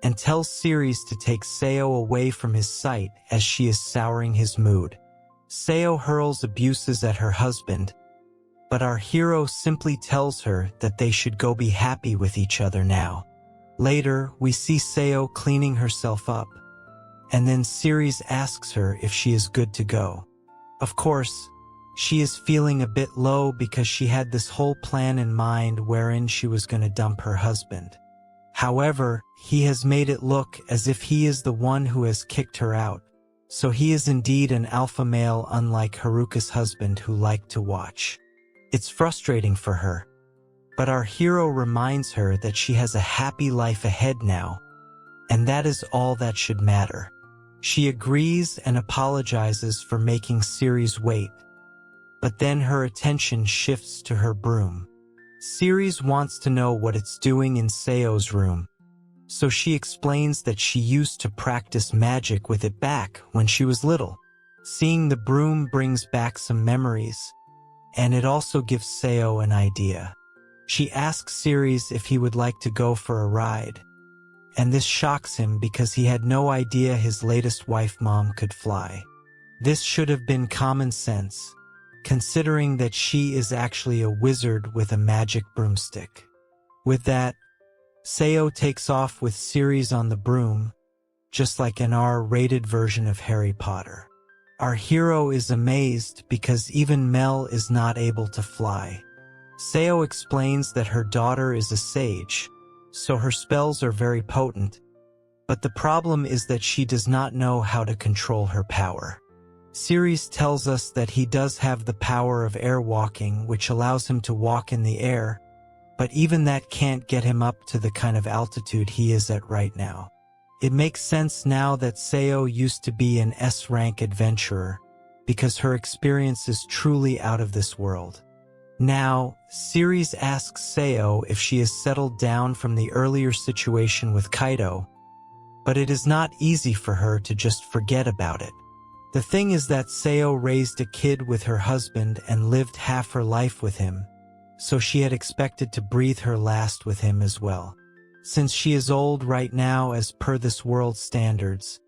and tells Siries to take Sayo away from his sight as she is souring his mood. Sayo hurls abuses at her husband, but our hero simply tells her that they should go be happy with each other now. Later, we see Sayo cleaning herself up, and then Siries asks her if she is good to go. Of course, she is feeling a bit low because she had this whole plan in mind wherein she was going to dump her husband. However, he has made it look as if he is the one who has kicked her out, so he is indeed an alpha male unlike Haruka's husband who liked to watch. It's frustrating for her, but our hero reminds her that she has a happy life ahead now, and that is all that should matter. She agrees and apologizes for making Siries wait, but then her attention shifts to her broom. Siries wants to know what it's doing in Sayo's room, so she explains that she used to practice magic with it back when she was little. Seeing the broom brings back some memories, and it also gives Sayo an idea. She asks Siries if he would like to go for a ride, and this shocks him because he had no idea his latest wife mom could fly. This should have been common sense, considering that she is actually a wizard with a magic broomstick. With that, Sayo takes off with Siries on the broom, just like an R-rated version of Harry Potter. Our hero is amazed because even Mel is not able to fly. Sayo explains that her daughter is a sage, so her spells are very potent, but the problem is that she does not know how to control her power. Siries tells us that he does have the power of air walking, which allows him to walk in the air, but even that can't get him up to the kind of altitude he is at right now. It makes sense now that Sayo used to be an S-rank adventurer, because her experience is truly out of this world. Now, Siries asks Sayo if she has settled down from the earlier situation with Kaido, but it is not easy for her to just forget about it. The thing is that Sayo raised a kid with her husband and lived half her life with him, so she had expected to breathe her last with him as well. Since she is old right now as per this world's standards,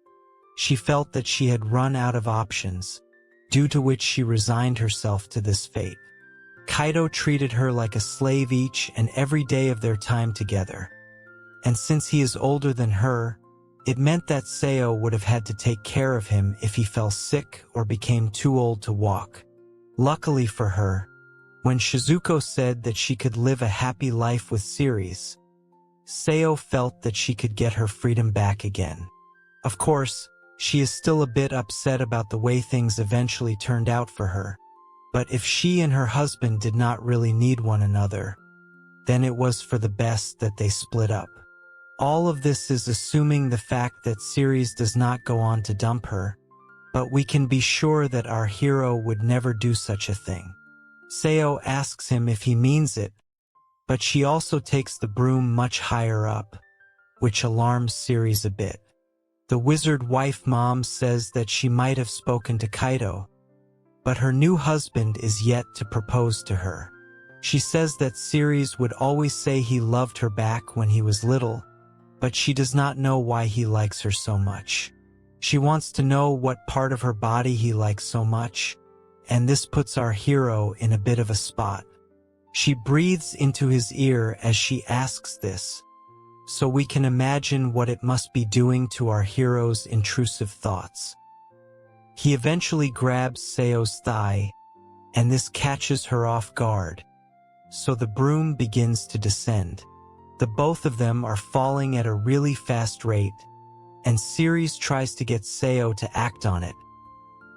she felt that she had run out of options, due to which she resigned herself to this fate. Kaido treated her like a slave each and every day of their time together, and since he is older than her, it meant that Sayo would have had to take care of him if he fell sick or became too old to walk. Luckily for her, when Shizuko said that she could live a happy life with Siries, Sayo felt that she could get her freedom back again. Of course, she is still a bit upset about the way things eventually turned out for her, but if she and her husband did not really need one another, then it was for the best that they split up. All of this is assuming the fact that Siries does not go on to dump her, but we can be sure that our hero would never do such a thing. Sayo asks him if he means it, but she also takes the broom much higher up, which alarms Siries a bit. The wizard wife mom says that she might have spoken to Kaido, but her new husband is yet to propose to her. She says that Siries would always say he loved her back when he was little, but she does not know why he likes her so much. She wants to know what part of her body he likes so much, and this puts our hero in a bit of a spot. She breathes into his ear as she asks this, so we can imagine what it must be doing to our hero's intrusive thoughts. He eventually grabs Sayo's thigh, and this catches her off guard, so the broom begins to descend. The both of them are falling at a really fast rate, and Siries tries to get Sayo to act on it,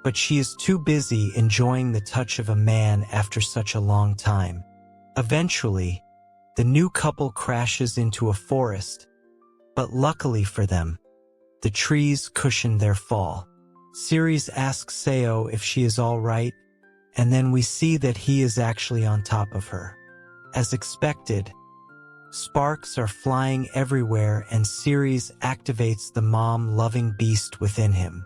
but she is too busy enjoying the touch of a man after such a long time. Eventually, the new couple crashes into a forest, but luckily for them, the trees cushion their fall. Siries asks Sayo if she is all right, and then we see that he is actually on top of her. As expected, sparks are flying everywhere and Siries activates the mom-loving beast within him.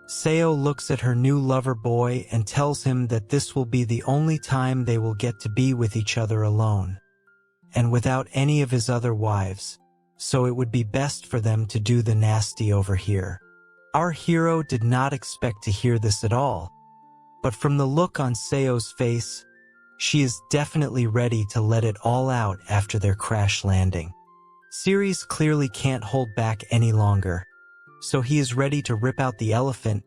Sayo looks at her new lover boy and tells him that this will be the only time they will get to be with each other alone, and without any of his other wives, so it would be best for them to do the nasty over here. Our hero did not expect to hear this at all, but from the look on Sayo's face, she is definitely ready to let it all out after their crash landing. Siries clearly can't hold back any longer, so he is ready to rip out the elephant,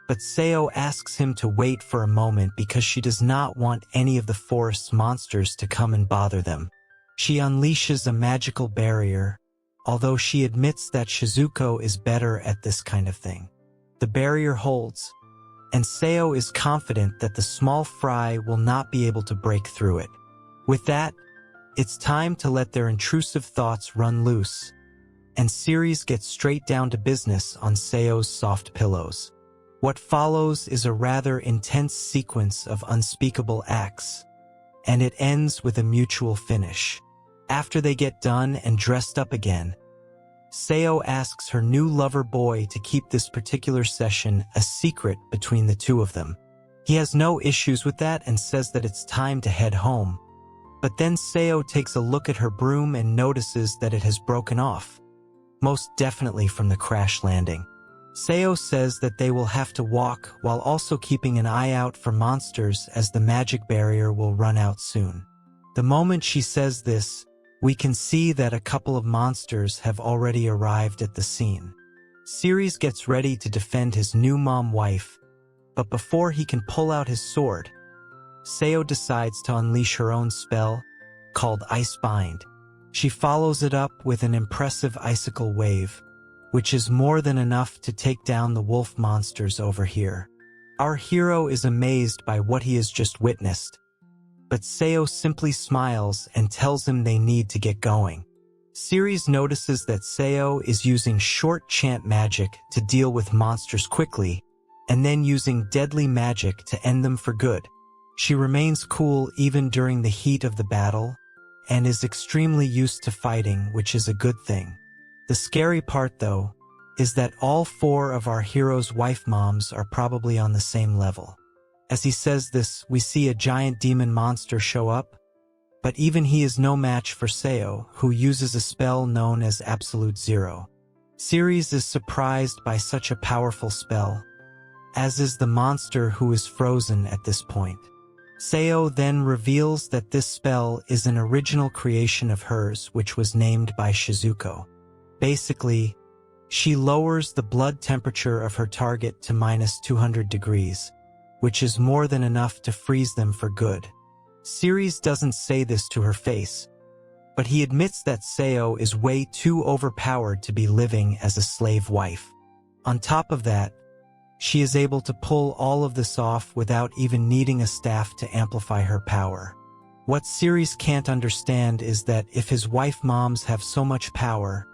but Sayo asks him to wait for a moment because she does not want any of the forest's monsters to come and bother them. She unleashes a magical barrier, although she admits that Shizuko is better at this kind of thing. The barrier holds, and Sayo is confident that the small fry will not be able to break through it. With that, it's time to let their intrusive thoughts run loose, and Siries gets straight down to business on Sayo's soft pillows. What follows is a rather intense sequence of unspeakable acts, and it ends with a mutual finish. After they get done and dressed up again, Sayo asks her new lover boy to keep this particular session a secret between the two of them. He has no issues with that and says that it's time to head home. But then Sayo takes a look at her broom and notices that it has broken off, most definitely from the crash landing. Sayo says that they will have to walk while also keeping an eye out for monsters as the magic barrier will run out soon. The moment she says this, we can see that a couple of monsters have already arrived at the scene. Siries gets ready to defend his new mom-wife, but before he can pull out his sword, Sayo decides to unleash her own spell, called Ice Bind. She follows it up with an impressive icicle wave, which is more than enough to take down the wolf monsters over here. Our hero is amazed by what he has just witnessed, but Sayo simply smiles and tells him they need to get going. Siries notices that Sayo is using short chant magic to deal with monsters quickly, and then using deadly magic to end them for good. She remains cool even during the heat of the battle, and is extremely used to fighting, which is a good thing. The scary part, though, is that all four of our hero's wife moms are probably on the same level. As he says this, we see a giant demon monster show up, but even he is no match for Sayo, who uses a spell known as Absolute Zero. Siries is surprised by such a powerful spell, as is the monster who is frozen at this point. Sayo then reveals that this spell is an original creation of hers which was named by Shizuko. Basically, she lowers the blood temperature of her target to -200 degrees, which is more than enough to freeze them for good. Siries doesn't say this to her face, but he admits that Sayo is way too overpowered to be living as a slave wife. On top of that, she is able to pull all of this off without even needing a staff to amplify her power. What Siries can't understand is that if his wife moms have so much power,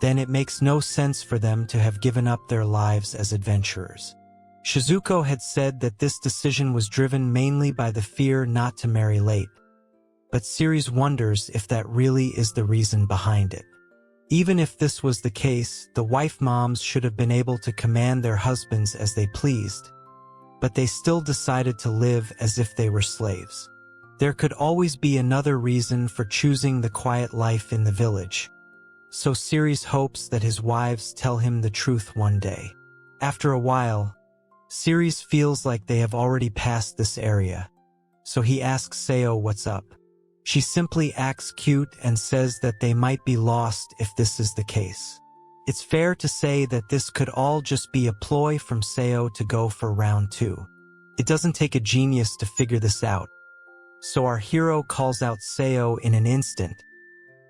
then it makes no sense for them to have given up their lives as adventurers. Shizuko had said that this decision was driven mainly by the fear not to marry late, but Siries wonders if that really is the reason behind it. Even if this was the case, the wife moms should have been able to command their husbands as they pleased, but they still decided to live as if they were slaves. There could always be another reason for choosing the quiet life in the village, so Siries hopes that his wives tell him the truth one day. After a while, Siries feels like they have already passed this area, so he asks Sayo what's up. She simply acts cute and says that they might be lost if this is the case. It's fair to say that this could all just be a ploy from Sayo to go for round 2. It doesn't take a genius to figure this out, so our hero calls out Sayo in an instant,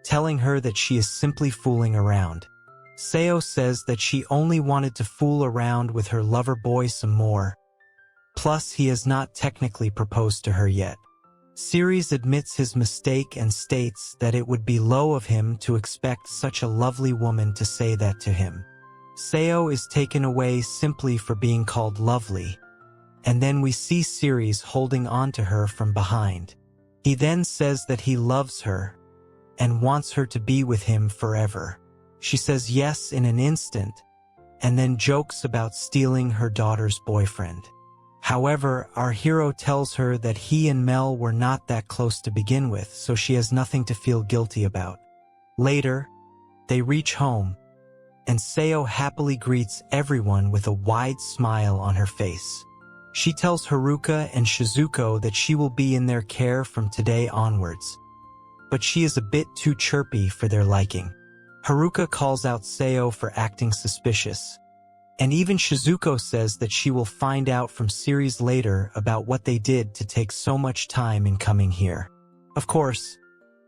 telling her that she is simply fooling around. Sayo says that she only wanted to fool around with her lover boy some more, plus he has not technically proposed to her yet. Siries admits his mistake and states that it would be low of him to expect such a lovely woman to say that to him. Sayo is taken away simply for being called lovely, and then we see Siries holding on to her from behind. He then says that he loves her and wants her to be with him forever. She says yes in an instant, and then jokes about stealing her daughter's boyfriend. However, our hero tells her that he and Mel were not that close to begin with, so she has nothing to feel guilty about. Later, they reach home, and Sayo happily greets everyone with a wide smile on her face. She tells Haruka and Shizuko that she will be in their care from today onwards, but she is a bit too chirpy for their liking. Haruka calls out Sayo for acting suspicious, and even Shizuko says that she will find out from Siries later about what they did to take so much time in coming here. Of course,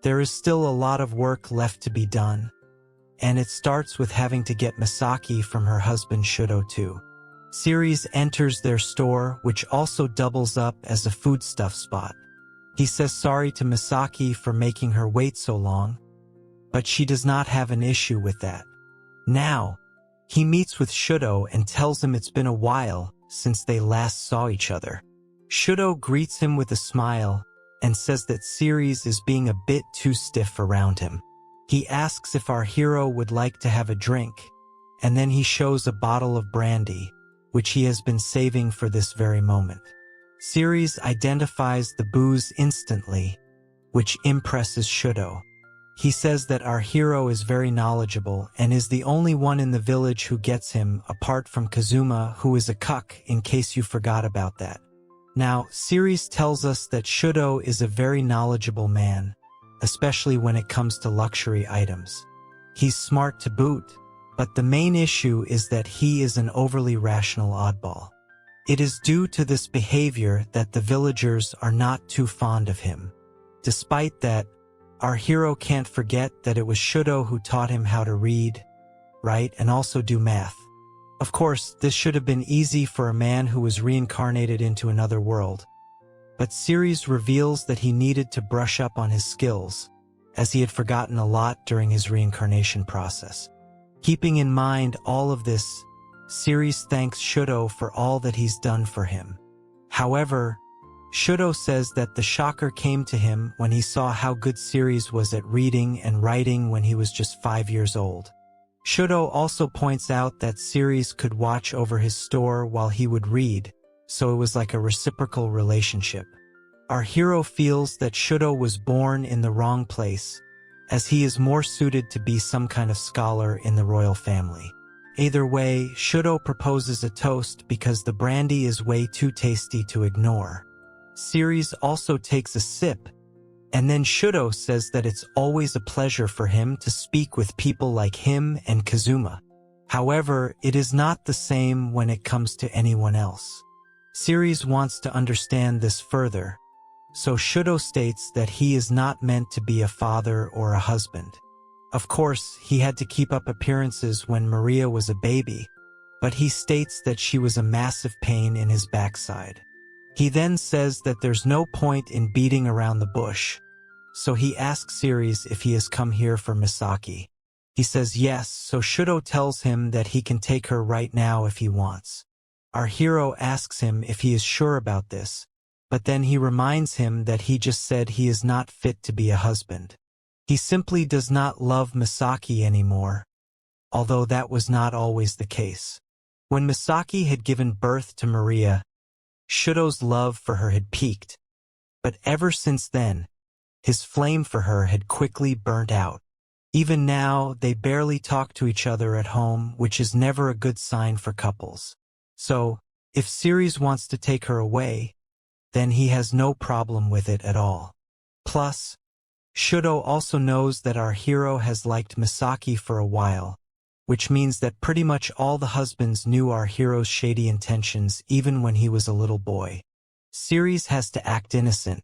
there is still a lot of work left to be done, and it starts with having to get Misaki from her husband Shudo too. Siries enters their store, which also doubles up as a foodstuff spot. He says sorry to Misaki for making her wait so long, but she does not have an issue with that. Now, he meets with Shudo and tells him it's been a while since they last saw each other. Shudo greets him with a smile and says that Siries is being a bit too stiff around him. He asks if our hero would like to have a drink, and then he shows a bottle of brandy, which he has been saving for this very moment. Siries identifies the booze instantly, which impresses Shudo. He says that our hero is very knowledgeable and is the only one in the village who gets him, apart from Kazuma, who is a cuck, in case you forgot about that. Now, Siries tells us that Shudo is a very knowledgeable man, especially when it comes to luxury items. He's smart to boot, but the main issue is that he is an overly rational oddball. It is due to this behavior that the villagers are not too fond of him. Despite that, our hero can't forget that it was Shudo who taught him how to read, write, and also do math. Of course, this should have been easy for a man who was reincarnated into another world, but Siries reveals that he needed to brush up on his skills, as he had forgotten a lot during his reincarnation process. Keeping in mind all of this, Siries thanks Shudo for all that he's done for him. However, Shudo says that the shocker came to him when he saw how good Siries was at reading and writing when he was just 5 years old. Shudo also points out that Siries could watch over his store while he would read, so it was like a reciprocal relationship. Our hero feels that Shudo was born in the wrong place, as he is more suited to be some kind of scholar in the royal family. Either way, Shudo proposes a toast because the brandy is way too tasty to ignore. Siries also takes a sip, and then Shudo says that it's always a pleasure for him to speak with people like him and Kazuma. However, it is not the same when it comes to anyone else. Siries wants to understand this further, so Shudo states that he is not meant to be a father or a husband. Of course, he had to keep up appearances when Maria was a baby, but he states that she was a massive pain in his backside. He then says that there's no point in beating around the bush, so he asks Siries if he has come here for Misaki. He says yes, so Shudo tells him that he can take her right now if he wants. Our hero asks him if he is sure about this, but then he reminds him that he just said he is not fit to be a husband. He simply does not love Misaki anymore, although that was not always the case. When Misaki had given birth to Maria, Shudo's love for her had peaked, but ever since then, his flame for her had quickly burnt out. Even now, they barely talk to each other at home, which is never a good sign for couples. So, if Siries wants to take her away, then he has no problem with it at all. Plus, Shudo also knows that our hero has liked Misaki for a while, which means that pretty much all the husbands knew our hero's shady intentions even when he was a little boy. Siries has to act innocent,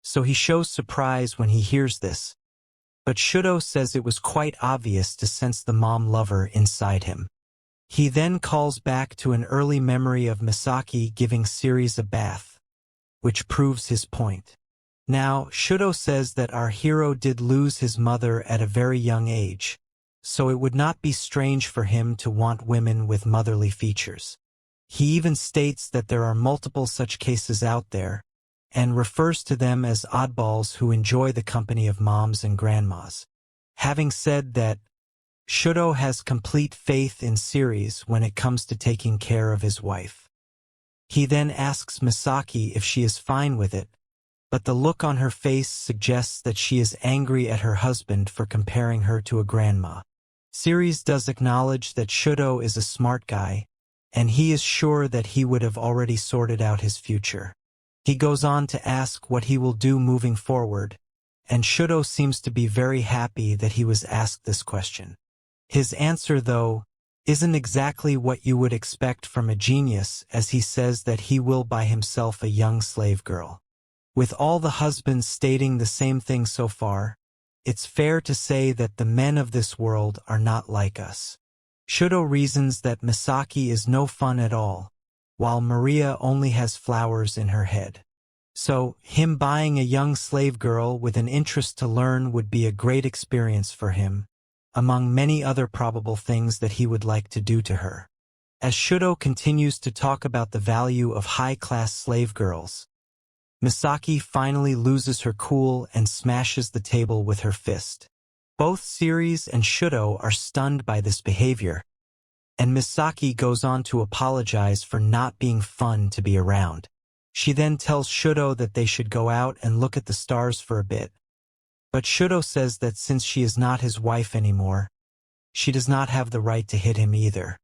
so he shows surprise when he hears this, but Shudo says it was quite obvious to sense the mom lover inside him. He then calls back to an early memory of Misaki giving Siries a bath, which proves his point. Now, Shudo says that our hero did lose his mother at a very young age, so it would not be strange for him to want women with motherly features. He even states that there are multiple such cases out there, and refers to them as oddballs who enjoy the company of moms and grandmas. Having said that, Shudo has complete faith in Siries when it comes to taking care of his wife. He then asks Misaki if she is fine with it, but the look on her face suggests that she is angry at her husband for comparing her to a grandma. Siries does acknowledge that Shudo is a smart guy, and he is sure that he would have already sorted out his future. He goes on to ask what he will do moving forward, and Shudo seems to be very happy that he was asked this question. His answer, though, isn't exactly what you would expect from a genius, as he says that he will buy himself a young slave girl. With all the husbands stating the same thing so far, it's fair to say that the men of this world are not like us. Shudo reasons that Misaki is no fun at all, while Maria only has flowers in her head. So, him buying a young slave girl with an interest to learn would be a great experience for him, among many other probable things that he would like to do to her. As Shudo continues to talk about the value of high-class slave girls, Misaki finally loses her cool and smashes the table with her fist. Both Siries and Shudo are stunned by this behavior, and Misaki goes on to apologize for not being fun to be around. She then tells Shudo that they should go out and look at the stars for a bit, but Shudo says that since she is not his wife anymore, she does not have the right to hit him either.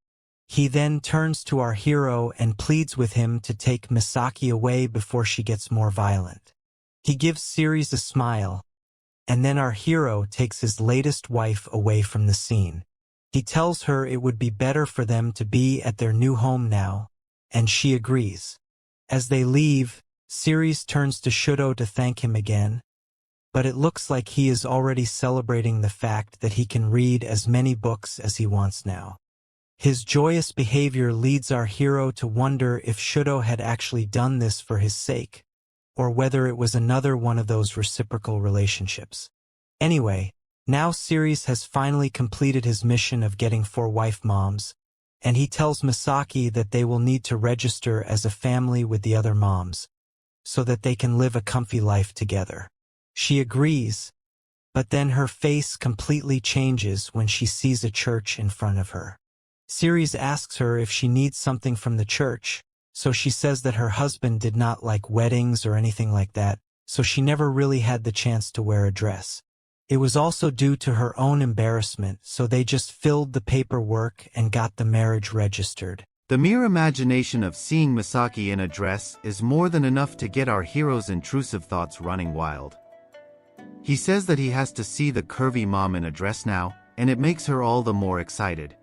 He then turns to our hero and pleads with him to take Misaki away before she gets more violent. He gives Siries a smile, and then our hero takes his latest wife away from the scene. He tells her it would be better for them to be at their new home now, and she agrees. As they leave, Siries turns to Shudo to thank him again, but it looks like he is already celebrating the fact that he can read as many books as he wants now. His joyous behavior leads our hero to wonder if Shudo had actually done this for his sake, or whether it was another one of those reciprocal relationships. Anyway, now Siries has finally completed his mission of getting 4 wife moms, and he tells Misaki that they will need to register as a family with the other moms, so that they can live a comfy life together. She agrees, but then her face completely changes when she sees a church in front of her. Siries asks her if she needs something from the church, so she says that her husband did not like weddings or anything like that, so she never really had the chance to wear a dress. It was also due to her own embarrassment, so they just filled the paperwork and got the marriage registered. The mere imagination of seeing Misaki in a dress is more than enough to get our hero's intrusive thoughts running wild. He says that he has to see the curvy mom in a dress now, and it makes her all the more excited.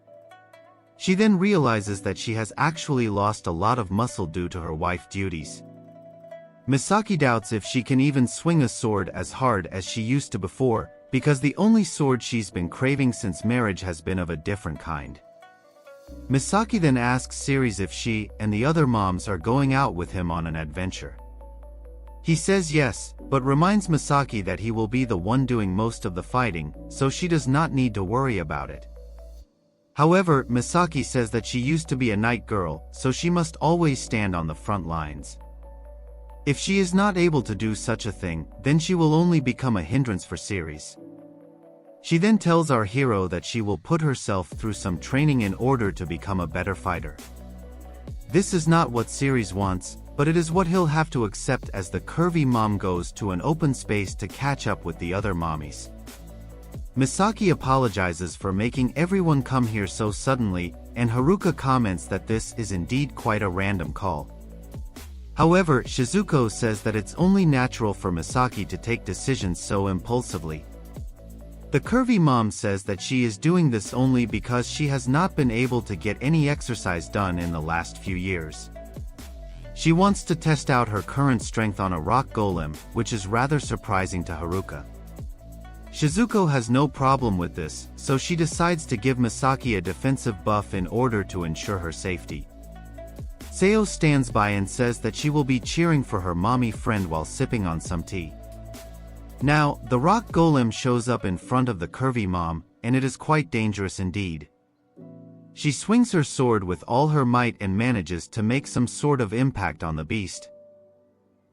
She then realizes that she has actually lost a lot of muscle due to her wife duties. Misaki doubts if she can even swing a sword as hard as she used to before, because the only sword she's been craving since marriage has been of a different kind. Misaki then asks Siries if she and the other moms are going out with him on an adventure. He says yes, but reminds Misaki that he will be the one doing most of the fighting, so she does not need to worry about it. However, Misaki says that she used to be a night girl, so she must always stand on the front lines. If she is not able to do such a thing, then she will only become a hindrance for Siries. She then tells our hero that she will put herself through some training in order to become a better fighter. This is not what Siries wants, but it is what he'll have to accept as the curvy mom goes to an open space to catch up with the other mommies. Misaki apologizes for making everyone come here so suddenly, and Haruka comments that this is indeed quite a random call. However, Shizuko says that it's only natural for Misaki to take decisions so impulsively. The curvy mom says that she is doing this only because she has not been able to get any exercise done in the last few years. She wants to test out her current strength on a rock golem, which is rather surprising to Haruka. Shizuko has no problem with this, so she decides to give Misaki a defensive buff in order to ensure her safety. Sayo stands by and says that she will be cheering for her mommy friend while sipping on some tea. Now, the rock golem shows up in front of the curvy mom, and it is quite dangerous indeed. She swings her sword with all her might and manages to make some sort of impact on the beast.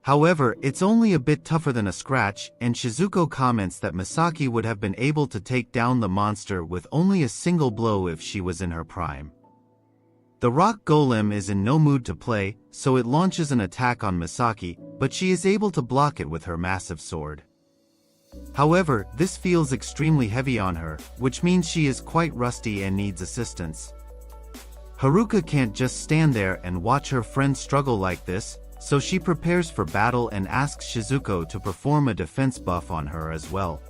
However, it's only a bit tougher than a scratch, and Shizuko comments that Misaki would have been able to take down the monster with only a single blow if she was in her prime. The rock golem is in no mood to play, so it launches an attack on Misaki, but she is able to block it with her massive sword. However, this feels extremely heavy on her, which means she is quite rusty and needs assistance. Haruka can't just stand there and watch her friend struggle like this, so she prepares for battle and asks Shizuko to perform a defense buff on her as well.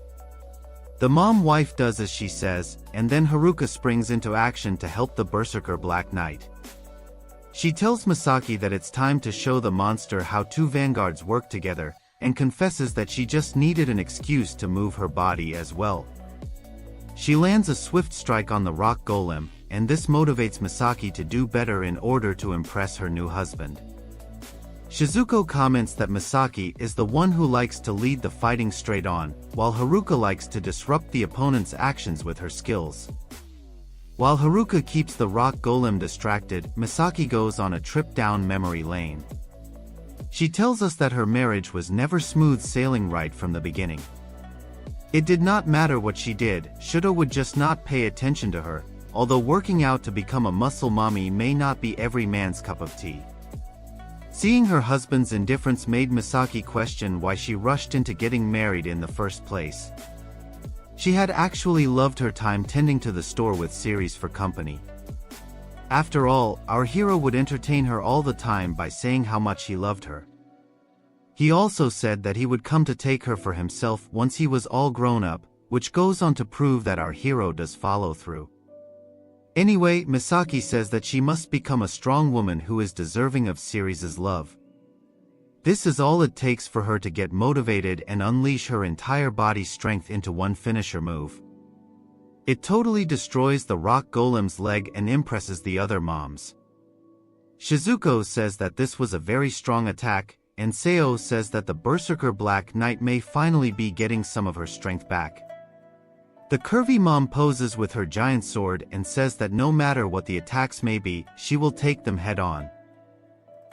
The mom wife does as she says, and then Haruka springs into action to help the Berserker Black Knight. She tells Misaki that it's time to show the monster how two vanguards work together, and confesses that she just needed an excuse to move her body as well. She lands a swift strike on the rock golem, and this motivates Misaki to do better in order to impress her new husband. Shizuko comments that Misaki is the one who likes to lead the fighting straight on, while Haruka likes to disrupt the opponent's actions with her skills. While Haruka keeps the rock golem distracted, Misaki goes on a trip down memory lane. She tells us that her marriage was never smooth sailing right from the beginning. It did not matter what she did, Shudo would just not pay attention to her, although working out to become a muscle mommy may not be every man's cup of tea. Seeing her husband's indifference made Misaki question why she rushed into getting married in the first place. She had actually loved her time tending to the store with Siries for company. After all, our hero would entertain her all the time by saying how much he loved her. He also said that he would come to take her for himself once he was all grown up, which goes on to prove that our hero does follow through. Anyway, Misaki says that she must become a strong woman who is deserving of Siries' love. This is all it takes for her to get motivated and unleash her entire body's strength into one finisher move. It totally destroys the rock golem's leg and impresses the other moms. Shizuko says that this was a very strong attack, and Sayo says that the Berserker Black Knight may finally be getting some of her strength back. The curvy mom poses with her giant sword and says that no matter what the attacks may be, she will take them head on.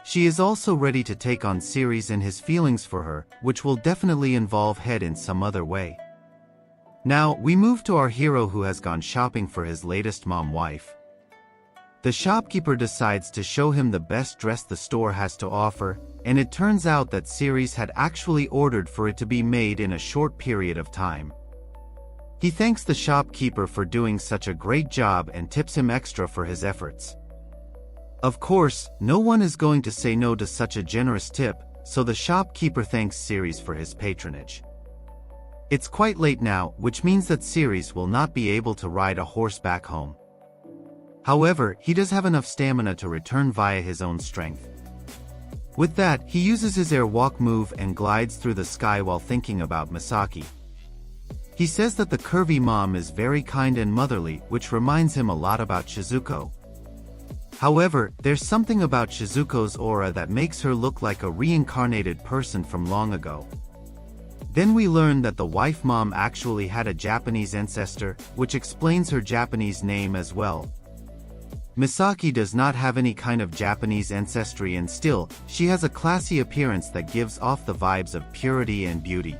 She is also ready to take on Siries and his feelings for her, which will definitely involve Head in some other way. Now, we move to our hero who has gone shopping for his latest mom wife. The shopkeeper decides to show him the best dress the store has to offer, and it turns out that Siries had actually ordered for it to be made in a short period of time. He thanks the shopkeeper for doing such a great job and tips him extra for his efforts. Of course, no one is going to say no to such a generous tip, so the shopkeeper thanks Siries for his patronage. It's quite late now, which means that Siries will not be able to ride a horse back home. However, he does have enough stamina to return via his own strength. With that, he uses his airwalk move and glides through the sky while thinking about Misaki. He says that the curvy mom is very kind and motherly, which reminds him a lot about Shizuko. However, there's something about Shizuko's aura that makes her look like a reincarnated person from long ago. Then we learn that the wife mom actually had a Japanese ancestor, which explains her Japanese name as well. Misaki does not have any kind of Japanese ancestry, and still, she has a classy appearance that gives off the vibes of purity and beauty.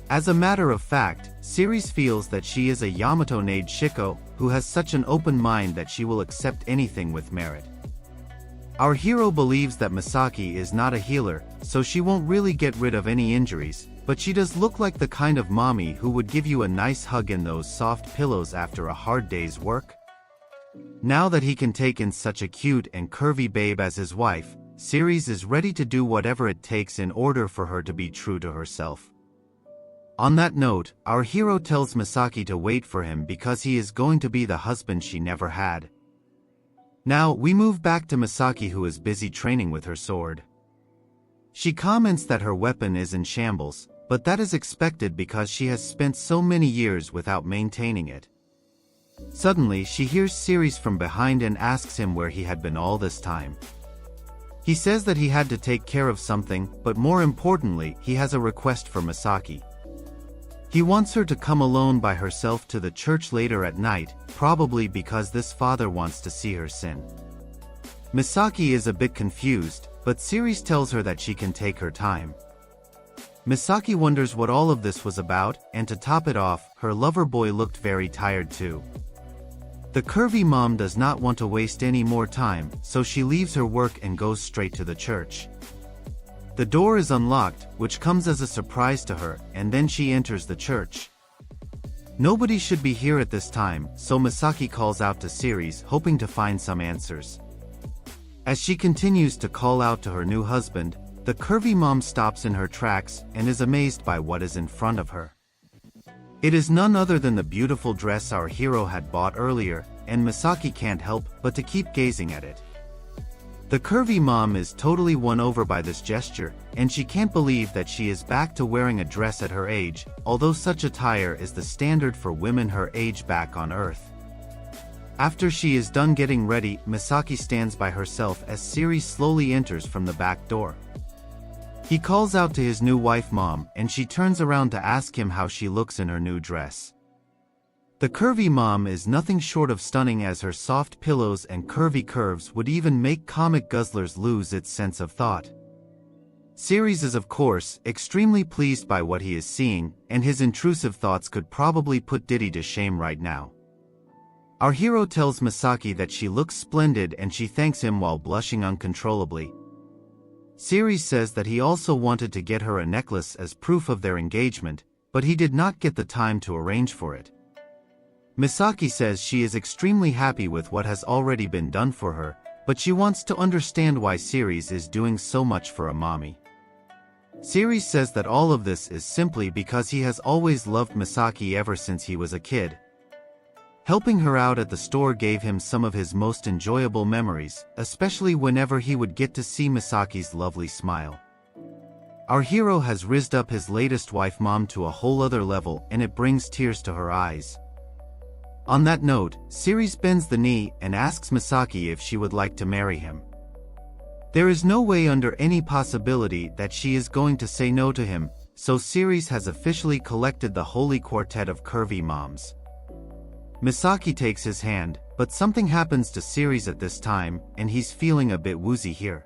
As a matter of fact, Siries feels that she is a Yamato-nade Shiko, who has such an open mind that she will accept anything with merit. Our hero believes that Misaki is not a healer, so she won't really get rid of any injuries, but she does look like the kind of mommy who would give you a nice hug in those soft pillows after a hard day's work. Now that he can take in such a cute and curvy babe as his wife, Siries is ready to do whatever it takes in order for her to be true to herself. On that note, our hero tells Misaki to wait for him because he is going to be the husband she never had. Now, we move back to Misaki, who is busy training with her sword. She comments that her weapon is in shambles, but that is expected because she has spent so many years without maintaining it. Suddenly, she hears Siries from behind and asks him where he had been all this time. He says that he had to take care of something, but more importantly, he has a request for Misaki. He wants her to come alone by herself to the church later at night, probably because this father wants to see her sin. Misaki is a bit confused, but Siries tells her that she can take her time. Misaki wonders what all of this was about, and to top it off, her lover boy looked very tired too. The curvy mom does not want to waste any more time, so she leaves her work and goes straight to the church. The door is unlocked, which comes as a surprise to her, and then she enters the church. Nobody should be here at this time, so Misaki calls out to Siries, hoping to find some answers. As she continues to call out to her new husband, the curvy mom stops in her tracks and is amazed by what is in front of her. It is none other than the beautiful dress our hero had bought earlier, and Misaki can't help but to keep gazing at it. The curvy mom is totally won over by this gesture, and she can't believe that she is back to wearing a dress at her age, although such attire is the standard for women her age back on Earth. After she is done getting ready, Misaki stands by herself as Siries slowly enters from the back door. He calls out to his new wife mom, and she turns around to ask him how she looks in her new dress. The curvy mom is nothing short of stunning, as her soft pillows and curvy curves would even make comic guzzlers lose its sense of thought. Siries is of course extremely pleased by what he is seeing, and his intrusive thoughts could probably put Diddy to shame right now. Our hero tells Misaki that she looks splendid and she thanks him while blushing uncontrollably. Siries says that he also wanted to get her a necklace as proof of their engagement, but he did not get the time to arrange for it. Misaki says she is extremely happy with what has already been done for her, but she wants to understand why Siries is doing so much for a mommy. Siries says that all of this is simply because he has always loved Misaki ever since he was a kid. Helping her out at the store gave him some of his most enjoyable memories, especially whenever he would get to see Misaki's lovely smile. Our hero has rizzed up his latest wife mom to a whole other level, and it brings tears to her eyes. On that note, Siries bends the knee and asks Misaki if she would like to marry him. There is no way under any possibility that she is going to say no to him, so Siries has officially collected the holy quartet of curvy moms. Misaki takes his hand, but something happens to Siries at this time, and he's feeling a bit woozy here.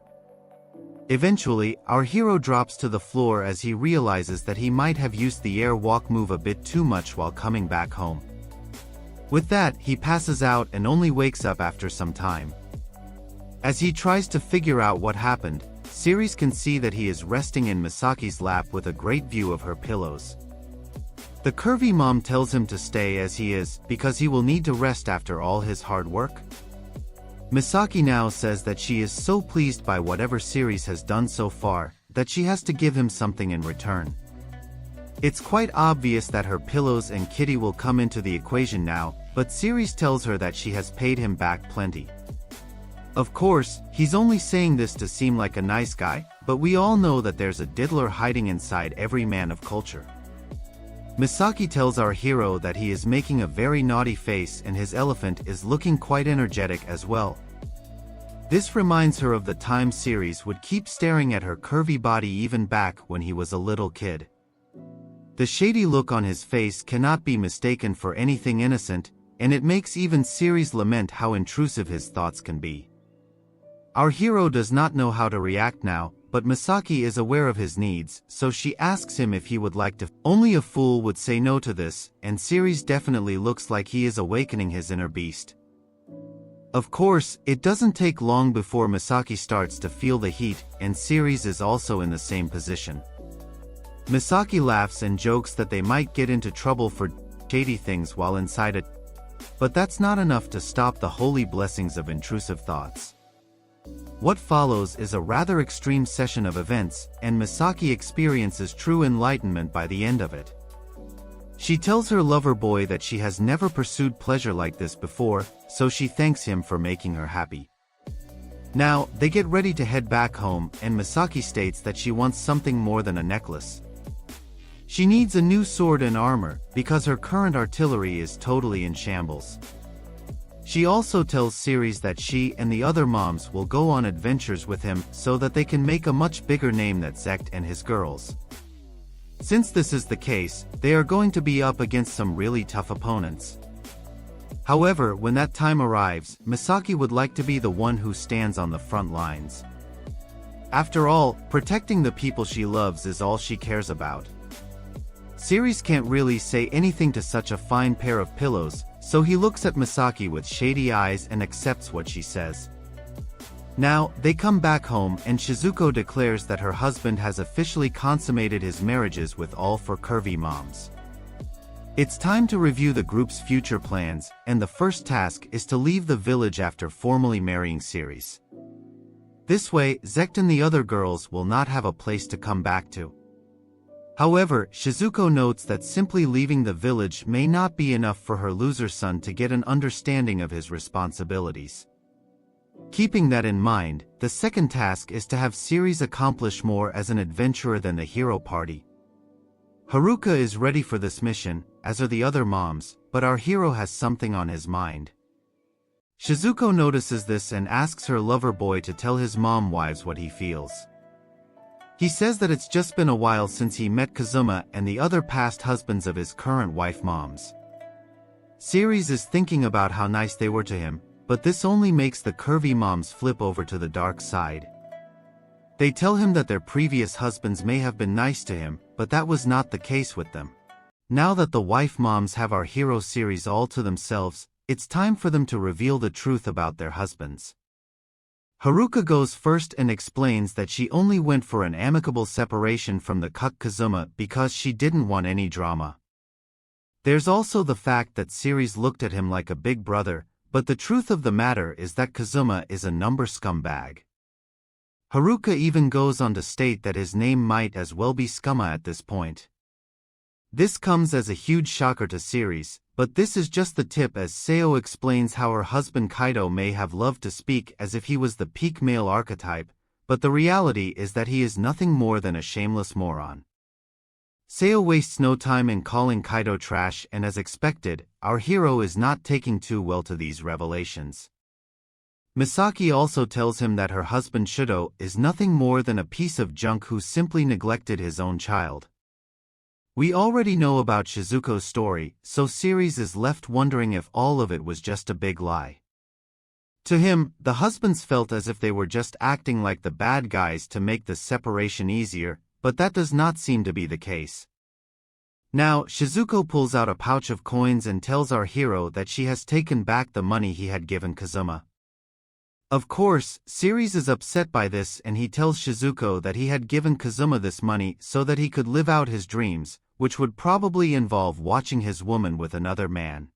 Eventually, our hero drops to the floor as he realizes that he might have used the airwalk move a bit too much while coming back home. With that, he passes out and only wakes up after some time. As he tries to figure out what happened, Siries can see that he is resting in Misaki's lap with a great view of her pillows. The curvy mom tells him to stay as he is, because he will need to rest after all his hard work. Misaki now says that she is so pleased by whatever Siries has done so far, that she has to give him something in return. It's quite obvious that her pillows and kitty will come into the equation now, but Siries tells her that she has paid him back plenty. Of course, he's only saying this to seem like a nice guy, but we all know that there's a diddler hiding inside every man of culture. Misaki tells our hero that he is making a very naughty face and his elephant is looking quite energetic as well. This reminds her of the time Siries would keep staring at her curvy body even back when he was a little kid. The shady look on his face cannot be mistaken for anything innocent, and it makes even Siries lament how intrusive his thoughts can be. Our hero does not know how to react now, but Misaki is aware of his needs, so she asks him if he would like to. Only a fool would say no to this, and Siries definitely looks like he is awakening his inner beast. Of course, it doesn't take long before Misaki starts to feel the heat, and Siries is also in the same position. Misaki laughs and jokes that they might get into trouble for shady things while inside it, but that's not enough to stop the holy blessings of intrusive thoughts. What follows is a rather extreme session of events, and Misaki experiences true enlightenment by the end of it. She tells her lover boy that she has never pursued pleasure like this before, so she thanks him for making her happy. Now, they get ready to head back home, and Misaki states that she wants something more than a necklace. She needs a new sword and armor, because her current artillery is totally in shambles. She also tells Siries that she and the other moms will go on adventures with him so that they can make a much bigger name than Zect and his girls. Since this is the case, they are going to be up against some really tough opponents. However, when that time arrives, Misaki would like to be the one who stands on the front lines. After all, protecting the people she loves is all she cares about. Siries can't really say anything to such a fine pair of pillows, so he looks at Misaki with shady eyes and accepts what she says. Now, they come back home and Shizuko declares that her husband has officially consummated his marriages with all four curvy moms. It's time to review the group's future plans, and the first task is to leave the village after formally marrying Siries. This way, Zect and the other girls will not have a place to come back to. However, Shizuko notes that simply leaving the village may not be enough for her loser son to get an understanding of his responsibilities. Keeping that in mind, the second task is to have Siries accomplish more as an adventurer than the hero party. Haruka is ready for this mission, as are the other moms, but our hero has something on his mind. Shizuko notices this and asks her lover boy to tell his mom wives what he feels. He says that it's just been a while since he met Kazuma and the other past husbands of his current wife moms. Siries is thinking about how nice they were to him, but this only makes the curvy moms flip over to the dark side. They tell him that their previous husbands may have been nice to him, but that was not the case with them. Now that the wife moms have our hero Siries all to themselves, it's time for them to reveal the truth about their husbands. Haruka goes first and explains that she only went for an amicable separation from the cuck Kazuma because she didn't want any drama. There's also the fact that Siries looked at him like a big brother, but the truth of the matter is that Kazuma is a number scumbag. Haruka even goes on to state that his name might as well be Scumma at this point. This comes as a huge shocker to Siries, but this is just the tip as Sayo explains how her husband Kaido may have loved to speak as if he was the peak male archetype, but the reality is that he is nothing more than a shameless moron. Sayo wastes no time in calling Kaido trash, and as expected, our hero is not taking too well to these revelations. Misaki also tells him that her husband Shudo is nothing more than a piece of junk who simply neglected his own child. We already know about Shizuko's story, so Siries is left wondering if all of it was just a big lie. To him, the husbands felt as if they were just acting like the bad guys to make the separation easier, but that does not seem to be the case. Now, Shizuko pulls out a pouch of coins and tells our hero that she has taken back the money he had given Kazuma. Of course, Siries is upset by this and he tells Shizuko that he had given Kazuma this money so that he could live out his dreams, which would probably involve watching his woman with another man.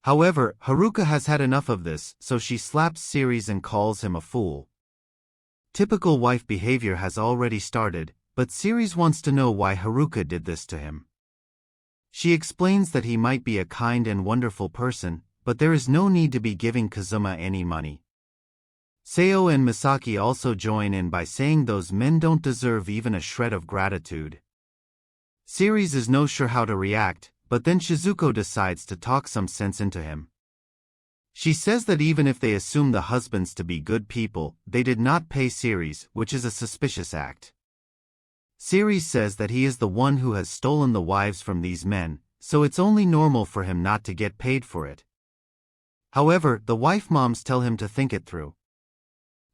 However, Haruka has had enough of this, so she slaps Siries and calls him a fool. Typical wife behavior has already started, but Siries wants to know why Haruka did this to him. She explains that he might be a kind and wonderful person, but there is no need to be giving Kazuma any money. Sayo and Misaki also join in by saying those men don't deserve even a shred of gratitude. Siries is no sure how to react, but then Shizuko decides to talk some sense into him. She says that even if they assume the husbands to be good people, they did not pay Siries, which is a suspicious act. Siries says that he is the one who has stolen the wives from these men, so it's only normal for him not to get paid for it. However, the wife moms tell him to think it through.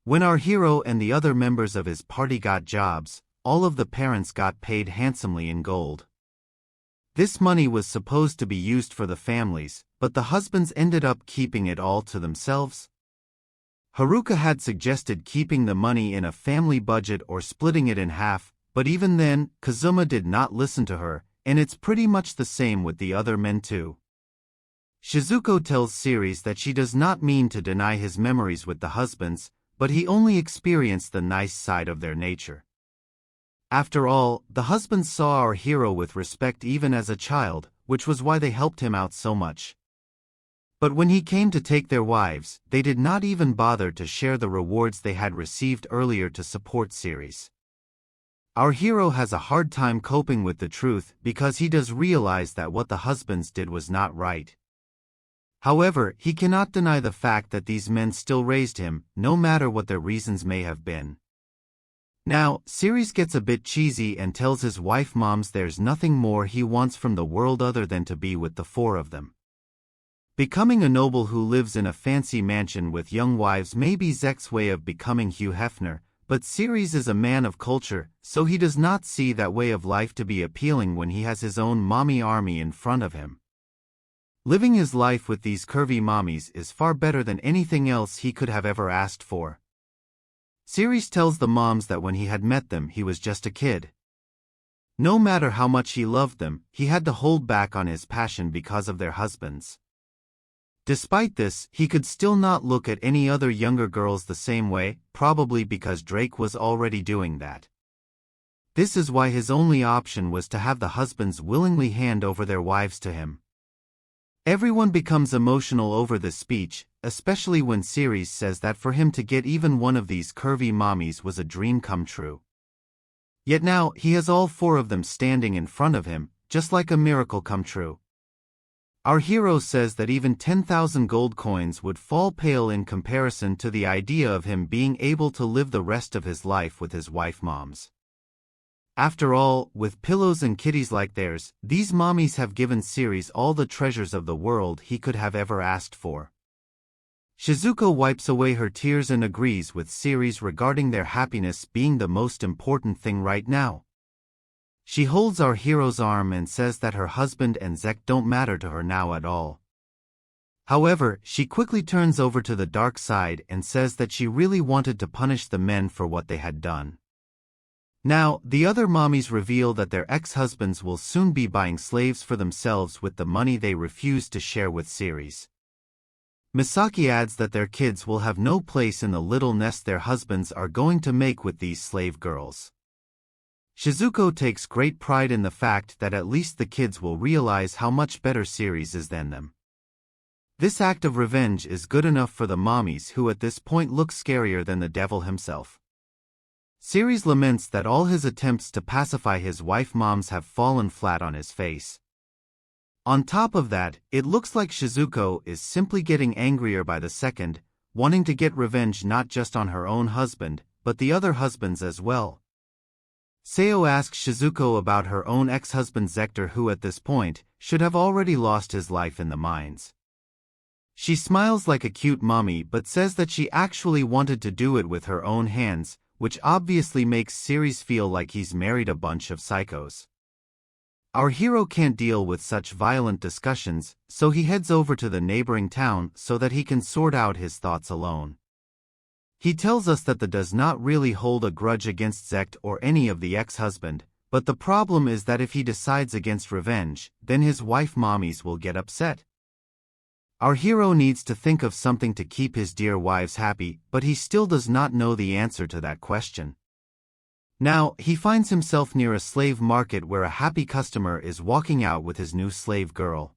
When our hero and the other members of his party got jobs, all of the parents got paid handsomely in gold. This money was supposed to be used for the families, but the husbands ended up keeping it all to themselves. Haruka had suggested keeping the money in a family budget or splitting it in half, but even then, Kazuma did not listen to her, and it's pretty much the same with the other men too. Shizuko tells Siries that she does not mean to deny his memories with the husbands, but he only experienced the nice side of their nature. After all, the husbands saw our hero with respect even as a child, which was why they helped him out so much. But when he came to take their wives, they did not even bother to share the rewards they had received earlier to support Siries. Our hero has a hard time coping with the truth because he does realize that what the husbands did was not right. However, he cannot deny the fact that these men still raised him, no matter what their reasons may have been. Now, Siries gets a bit cheesy and tells his wife moms there's nothing more he wants from the world other than to be with the four of them. Becoming a noble who lives in a fancy mansion with young wives may be Zect's way of becoming Hugh Hefner, but Siries is a man of culture, so he does not see that way of life to be appealing when he has his own mommy army in front of him. Living his life with these curvy mommies is far better than anything else he could have ever asked for. Siries tells the moms that when he had met them he was just a kid. No matter how much he loved them, he had to hold back on his passion because of their husbands. Despite this, he could still not look at any other younger girls the same way, probably because Drake was already doing that. This is why his only option was to have the husbands willingly hand over their wives to him. Everyone becomes emotional over this speech, especially when Siries says that for him to get even one of these curvy mommies was a dream come true. Yet now, he has all four of them standing in front of him, just like a miracle come true. Our hero says that even 10,000 gold coins would fall pale in comparison to the idea of him being able to live the rest of his life with his wife moms. After all, with pillows and kitties like theirs, these mommies have given Siries all the treasures of the world he could have ever asked for. Shizuko wipes away her tears and agrees with Siries regarding their happiness being the most important thing right now. She holds our hero's arm and says that her husband and Zect don't matter to her now at all. However, she quickly turns over to the dark side and says that she really wanted to punish the men for what they had done. Now, the other mommies reveal that their ex-husbands will soon be buying slaves for themselves with the money they refused to share with Siries. Misaki adds that their kids will have no place in the little nest their husbands are going to make with these slave girls. Shizuko takes great pride in the fact that at least the kids will realize how much better Siries is than them. This act of revenge is good enough for the mommies who at this point look scarier than the devil himself. Siries laments that all his attempts to pacify his wife moms have fallen flat on his face. On top of that, it looks like Shizuko is simply getting angrier by the second, wanting to get revenge not just on her own husband, but the other husbands as well. Sayo asks Shizuko about her own ex-husband Zect, who at this point should have already lost his life in the mines. She smiles like a cute mommy but says that she actually wanted to do it with her own hands, which obviously makes Siries feel like he's married a bunch of psychos. Our hero can't deal with such violent discussions, so he heads over to the neighboring town so that he can sort out his thoughts alone. He tells us that the does not really hold a grudge against Zect or any of the ex-husband, but the problem is that if he decides against revenge, then his wife mommies will get upset. Our hero needs to think of something to keep his dear wives happy, but he still does not know the answer to that question. Now, he finds himself near a slave market where a happy customer is walking out with his new slave girl.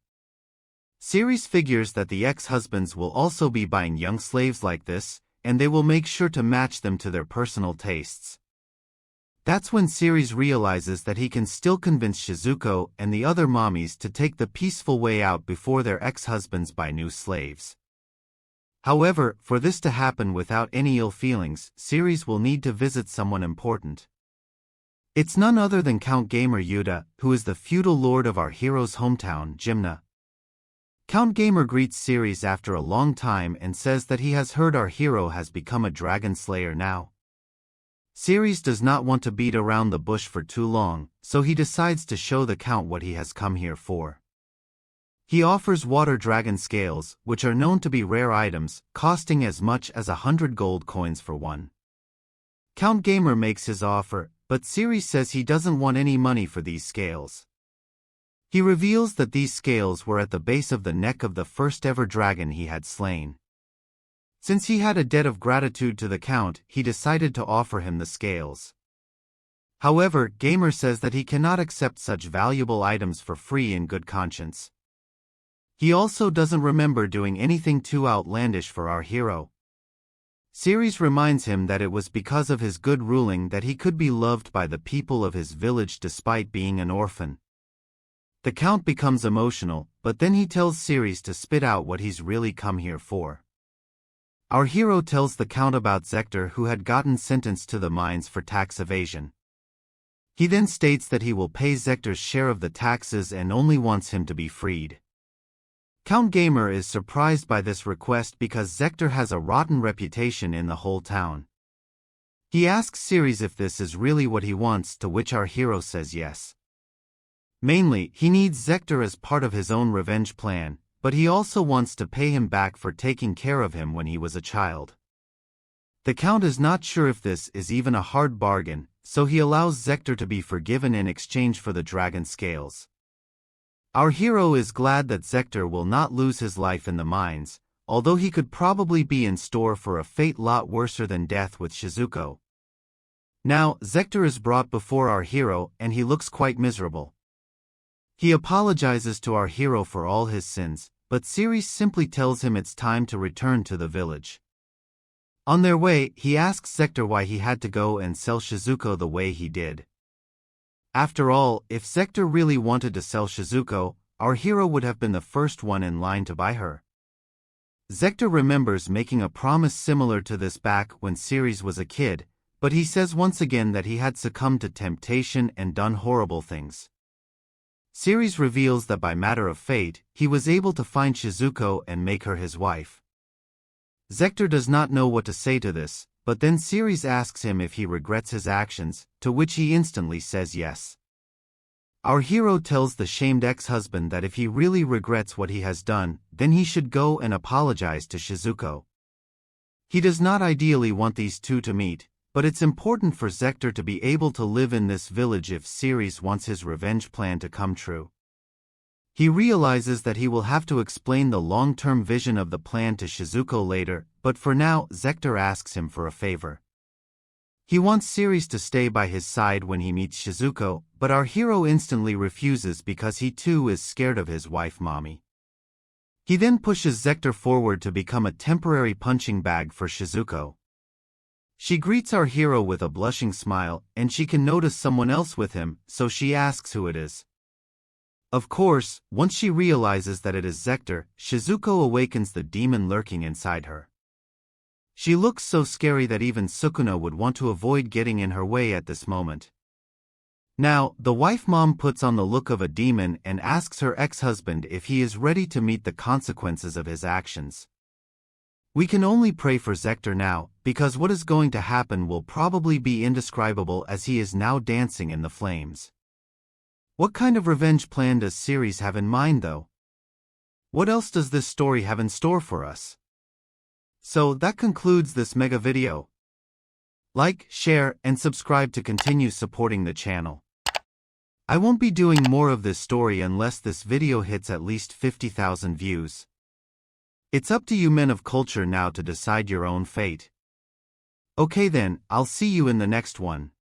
Siries figures that the ex-husbands will also be buying young slaves like this, and they will make sure to match them to their personal tastes. That's when Siries realizes that he can still convince Shizuko and the other mommies to take the peaceful way out before their ex-husbands buy new slaves. However, for this to happen without any ill feelings, Siries will need to visit someone important. It's none other than Count Gamer Yuta, who is the feudal lord of our hero's hometown, Jimna. Count Gamer greets Siries after a long time and says that he has heard our hero has become a dragon slayer now. Siries does not want to beat around the bush for too long, so he decides to show the Count what he has come here for. He offers water dragon scales, which are known to be rare items, costing as much as 100 gold coins for one. Count Gamer makes his offer, but Siries says he doesn't want any money for these scales. He reveals that these scales were at the base of the neck of the first ever dragon he had slain. Since he had a debt of gratitude to the Count, he decided to offer him the scales. However, Gamer says that he cannot accept such valuable items for free in good conscience. He also doesn't remember doing anything too outlandish for our hero. Siries reminds him that it was because of his good ruling that he could be loved by the people of his village despite being an orphan. The Count becomes emotional, but then he tells Siries to spit out what he's really come here for. Our hero tells the Count about Zect, who had gotten sentenced to the mines for tax evasion. He then states that he will pay Zect's share of the taxes and only wants him to be freed. Count Gamer is surprised by this request because Zect has a rotten reputation in the whole town. He asks Siries if this is really what he wants, to which our hero says yes. Mainly, he needs Zect as part of his own revenge plan, but he also wants to pay him back for taking care of him when he was a child. The Count is not sure if this is even a hard bargain, so he allows Zect to be forgiven in exchange for the dragon scales. Our hero is glad that Zect will not lose his life in the mines, although he could probably be in store for a fate lot worser than death with Shizuko. Now, Zect is brought before our hero and he looks quite miserable. He apologizes to our hero for all his sins, but Siries simply tells him it's time to return to the village. On their way, he asks Zect why he had to go and sell Shizuko the way he did. After all, if Zect really wanted to sell Shizuko, our hero would have been the first one in line to buy her. Zect remembers making a promise similar to this back when Siries was a kid, but he says once again that he had succumbed to temptation and done horrible things. Siries reveals that by matter of fate, he was able to find Shizuko and make her his wife. Zect does not know what to say to this, but then Siries asks him if he regrets his actions, to which he instantly says yes. Our hero tells the shamed ex-husband that if he really regrets what he has done, then he should go and apologize to Shizuko. He does not ideally want these two to meet, but it's important for Zect to be able to live in this village if Siries wants his revenge plan to come true. He realizes that he will have to explain the long-term vision of the plan to Shizuko later, but for now, Zect asks him for a favor. He wants Siries to stay by his side when he meets Shizuko, but our hero instantly refuses because he too is scared of his wife Mommy. He then pushes Zect forward to become a temporary punching bag for Shizuko. She greets our hero with a blushing smile, and she can notice someone else with him, so she asks who it is. Of course, once she realizes that it is Zect, Shizuko awakens the demon lurking inside her. She looks so scary that even Sukuna would want to avoid getting in her way at this moment. Now, the wife mom puts on the look of a demon and asks her ex-husband if he is ready to meet the consequences of his actions. We can only pray for Zect now, because what is going to happen will probably be indescribable as he is now dancing in the flames. What kind of revenge plan does Siries have in mind though? What else does this story have in store for us? So that concludes this mega video. Like, share, and subscribe to continue supporting the channel. I won't be doing more of this story unless this video hits at least 50,000 views. It's up to you men of culture now to decide your own fate. Okay then, I'll see you in the next one.